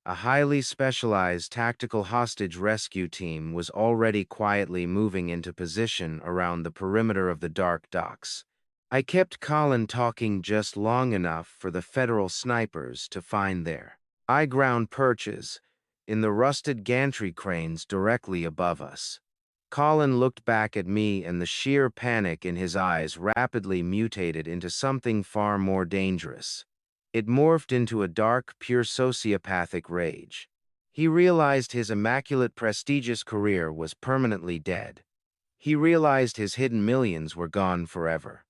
a highly specialized tactical hostage rescue team was already quietly moving into position around the perimeter of the dark docks. I kept Colin talking just long enough for the federal snipers to find their high-ground perches in the rusted gantry cranes directly above us. Colin looked back at me, and the sheer panic in his eyes rapidly mutated into something far more dangerous. It morphed into a dark, pure sociopathic rage. He realized his immaculate, prestigious career was permanently dead. He realized his hidden millions were gone forever.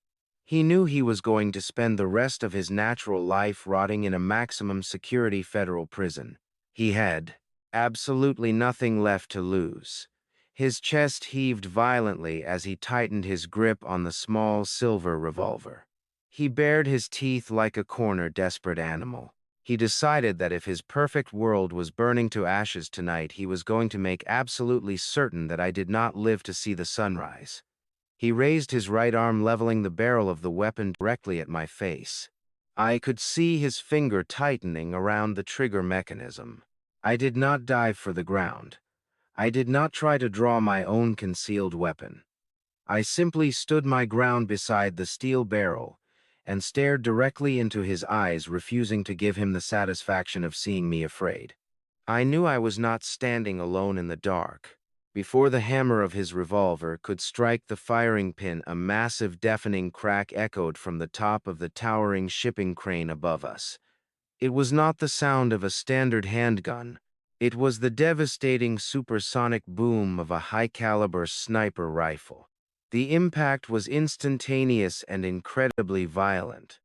He knew he was going to spend the rest of his natural life rotting in a maximum security federal prison. He had absolutely nothing left to lose. His chest heaved violently as he tightened his grip on the small silver revolver. He bared his teeth like a cornered, desperate animal. He decided that if his perfect world was burning to ashes tonight, he was going to make absolutely certain that I did not live to see the sunrise. He raised his right arm, leveling the barrel of the weapon directly at my face. I could see his finger tightening around the trigger mechanism. I did not dive for the ground. I did not try to draw my own concealed weapon. I simply stood my ground beside the steel barrel and stared directly into his eyes, refusing to give him the satisfaction of seeing me afraid. I knew I was not standing alone in the dark. Before the hammer of his revolver could strike the firing pin, a massive, deafening crack echoed from the top of the towering shipping crane above us. It was not the sound of a standard handgun. It was the devastating supersonic boom of a high-caliber sniper rifle. The impact was instantaneous and incredibly violent.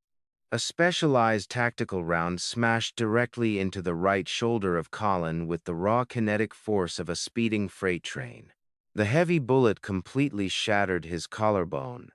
A specialized tactical round smashed directly into the right shoulder of Colin with the raw kinetic force of a speeding freight train. The heavy bullet completely shattered his collarbone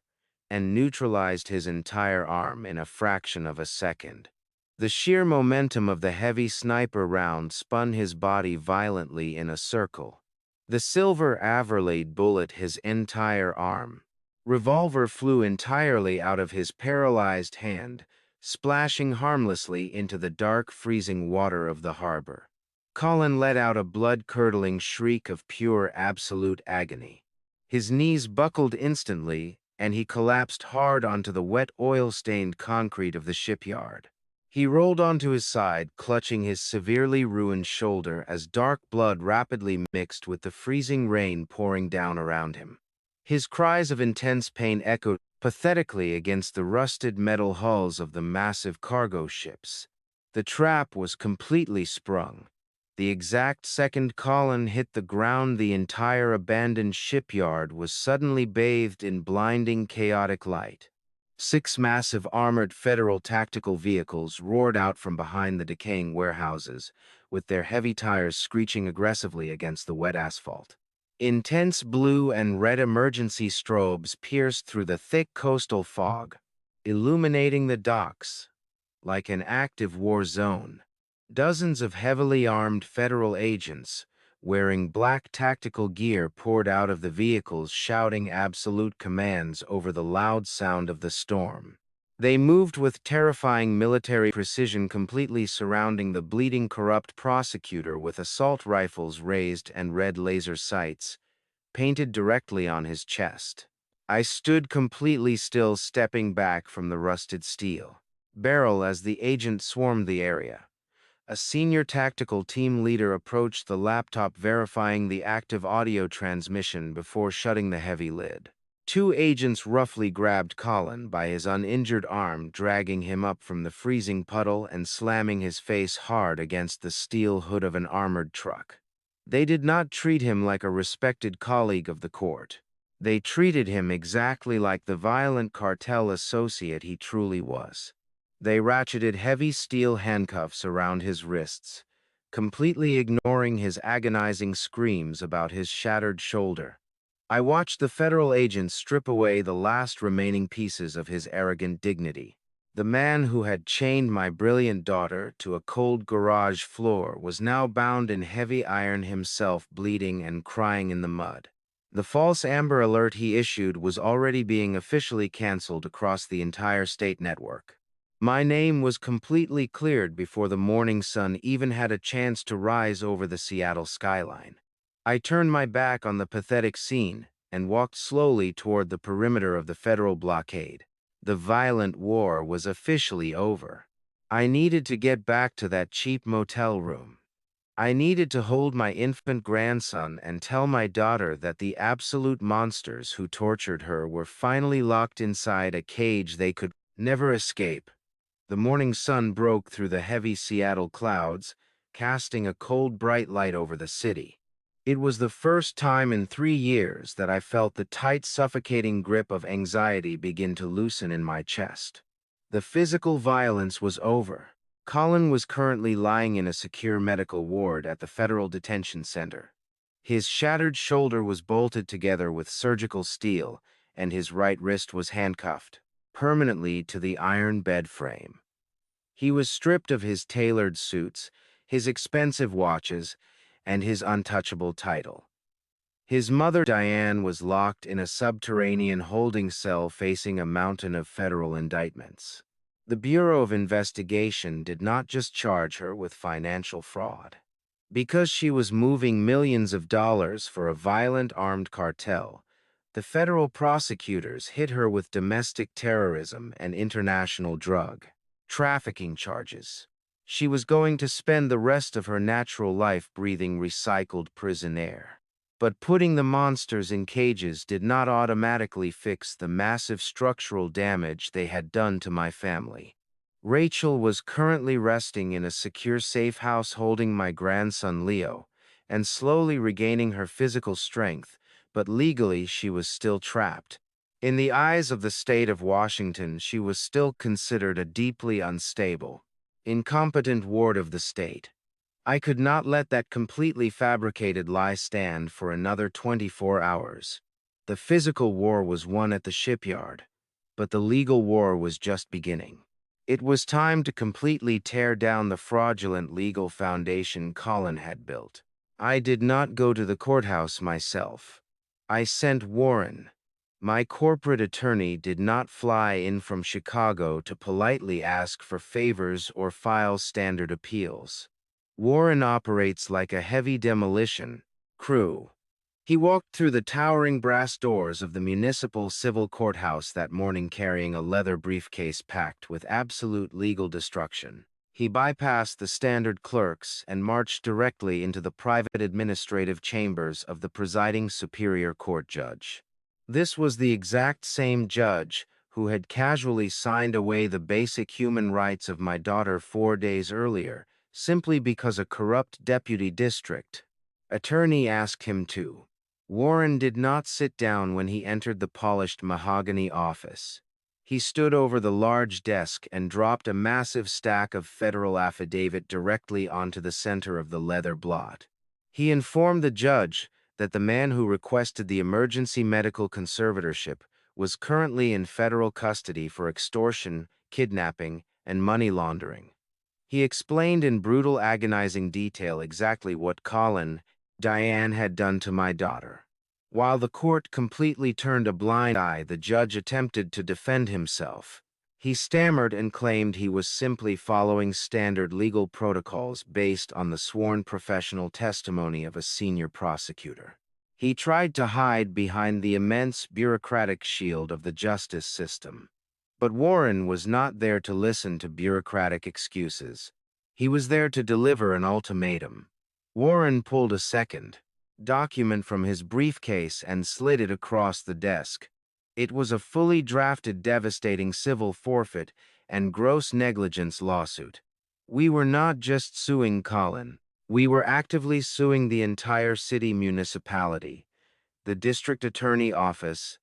and neutralized his entire arm in a fraction of a second. The sheer momentum of the heavy sniper round spun his body violently in a circle. The silver Averlade bullet his entire arm. Revolver flew entirely out of his paralyzed hand, splashing harmlessly into the dark, freezing water of the harbor. Colin let out a blood-curdling shriek of pure, absolute agony. His knees buckled instantly, and he collapsed hard onto the wet, oil-stained concrete of the shipyard. He rolled onto his side, clutching his severely ruined shoulder as dark blood rapidly mixed with the freezing rain pouring down around him. His cries of intense pain echoed pathetically against the rusted metal hulls of the massive cargo ships. The trap was completely sprung. The exact second Colin hit the ground, the entire abandoned shipyard was suddenly bathed in blinding, chaotic light. 6 massive armored federal tactical vehicles roared out from behind the decaying warehouses, with their heavy tires screeching aggressively against the wet asphalt. Intense blue and red emergency strobes pierced through the thick coastal fog, illuminating the docks like an active war zone. Dozens of heavily armed federal agents, wearing black tactical gear, poured out of the vehicles, shouting absolute commands over the loud sound of the storm. They moved with terrifying military precision, completely surrounding the bleeding, corrupt prosecutor with assault rifles raised and red laser sights painted directly on his chest. I stood completely still, stepping back from the rusted steel barrel as the agent swarmed the area. A senior tactical team leader approached the laptop, verifying the active audio transmission before shutting the heavy lid. 2 agents roughly grabbed Colin by his uninjured arm, dragging him up from the freezing puddle and slamming his face hard against the steel hood of an armored truck. They did not treat him like a respected colleague of the court. They treated him exactly like the violent cartel associate he truly was. They ratcheted heavy steel handcuffs around his wrists, completely ignoring his agonizing screams about his shattered shoulder. I watched the federal agents strip away the last remaining pieces of his arrogant dignity. The man who had chained my brilliant daughter to a cold garage floor was now bound in heavy iron himself, bleeding and crying in the mud. The false Amber Alert he issued was already being officially canceled across the entire state network. My name was completely cleared before the morning sun even had a chance to rise over the Seattle skyline. I turned my back on the pathetic scene and walked slowly toward the perimeter of the federal blockade. The violent war was officially over. I needed to get back to that cheap motel room. I needed to hold my infant grandson and tell my daughter that the absolute monsters who tortured her were finally locked inside a cage they could never escape. The morning sun broke through the heavy Seattle clouds, casting a cold, bright light over the city. It was the first time in 3 years that I felt the tight, suffocating grip of anxiety begin to loosen in my chest. The physical violence was over. Colin was currently lying in a secure medical ward at the Federal Detention Center. His shattered shoulder was bolted together with surgical steel, and his right wrist was handcuffed permanently to the iron bed frame. He was stripped of his tailored suits, his expensive watches, and his untouchable title. His mother, Diane, was locked in a subterranean holding cell facing a mountain of federal indictments. The Bureau of Investigation did not just charge her with financial fraud. Because she was moving millions of dollars for a violent armed cartel, the federal prosecutors hit her with domestic terrorism and international drug trafficking charges. She was going to spend the rest of her natural life breathing recycled prison air. But putting the monsters in cages did not automatically fix the massive structural damage they had done to my family. Rachel was currently resting in a secure safe house holding my grandson Leo, and slowly regaining her physical strength, but legally she was still trapped. In the eyes of the state of Washington, she was still considered a deeply unstable, incompetent ward of the state. I could not let that completely fabricated lie stand for another 24 hours. The physical war was won at the shipyard, but the legal war was just beginning. It was time to completely tear down the fraudulent legal foundation Colin had built. I did not go to the courthouse myself. I sent Warren. My corporate attorney did not fly in from Chicago to politely ask for favors or file standard appeals. Warren operates like a heavy demolition crew. He walked through the towering brass doors of the municipal civil courthouse that morning carrying a leather briefcase packed with absolute legal destruction. He bypassed the standard clerks and marched directly into the private administrative chambers of the presiding Superior Court judge. This was the exact same judge who had casually signed away the basic human rights of my daughter 4 days earlier, simply because a corrupt deputy district attorney asked him to. Warren did not sit down when he entered the polished mahogany office. He stood over the large desk and dropped a massive stack of federal affidavit directly onto the center of the leather blot. He informed the judge that the man who requested the emergency medical conservatorship was currently in federal custody for extortion, kidnapping, and money laundering. He explained in brutal, agonizing detail exactly what Colin, Diane had done to my daughter. While the court completely turned a blind eye, the judge attempted to defend himself. He stammered and claimed he was simply following standard legal protocols based on the sworn professional testimony of a senior prosecutor. He tried to hide behind the immense bureaucratic shield of the justice system. But Warren was not there to listen to bureaucratic excuses. He was there to deliver an ultimatum. Warren pulled a second document from his briefcase and slid it across the desk. It was a fully drafted, devastating civil forfeit and gross negligence lawsuit. We were not just suing Colin. We were actively suing the entire city municipality. the district attorney office,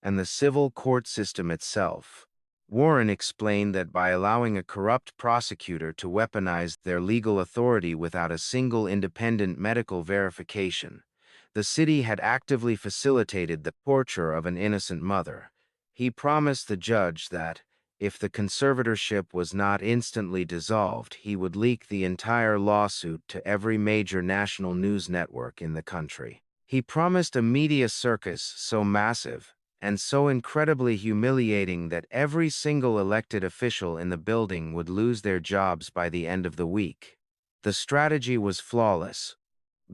and the civil court system itself. Warren explained that by allowing a corrupt prosecutor to weaponize their legal authority without a single independent medical verification, the city had actively facilitated the torture of an innocent mother. He promised the judge that, if the conservatorship was not instantly dissolved, he would leak the entire lawsuit to every major national news network in the country. He promised a media circus so massive and so incredibly humiliating that every single elected official in the building would lose their jobs by the end of the week. The strategy was flawless.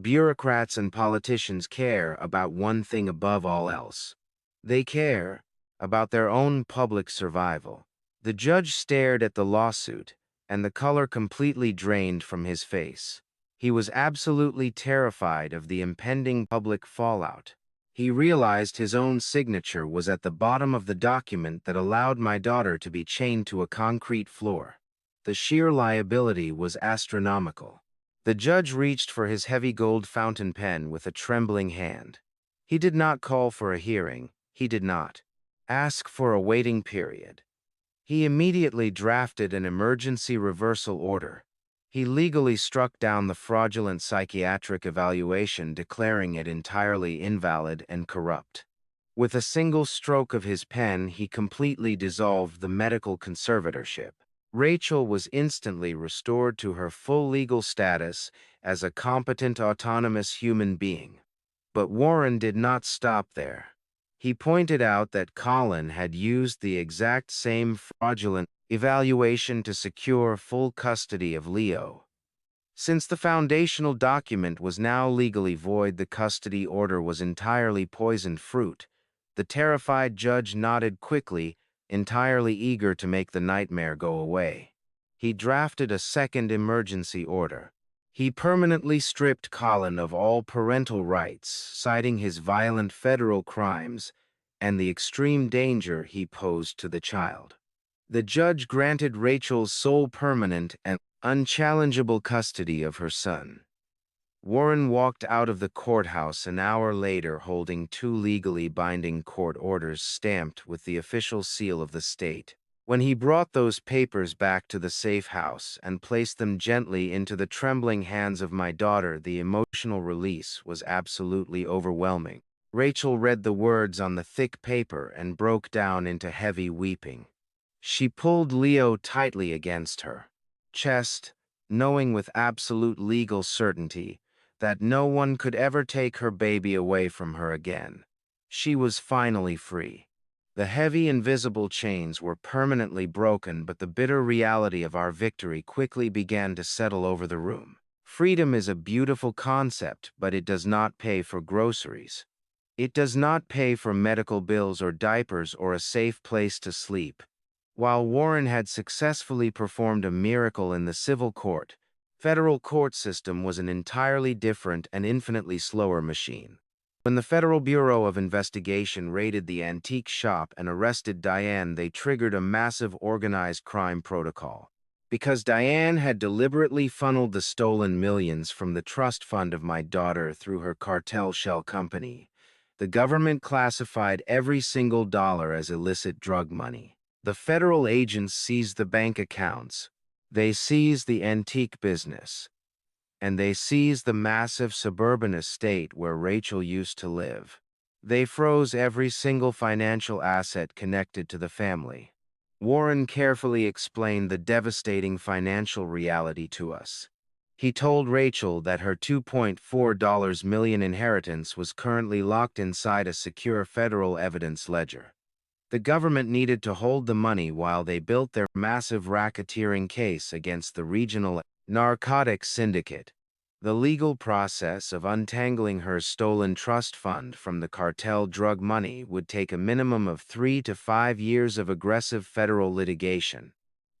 Bureaucrats and politicians care about one thing above all else. They care about their own public survival. The judge stared at the lawsuit, and the color completely drained from his face. He was absolutely terrified of the impending public fallout. He realized his own signature was at the bottom of the document that allowed my daughter to be chained to a concrete floor. The sheer liability was astronomical. The judge reached for his heavy gold fountain pen with a trembling hand. He did not call for a hearing. He did not ask for a waiting period. He immediately drafted an emergency reversal order. He legally struck down the fraudulent psychiatric evaluation, declaring it entirely invalid and corrupt. With a single stroke of his pen, he completely dissolved the medical conservatorship. Rachel was instantly restored to her full legal status as a competent, autonomous human being. But Warren did not stop there. He pointed out that Colin had used the exact same fraudulent evaluation to secure full custody of Leo. Since the foundational document was now legally void, the custody order was entirely poisoned fruit. The terrified judge nodded quickly, entirely eager to make the nightmare go away. He drafted a second emergency order. He permanently stripped Colin of all parental rights, citing his violent federal crimes and the extreme danger he posed to the child. The judge granted Rachel's sole permanent and unchallengeable custody of her son. Warren walked out of the courthouse an hour later holding two legally binding court orders stamped with the official seal of the state. When he brought those papers back to the safe house and placed them gently into the trembling hands of my daughter, the emotional release was absolutely overwhelming. Rachel read the words on the thick paper and broke down into heavy weeping. She pulled Leo tightly against her chest, knowing with absolute legal certainty that no one could ever take her baby away from her again. She was finally free. The heavy invisible chains were permanently broken, but the bitter reality of our victory quickly began to settle over the room. Freedom is a beautiful concept, but it does not pay for groceries. It does not pay for medical bills or diapers or a safe place to sleep. While Warren had successfully performed a miracle in the civil court, federal court system was an entirely different and infinitely slower machine. When the Federal Bureau of Investigation raided the antique shop and arrested Diane, they triggered a massive organized crime protocol. Because Diane had deliberately funneled the stolen millions from the trust fund of my daughter through her cartel shell company, the government classified every single dollar as illicit drug money. The federal agents seized the bank accounts, they seized the antique business, and they seized the massive suburban estate where Rachel used to live. They froze every single financial asset connected to the family. Warren carefully explained the devastating financial reality to us. He told Rachel that her $2.4 million inheritance was currently locked inside a secure federal evidence ledger. The government needed to hold the money while they built their massive racketeering case against the regional narcotics syndicate. The legal process of untangling her stolen trust fund from the cartel drug money would take a minimum of 3 to 5 years of aggressive federal litigation.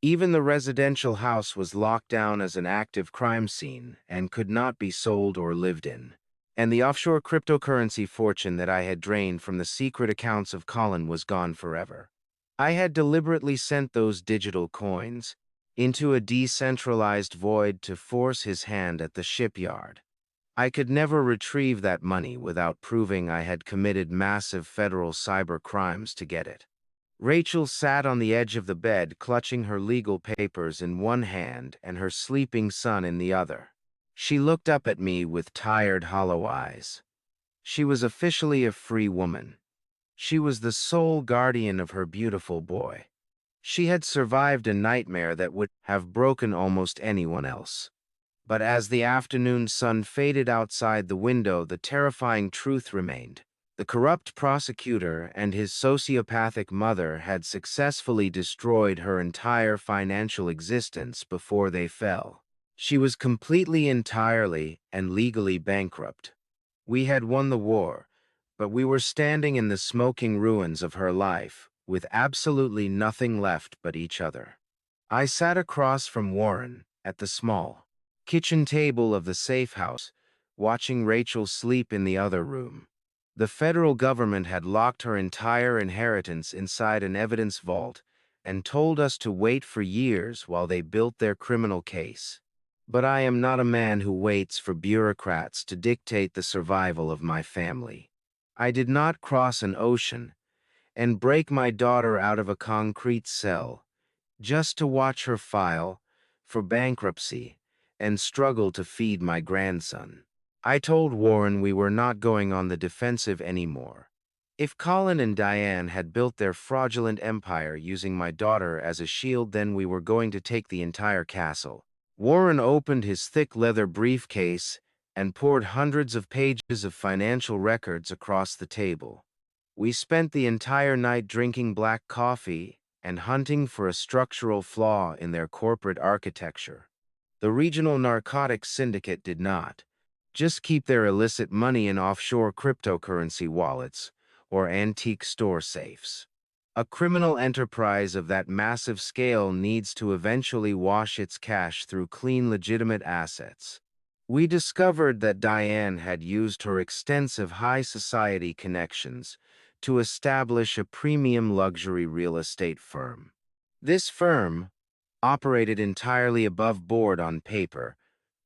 Even the residential house was locked down as an active crime scene and could not be sold or lived in. And the offshore cryptocurrency fortune that I had drained from the secret accounts of Colin was gone forever. I had deliberately sent those digital coins into a decentralized void to force his hand at the shipyard. I could never retrieve that money without proving I had committed massive federal cyber crimes to get it. Rachel sat on the edge of the bed, clutching her legal papers in one hand and her sleeping son in the other. She looked up at me with tired, hollow eyes. She was officially a free woman. She was the sole guardian of her beautiful boy. She had survived a nightmare that would have broken almost anyone else. But as the afternoon sun faded outside the window, the terrifying truth remained. The corrupt prosecutor and his sociopathic mother had successfully destroyed her entire financial existence before they fell. She was completely, entirely, and legally bankrupt. We had won the war, but we were standing in the smoking ruins of her life, with absolutely nothing left but each other. I sat across from Warren at the small kitchen table of the safe house, watching Rachel sleep in the other room. The federal government had locked her entire inheritance inside an evidence vault and told us to wait for years while they built their criminal case. But I am not a man who waits for bureaucrats to dictate the survival of my family. I did not cross an ocean and break my daughter out of a concrete cell just to watch her file for bankruptcy and struggle to feed my grandson. I told Warren we were not going on the defensive anymore. If Colin and Diane had built their fraudulent empire using my daughter as a shield, then we were going to take the entire castle. Warren opened his thick leather briefcase and poured hundreds of pages of financial records across the table. We spent the entire night drinking black coffee and hunting for a structural flaw in their corporate architecture. The regional narcotics syndicate did not just keep their illicit money in offshore cryptocurrency wallets or antique store safes. A criminal enterprise of that massive scale needs to eventually wash its cash through clean, legitimate assets. We discovered that Diane had used her extensive high society connections to establish a premium luxury real estate firm. This firm operated entirely above board on paper,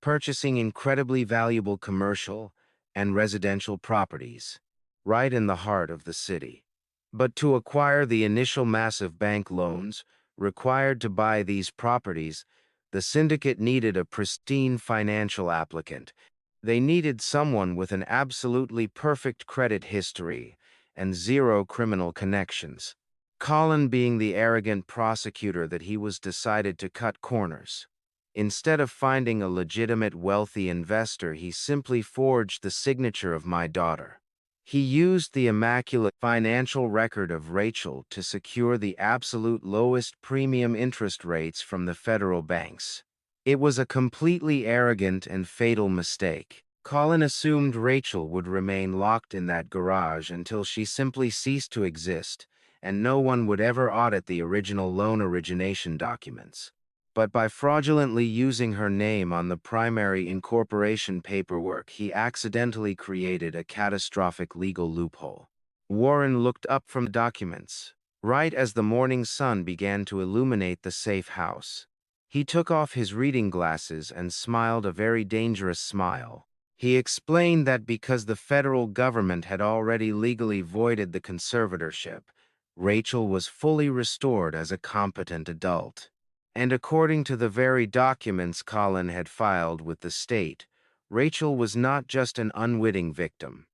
purchasing incredibly valuable commercial and residential properties right in the heart of the city. But to acquire the initial massive bank loans required to buy these properties, the syndicate needed a pristine financial applicant. They needed someone with an absolutely perfect credit history and zero criminal connections. Colin, being the arrogant prosecutor that he was, decided to cut corners. Instead of finding a legitimate wealthy investor, he simply forged the signature of my daughter. He used the immaculate financial record of Rachel to secure the absolute lowest premium interest rates from the federal banks. It was a completely arrogant and fatal mistake. Colin assumed Rachel would remain locked in that garage until she simply ceased to exist, and no one would ever audit the original loan origination documents. But by fraudulently using her name on the primary incorporation paperwork, he accidentally created a catastrophic legal loophole. Warren looked up from the documents, right as the morning sun began to illuminate the safe house. He took off his reading glasses and smiled a very dangerous smile. He explained that because the federal government had already legally voided the conservatorship, Rachel was fully restored as a competent adult. And according to the very documents Colin had filed with the state, Rachel was not just an unwitting victim.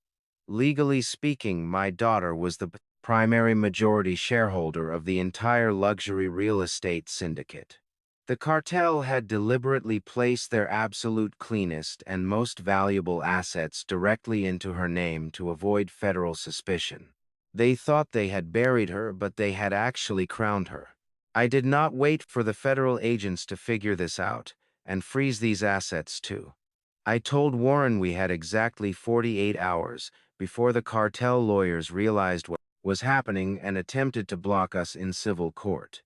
Legally speaking, my daughter was the primary majority shareholder of the entire luxury real estate syndicate. The cartel had deliberately placed their absolute cleanest and most valuable assets directly into her name to avoid federal suspicion. They thought they had buried her, but they had actually crowned her. I did not wait for the federal agents to figure this out and freeze these assets too. I told Warren we had exactly 48 hours before the cartel lawyers realized what was happening and attempted to block us in civil court.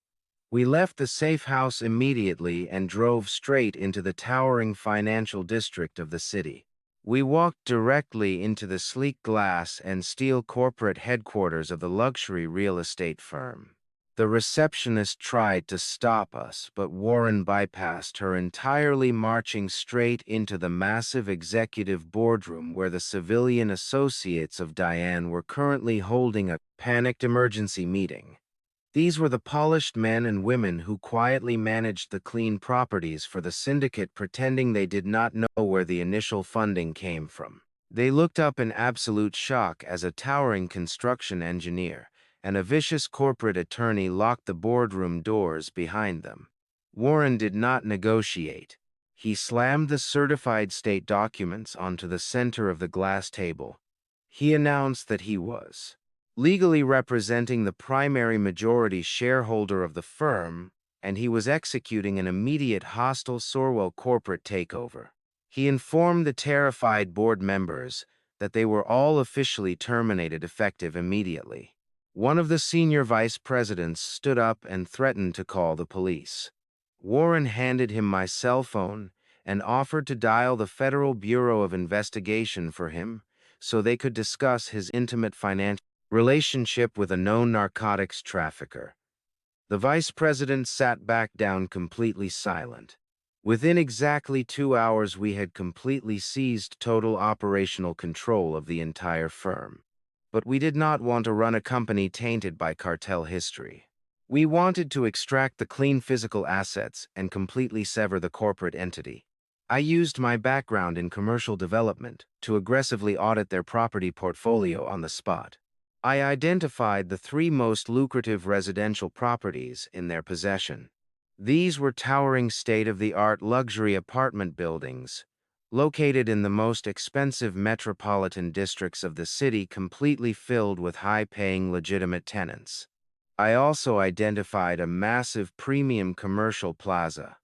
We left the safe house immediately and drove straight into the towering financial district of the city. We walked directly into the sleek glass and steel corporate headquarters of the luxury real estate firm. The receptionist tried to stop us, but Warren bypassed her entirely, marching straight into the massive executive boardroom where the civilian associates of Diane were currently holding a panicked emergency meeting. These were the polished men and women who quietly managed the clean properties for the syndicate, pretending they did not know where the initial funding came from. They looked up in absolute shock as a towering construction engineer and a vicious corporate attorney locked the boardroom doors behind them. Warren did not negotiate. He slammed the certified state documents onto the center of the glass table. He announced that he was legally representing the primary majority shareholder of the firm, and he was executing an immediate hostile Sorwell corporate takeover. He informed the terrified board members that they were all officially terminated effective immediately. One of the senior vice presidents stood up and threatened to call the police. Warren handed him my cell phone and offered to dial the Federal Bureau of Investigation for him so they could discuss his intimate financial relationship with a known narcotics trafficker. The vice president sat back down completely silent. Within exactly 2 hours, we had completely seized total operational control of the entire firm. But we did not want to run a company tainted by cartel history. We wanted to extract the clean physical assets and completely sever the corporate entity. I used my background in commercial development to aggressively audit their property portfolio on the spot. I identified the 3 most lucrative residential properties in their possession. These were towering state-of-the-art luxury apartment buildings located in the most expensive metropolitan districts of the city, completely filled with high-paying legitimate tenants. I also identified a massive premium commercial plaza,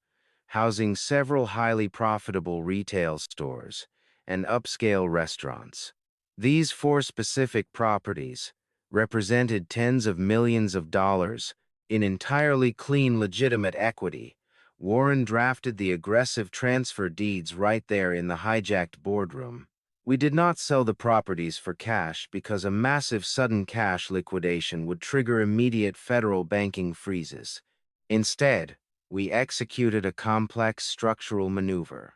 housing several highly profitable retail stores and upscale restaurants. These 4 specific properties represented tens of millions of dollars in entirely clean, legitimate equity. Warren drafted the aggressive transfer deeds right there in the hijacked boardroom. We did not sell the properties for cash because a massive sudden cash liquidation would trigger immediate federal banking freezes. Instead, we executed a complex structural maneuver.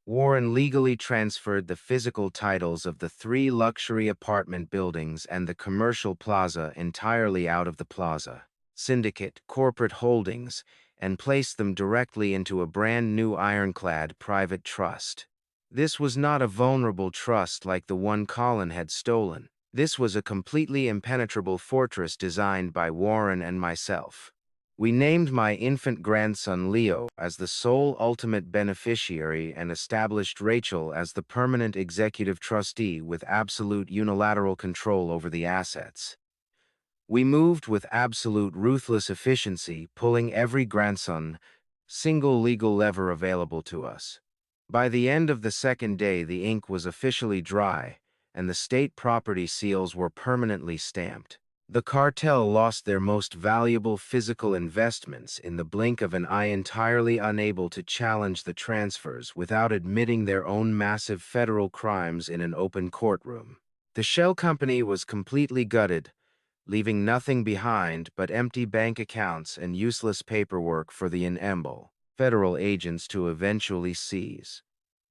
Warren legally transferred the physical titles of the 3 luxury apartment buildings and the commercial plaza entirely out of the plaza syndicate corporate holdings and placed them directly into a brand new ironclad private trust. This was not a vulnerable trust like the one Colin had stolen. This was a completely impenetrable fortress designed by Warren and myself. We named my infant grandson Leo as the sole ultimate beneficiary and established Rachel as the permanent executive trustee with absolute unilateral control over the assets. We moved with absolute ruthless efficiency, pulling every grandson single legal lever available to us. By the end of the second day, the ink was officially dry, and the state property seals were permanently stamped. The cartel lost their most valuable physical investments in the blink of an eye, entirely unable to challenge the transfers without admitting their own massive federal crimes in an open courtroom. The shell company was completely gutted, leaving nothing behind but empty bank accounts and useless paperwork for the inevitable federal agents to eventually seize.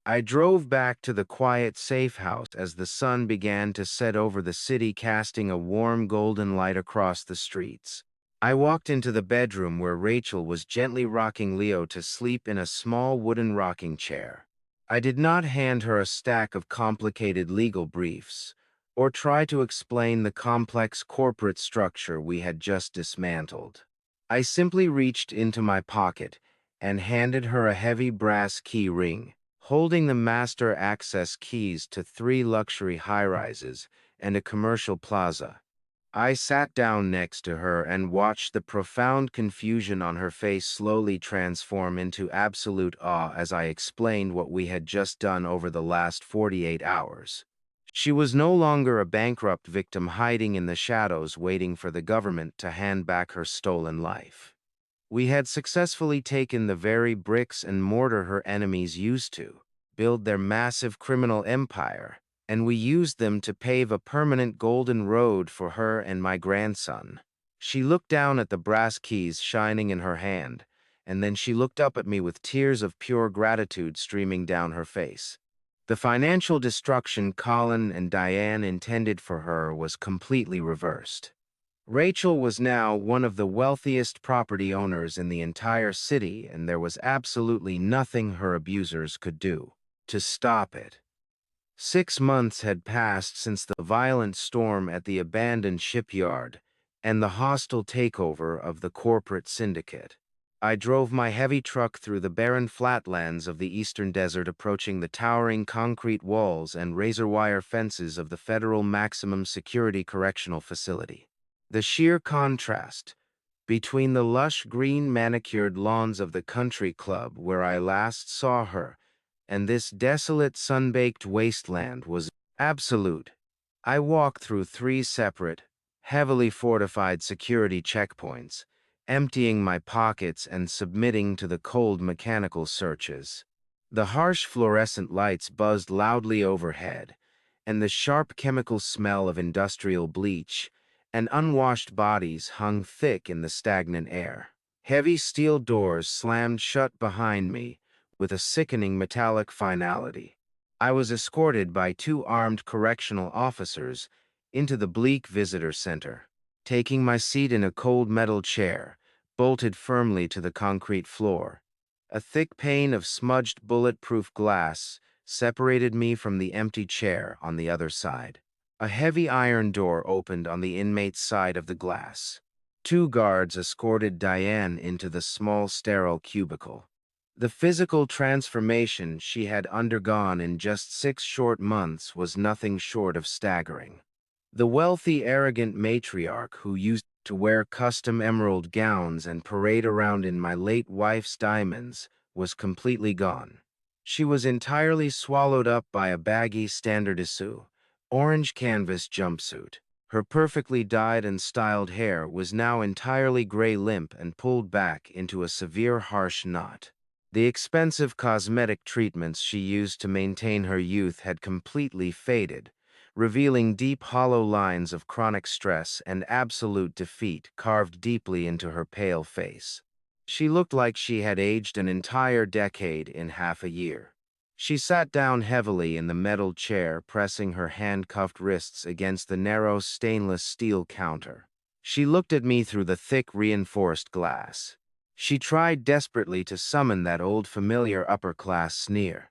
I drove back to the quiet safe house as the sun began to set over the city, casting a warm golden light across the streets. I walked into the bedroom where Rachel was gently rocking Leo to sleep in a small wooden rocking chair. I did not hand her a stack of complicated legal briefs or try to explain the complex corporate structure we had just dismantled. I simply reached into my pocket and handed her a heavy brass key ring, holding the master access keys to 3 luxury high-rises and a commercial plaza. I sat down next to her and watched the profound confusion on her face slowly transform into absolute awe as I explained what we had just done over the last 48 hours. She was no longer a bankrupt victim hiding in the shadows waiting for the government to hand back her stolen life. We had successfully taken the very bricks and mortar her enemies used to build their massive criminal empire, and we used them to pave a permanent golden road for her and my grandson. She looked down at the brass keys shining in her hand, and then she looked up at me with tears of pure gratitude streaming down her face. The financial destruction Colin and Diane intended for her was completely reversed. Rachel was now one of the wealthiest property owners in the entire city, and there was absolutely nothing her abusers could do to stop it. 6 months had passed since the violent storm at the abandoned shipyard and the hostile takeover of the corporate syndicate. I drove my heavy truck through the barren flatlands of the eastern desert, approaching the towering concrete walls and razor wire fences of the Federal Maximum Security Correctional Facility. The sheer contrast between the lush green manicured lawns of the country club where I last saw her and this desolate sun-baked wasteland was absolute. I walked through 3 separate, heavily fortified security checkpoints, emptying my pockets and submitting to the cold mechanical searches. The harsh fluorescent lights buzzed loudly overhead, and the sharp chemical smell of industrial bleach and unwashed bodies hung thick in the stagnant air. Heavy steel doors slammed shut behind me with a sickening metallic finality. I was escorted by 2 armed correctional officers into the bleak visitor center. Taking my seat in a cold metal chair, bolted firmly to the concrete floor, a thick pane of smudged bulletproof glass separated me from the empty chair on the other side. A heavy iron door opened on the inmate's side of the glass. 2 guards escorted Diane into the small, sterile cubicle. The physical transformation she had undergone in just 6 short months was nothing short of staggering. The wealthy, arrogant matriarch who used to wear custom emerald gowns and parade around in my late wife's diamonds was completely gone. She was entirely swallowed up by a baggy standard issue, orange canvas jumpsuit. Her perfectly dyed and styled hair was now entirely gray limp and pulled back into a severe harsh knot. The expensive cosmetic treatments she used to maintain her youth had completely faded, revealing deep hollow lines of chronic stress and absolute defeat carved deeply into her pale face. She looked like she had aged an entire decade in half a year. She sat down heavily in the metal chair, pressing her handcuffed wrists against the narrow stainless steel counter. She looked at me through the thick reinforced glass. She tried desperately to summon that old familiar upper-class sneer.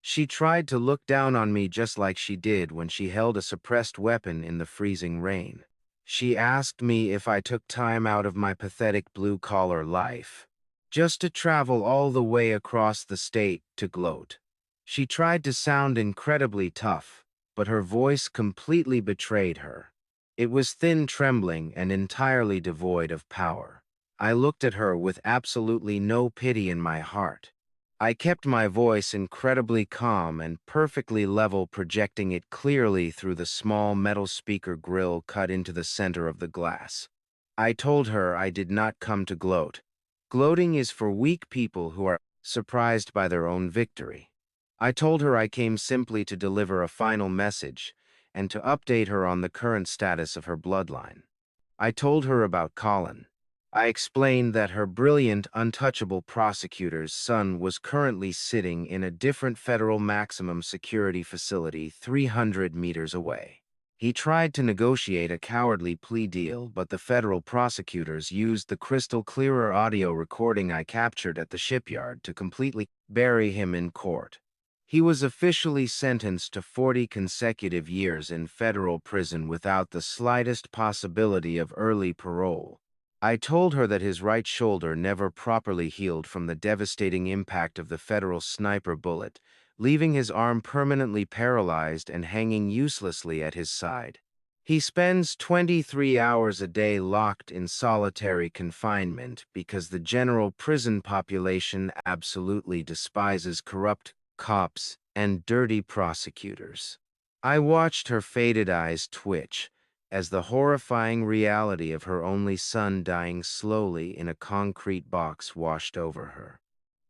She tried to look down on me just like she did when she held a suppressed weapon in the freezing rain. She asked me if I took time out of my pathetic blue-collar life, just to travel all the way across the state to gloat. She tried to sound incredibly tough, but her voice completely betrayed her. It was thin, trembling, and entirely devoid of power. I looked at her with absolutely no pity in my heart. I kept my voice incredibly calm and perfectly level, projecting it clearly through the small metal speaker grill cut into the center of the glass. I told her I did not come to gloat. Gloating is for weak people who are surprised by their own victory. I told her I came simply to deliver a final message and to update her on the current status of her bloodline. I told her about Colin. I explained that her brilliant, untouchable prosecutor's son was currently sitting in a different federal maximum security facility 300 meters away. He tried to negotiate a cowardly plea deal, but the federal prosecutors used the crystal clearer audio recording I captured at the shipyard to completely bury him in court. He was officially sentenced to 40 consecutive years in federal prison without the slightest possibility of early parole. I told her that his right shoulder never properly healed from the devastating impact of the federal sniper bullet, leaving his arm permanently paralyzed and hanging uselessly at his side. He spends 23 hours a day locked in solitary confinement because the general prison population absolutely despises corrupt cops and dirty prosecutors. I watched her faded eyes twitch as the horrifying reality of her only son dying slowly in a concrete box washed over her.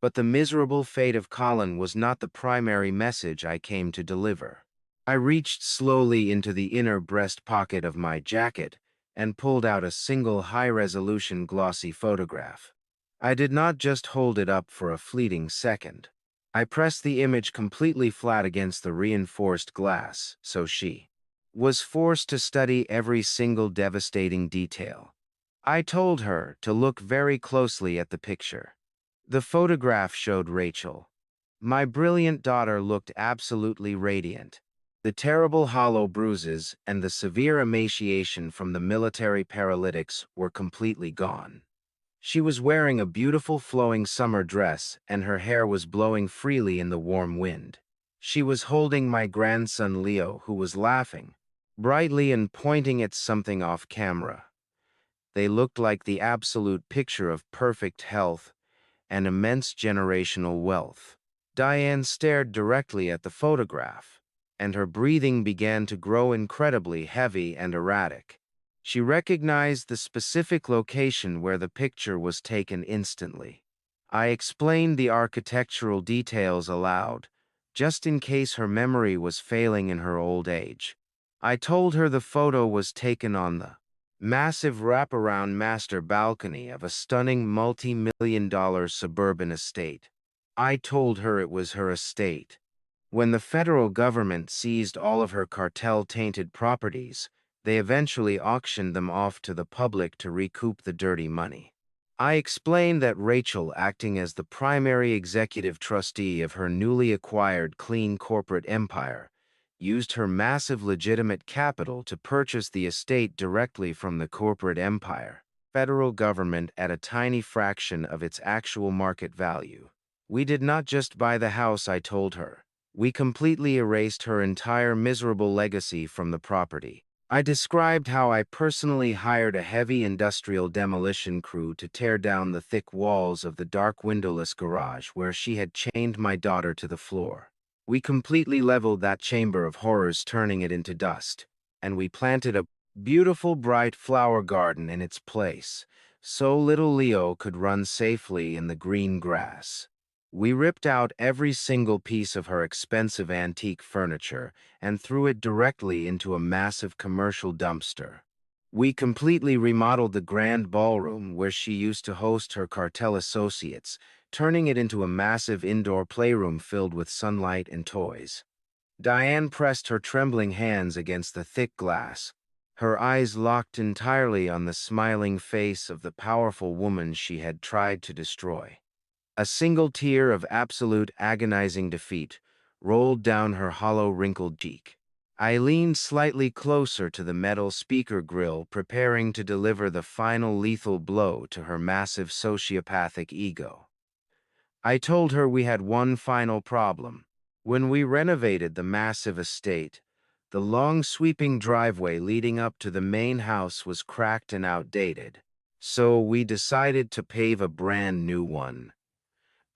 But the miserable fate of Colin was not the primary message I came to deliver. I reached slowly into the inner breast pocket of my jacket and pulled out a single high-resolution glossy photograph. I did not just hold it up for a fleeting second. I pressed the image completely flat against the reinforced glass, so she was forced to study every single devastating detail. I told her to look very closely at the picture. The photograph showed Rachel. My brilliant daughter looked absolutely radiant. The terrible hollow bruises and the severe emaciation from the military paralytics were completely gone. She was wearing a beautiful flowing summer dress, and her hair was blowing freely in the warm wind. She was holding my grandson Leo, who was laughing brightly and pointing at something off camera. They looked like the absolute picture of perfect health and immense generational wealth. Diane stared directly at the photograph, and her breathing began to grow incredibly heavy and erratic. She recognized the specific location where the picture was taken instantly. I explained the architectural details aloud, just in case her memory was failing in her old age. I told her the photo was taken on the massive wraparound master balcony of a stunning multi-million-dollar suburban estate. I told her it was her estate. When the federal government seized all of her cartel-tainted properties, they eventually auctioned them off to the public to recoup the dirty money. I explained that Rachel, acting as the primary executive trustee of her newly acquired clean corporate empire, used her massive legitimate capital to purchase the estate directly from the corporate empire, federal government at a tiny fraction of its actual market value. We did not just buy the house, I told her. We completely erased her entire miserable legacy from the property. I described how I personally hired a heavy industrial demolition crew to tear down the thick walls of the dark windowless garage where she had chained my daughter to the floor. We completely leveled that chamber of horrors, turning it into dust, and we planted a beautiful bright flower garden in its place, so little Leo could run safely in the green grass. We ripped out every single piece of her expensive antique furniture and threw it directly into a massive commercial dumpster. We completely remodeled the grand ballroom where she used to host her cartel associates, turning it into a massive indoor playroom filled with sunlight and toys. Diane pressed her trembling hands against the thick glass, her eyes locked entirely on the smiling face of the powerful woman she had tried to destroy. A single tear of absolute agonizing defeat rolled down her hollow, wrinkled cheek. I leaned slightly closer to the metal speaker grill, preparing to deliver the final lethal blow to her massive sociopathic ego. I told her we had one final problem. When we renovated the massive estate, the long sweeping driveway leading up to the main house was cracked and outdated, so we decided to pave a brand new one.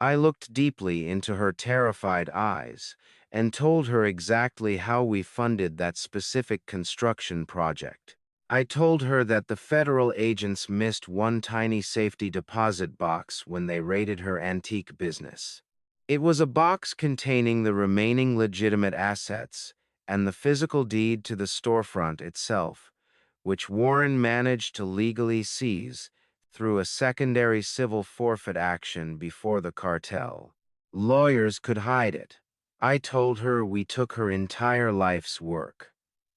I looked deeply into her terrified eyes and told her exactly how we funded that specific construction project. I told her that the federal agents missed one tiny safety deposit box when they raided her antique business. It was a box containing the remaining legitimate assets and the physical deed to the storefront itself, which Warren managed to legally seize through a secondary civil forfeit action before the cartel. Lawyers could hide it. I told her we took her entire life's work.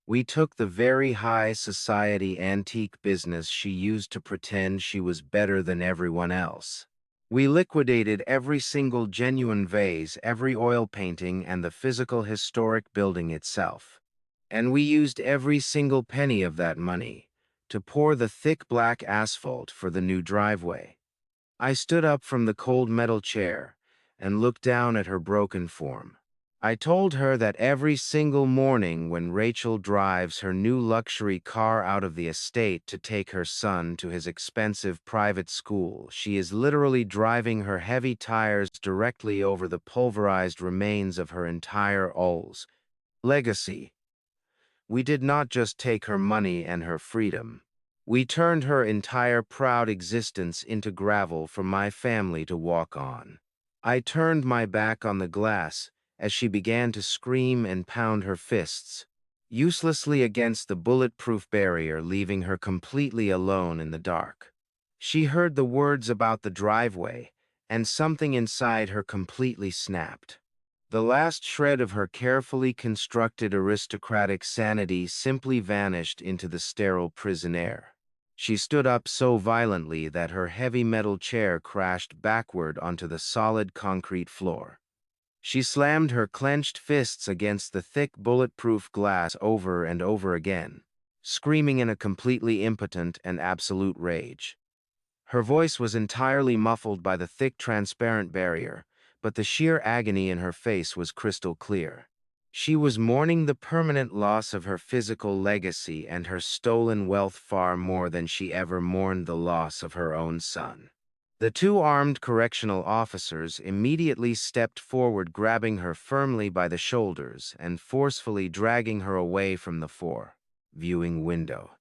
We took the very high society antique business she used to pretend she was better than everyone else. We liquidated every single genuine vase, every oil painting, and the physical historic building itself. And we used every single penny of that money to pour the thick black asphalt for the new driveway. I stood up from the cold metal chair and looked down at her broken form. I told her that every single morning when Rachel drives her new luxury car out of the estate to take her son to his expensive private school, she is literally driving her heavy tires directly over the pulverized remains of her entire legacy. We did not just take her money and her freedom. We turned her entire proud existence into gravel for my family to walk on. I turned my back on the glass as she began to scream and pound her fists. uselessly against the bulletproof barrier, leaving her completely alone in the dark. She heard the words about the driveway, and something inside her completely snapped. The last shred of her carefully constructed aristocratic sanity simply vanished into the sterile prison air. She stood up so violently that her heavy metal chair crashed backward onto the solid concrete floor. She slammed her clenched fists against the thick bulletproof glass over and over again, screaming in a completely impotent and absolute rage. Her voice was entirely muffled by the thick transparent barrier, but the sheer agony in her face was crystal clear. She was mourning the permanent loss of her physical legacy and her stolen wealth far more than she ever mourned the loss of her own son. The two armed correctional officers immediately stepped forward, grabbing her firmly by the shoulders and forcefully dragging her away from the viewing window.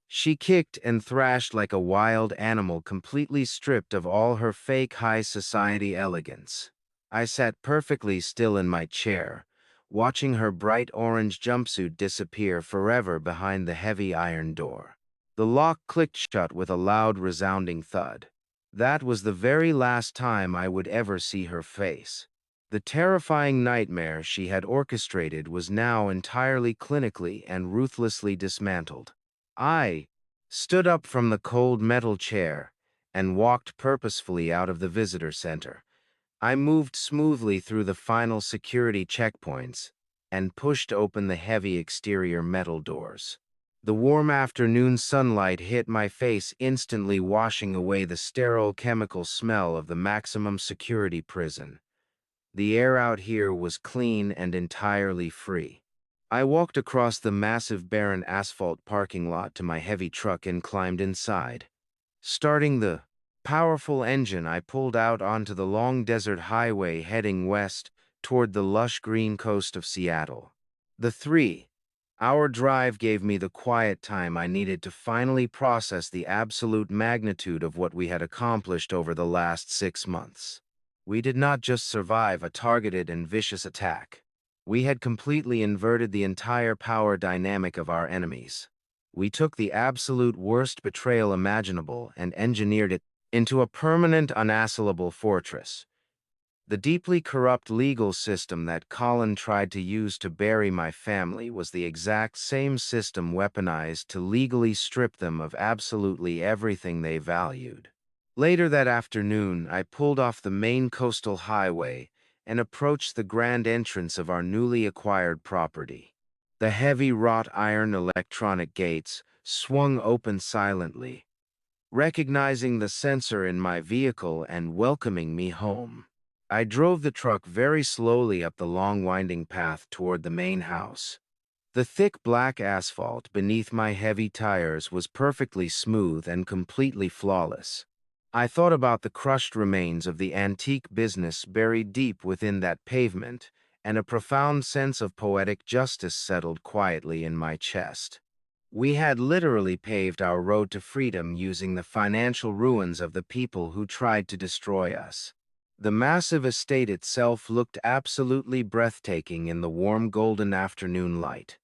She kicked and thrashed like a wild animal, completely stripped of all her fake high society elegance. I sat perfectly still in my chair, watching her bright orange jumpsuit disappear forever behind the heavy iron door. The lock clicked shut with a loud, resounding thud. That was the very last time I would ever see her face. The terrifying nightmare she had orchestrated was now entirely clinically and ruthlessly dismantled. I stood up from the cold metal chair and walked purposefully out of the visitor center. I moved smoothly through the final security checkpoints and pushed open the heavy exterior metal doors. The warm afternoon sunlight hit my face, instantly washing away the sterile chemical smell of the maximum security prison. The air out here was clean and entirely free. I walked across the massive barren asphalt parking lot to my heavy truck and climbed inside. Starting the powerful engine, I pulled out onto the long desert highway heading west toward the lush green coast of Seattle. The 3-hour drive gave me the quiet time I needed to finally process the absolute magnitude of what we had accomplished over the last 6 months. We did not just survive a targeted and vicious attack. We had completely inverted the entire power dynamic of our enemies. We took the absolute worst betrayal imaginable and engineered it into a permanent, unassailable fortress. The deeply corrupt legal system that Colin tried to use to bury my family was the exact same system weaponized to legally strip them of absolutely everything they valued. Later that afternoon, I pulled off the main coastal highway and approached the grand entrance of our newly acquired property. The heavy wrought iron electronic gates swung open silently, recognizing the sensor in my vehicle and welcoming me home. I drove the truck very slowly up the long winding path toward the main house. The thick black asphalt beneath my heavy tires was perfectly smooth and completely flawless. I thought about the crushed remains of the antique business buried deep within that pavement, and a profound sense of poetic justice settled quietly in my chest. We had literally paved our road to freedom using the financial ruins of the people who tried to destroy us. The massive estate itself looked absolutely breathtaking in the warm golden afternoon light.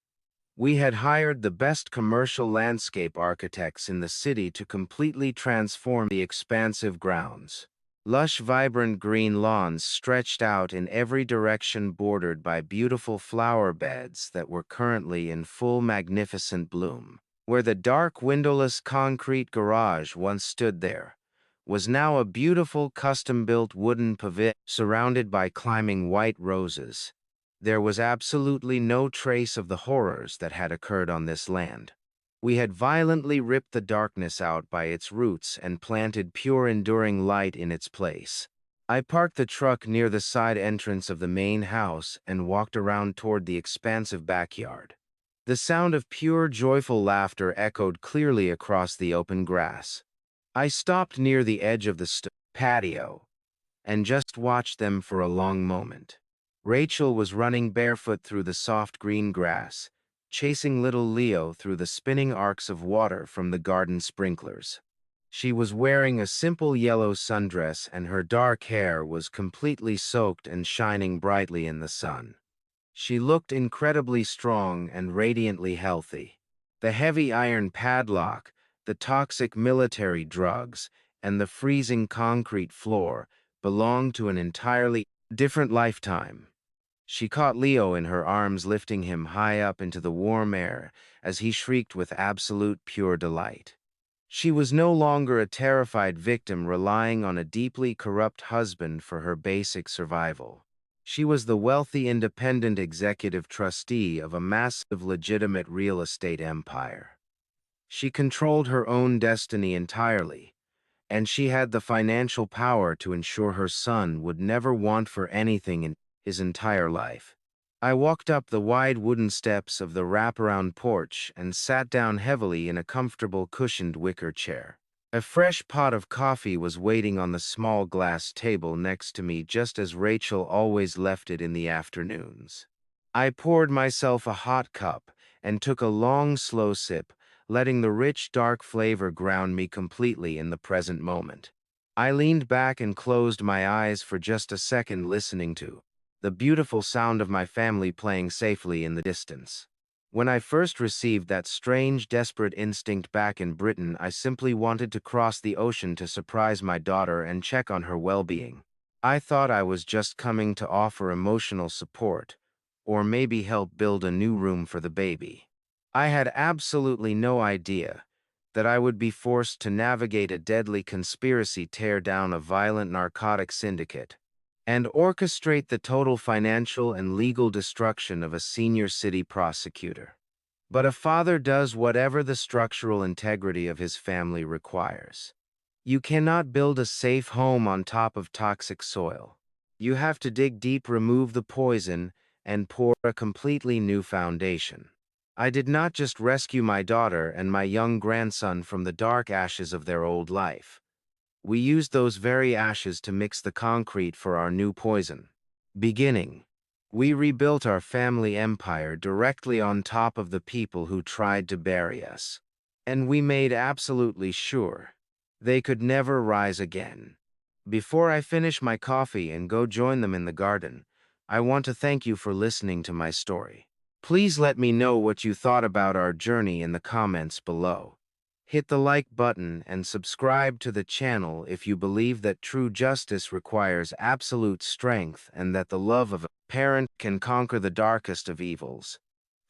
We had hired the best commercial landscape architects in the city to completely transform the expansive grounds. Lush, vibrant green lawns stretched out in every direction, bordered by beautiful flower beds that were currently in full magnificent bloom. Where the dark, windowless concrete garage once stood there was now a beautiful custom-built wooden pavilion surrounded by climbing white roses. There was absolutely no trace of the horrors that had occurred on this land. We had violently ripped the darkness out by its roots and planted pure, enduring light in its place. I parked the truck near the side entrance of the main house and walked around toward the expansive backyard. The sound of pure, joyful laughter echoed clearly across the open grass. I stopped near the edge of the patio and just watched them for a long moment. Rachel was running barefoot through the soft green grass, chasing little Leo through the spinning arcs of water from the garden sprinklers. She was wearing a simple yellow sundress, and her dark hair was completely soaked and shining brightly in the sun. She looked incredibly strong and radiantly healthy. The heavy iron padlock, the toxic military drugs, and the freezing concrete floor belonged to an entirely different lifetime. She caught Leo in her arms, lifting him high up into the warm air as he shrieked with absolute pure delight. She was no longer a terrified victim relying on a deeply corrupt husband for her basic survival. She was the wealthy independent executive trustee of a massive legitimate real estate empire. She controlled her own destiny entirely, and she had the financial power to ensure her son would never want for anything in his entire life. I walked up the wide wooden steps of the wraparound porch and sat down heavily in a comfortable cushioned wicker chair. A fresh pot of coffee was waiting on the small glass table next to me, just as Rachel always left it in the afternoons. I poured myself a hot cup and took a long, slow sip, letting the rich, dark flavor ground me completely in the present moment. I leaned back and closed my eyes for just a second, listening to the beautiful sound of my family playing safely in the distance. When I first received that strange, desperate instinct back in Britain, I simply wanted to cross the ocean to surprise my daughter and check on her well-being. I thought I was just coming to offer emotional support, or maybe help build a new room for the baby. I had absolutely no idea that I would be forced to navigate a deadly conspiracy, tear down a violent narcotic syndicate, and orchestrate the total financial and legal destruction of a senior city prosecutor. But a father does whatever the structural integrity of his family requires. You cannot build a safe home on top of toxic soil. You have to dig deep, remove the poison, and pour a completely new foundation. I did not just rescue my daughter and my young grandson from the dark ashes of their old life. We used those very ashes to mix the concrete for our new poison. Beginning, we rebuilt our family empire directly on top of the people who tried to bury us. And we made absolutely sure they could never rise again. Before I finish my coffee and go join them in the garden, I want to thank you for listening to my story. Please let me know what you thought about our journey in the comments below. Hit the like button and subscribe to the channel if you believe that true justice requires absolute strength and that the love of a parent can conquer the darkest of evils.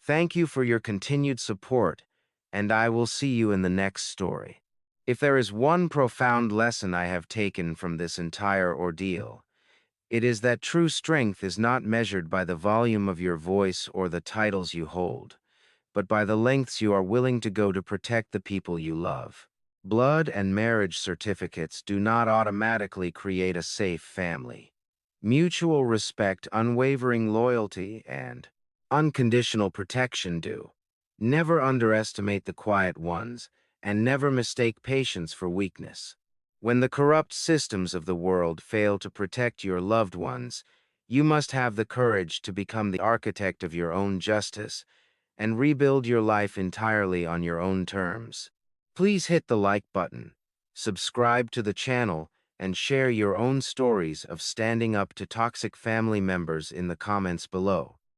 Thank you for your continued support, and I will see you in the next story. If there is one profound lesson I have taken from this entire ordeal, it is that true strength is not measured by the volume of your voice or the titles you hold, but by the lengths you are willing to go to protect the people you love. Blood and marriage certificates do not automatically create a safe family. Mutual respect, unwavering loyalty, and unconditional protection do. Never underestimate the quiet ones, and never mistake patience for weakness. When the corrupt systems of the world fail to protect your loved ones, you must have the courage to become the architect of your own justice and rebuild your life entirely on your own terms. Please hit the like button, subscribe to the channel, and share your own stories of standing up to toxic family members in the comments below.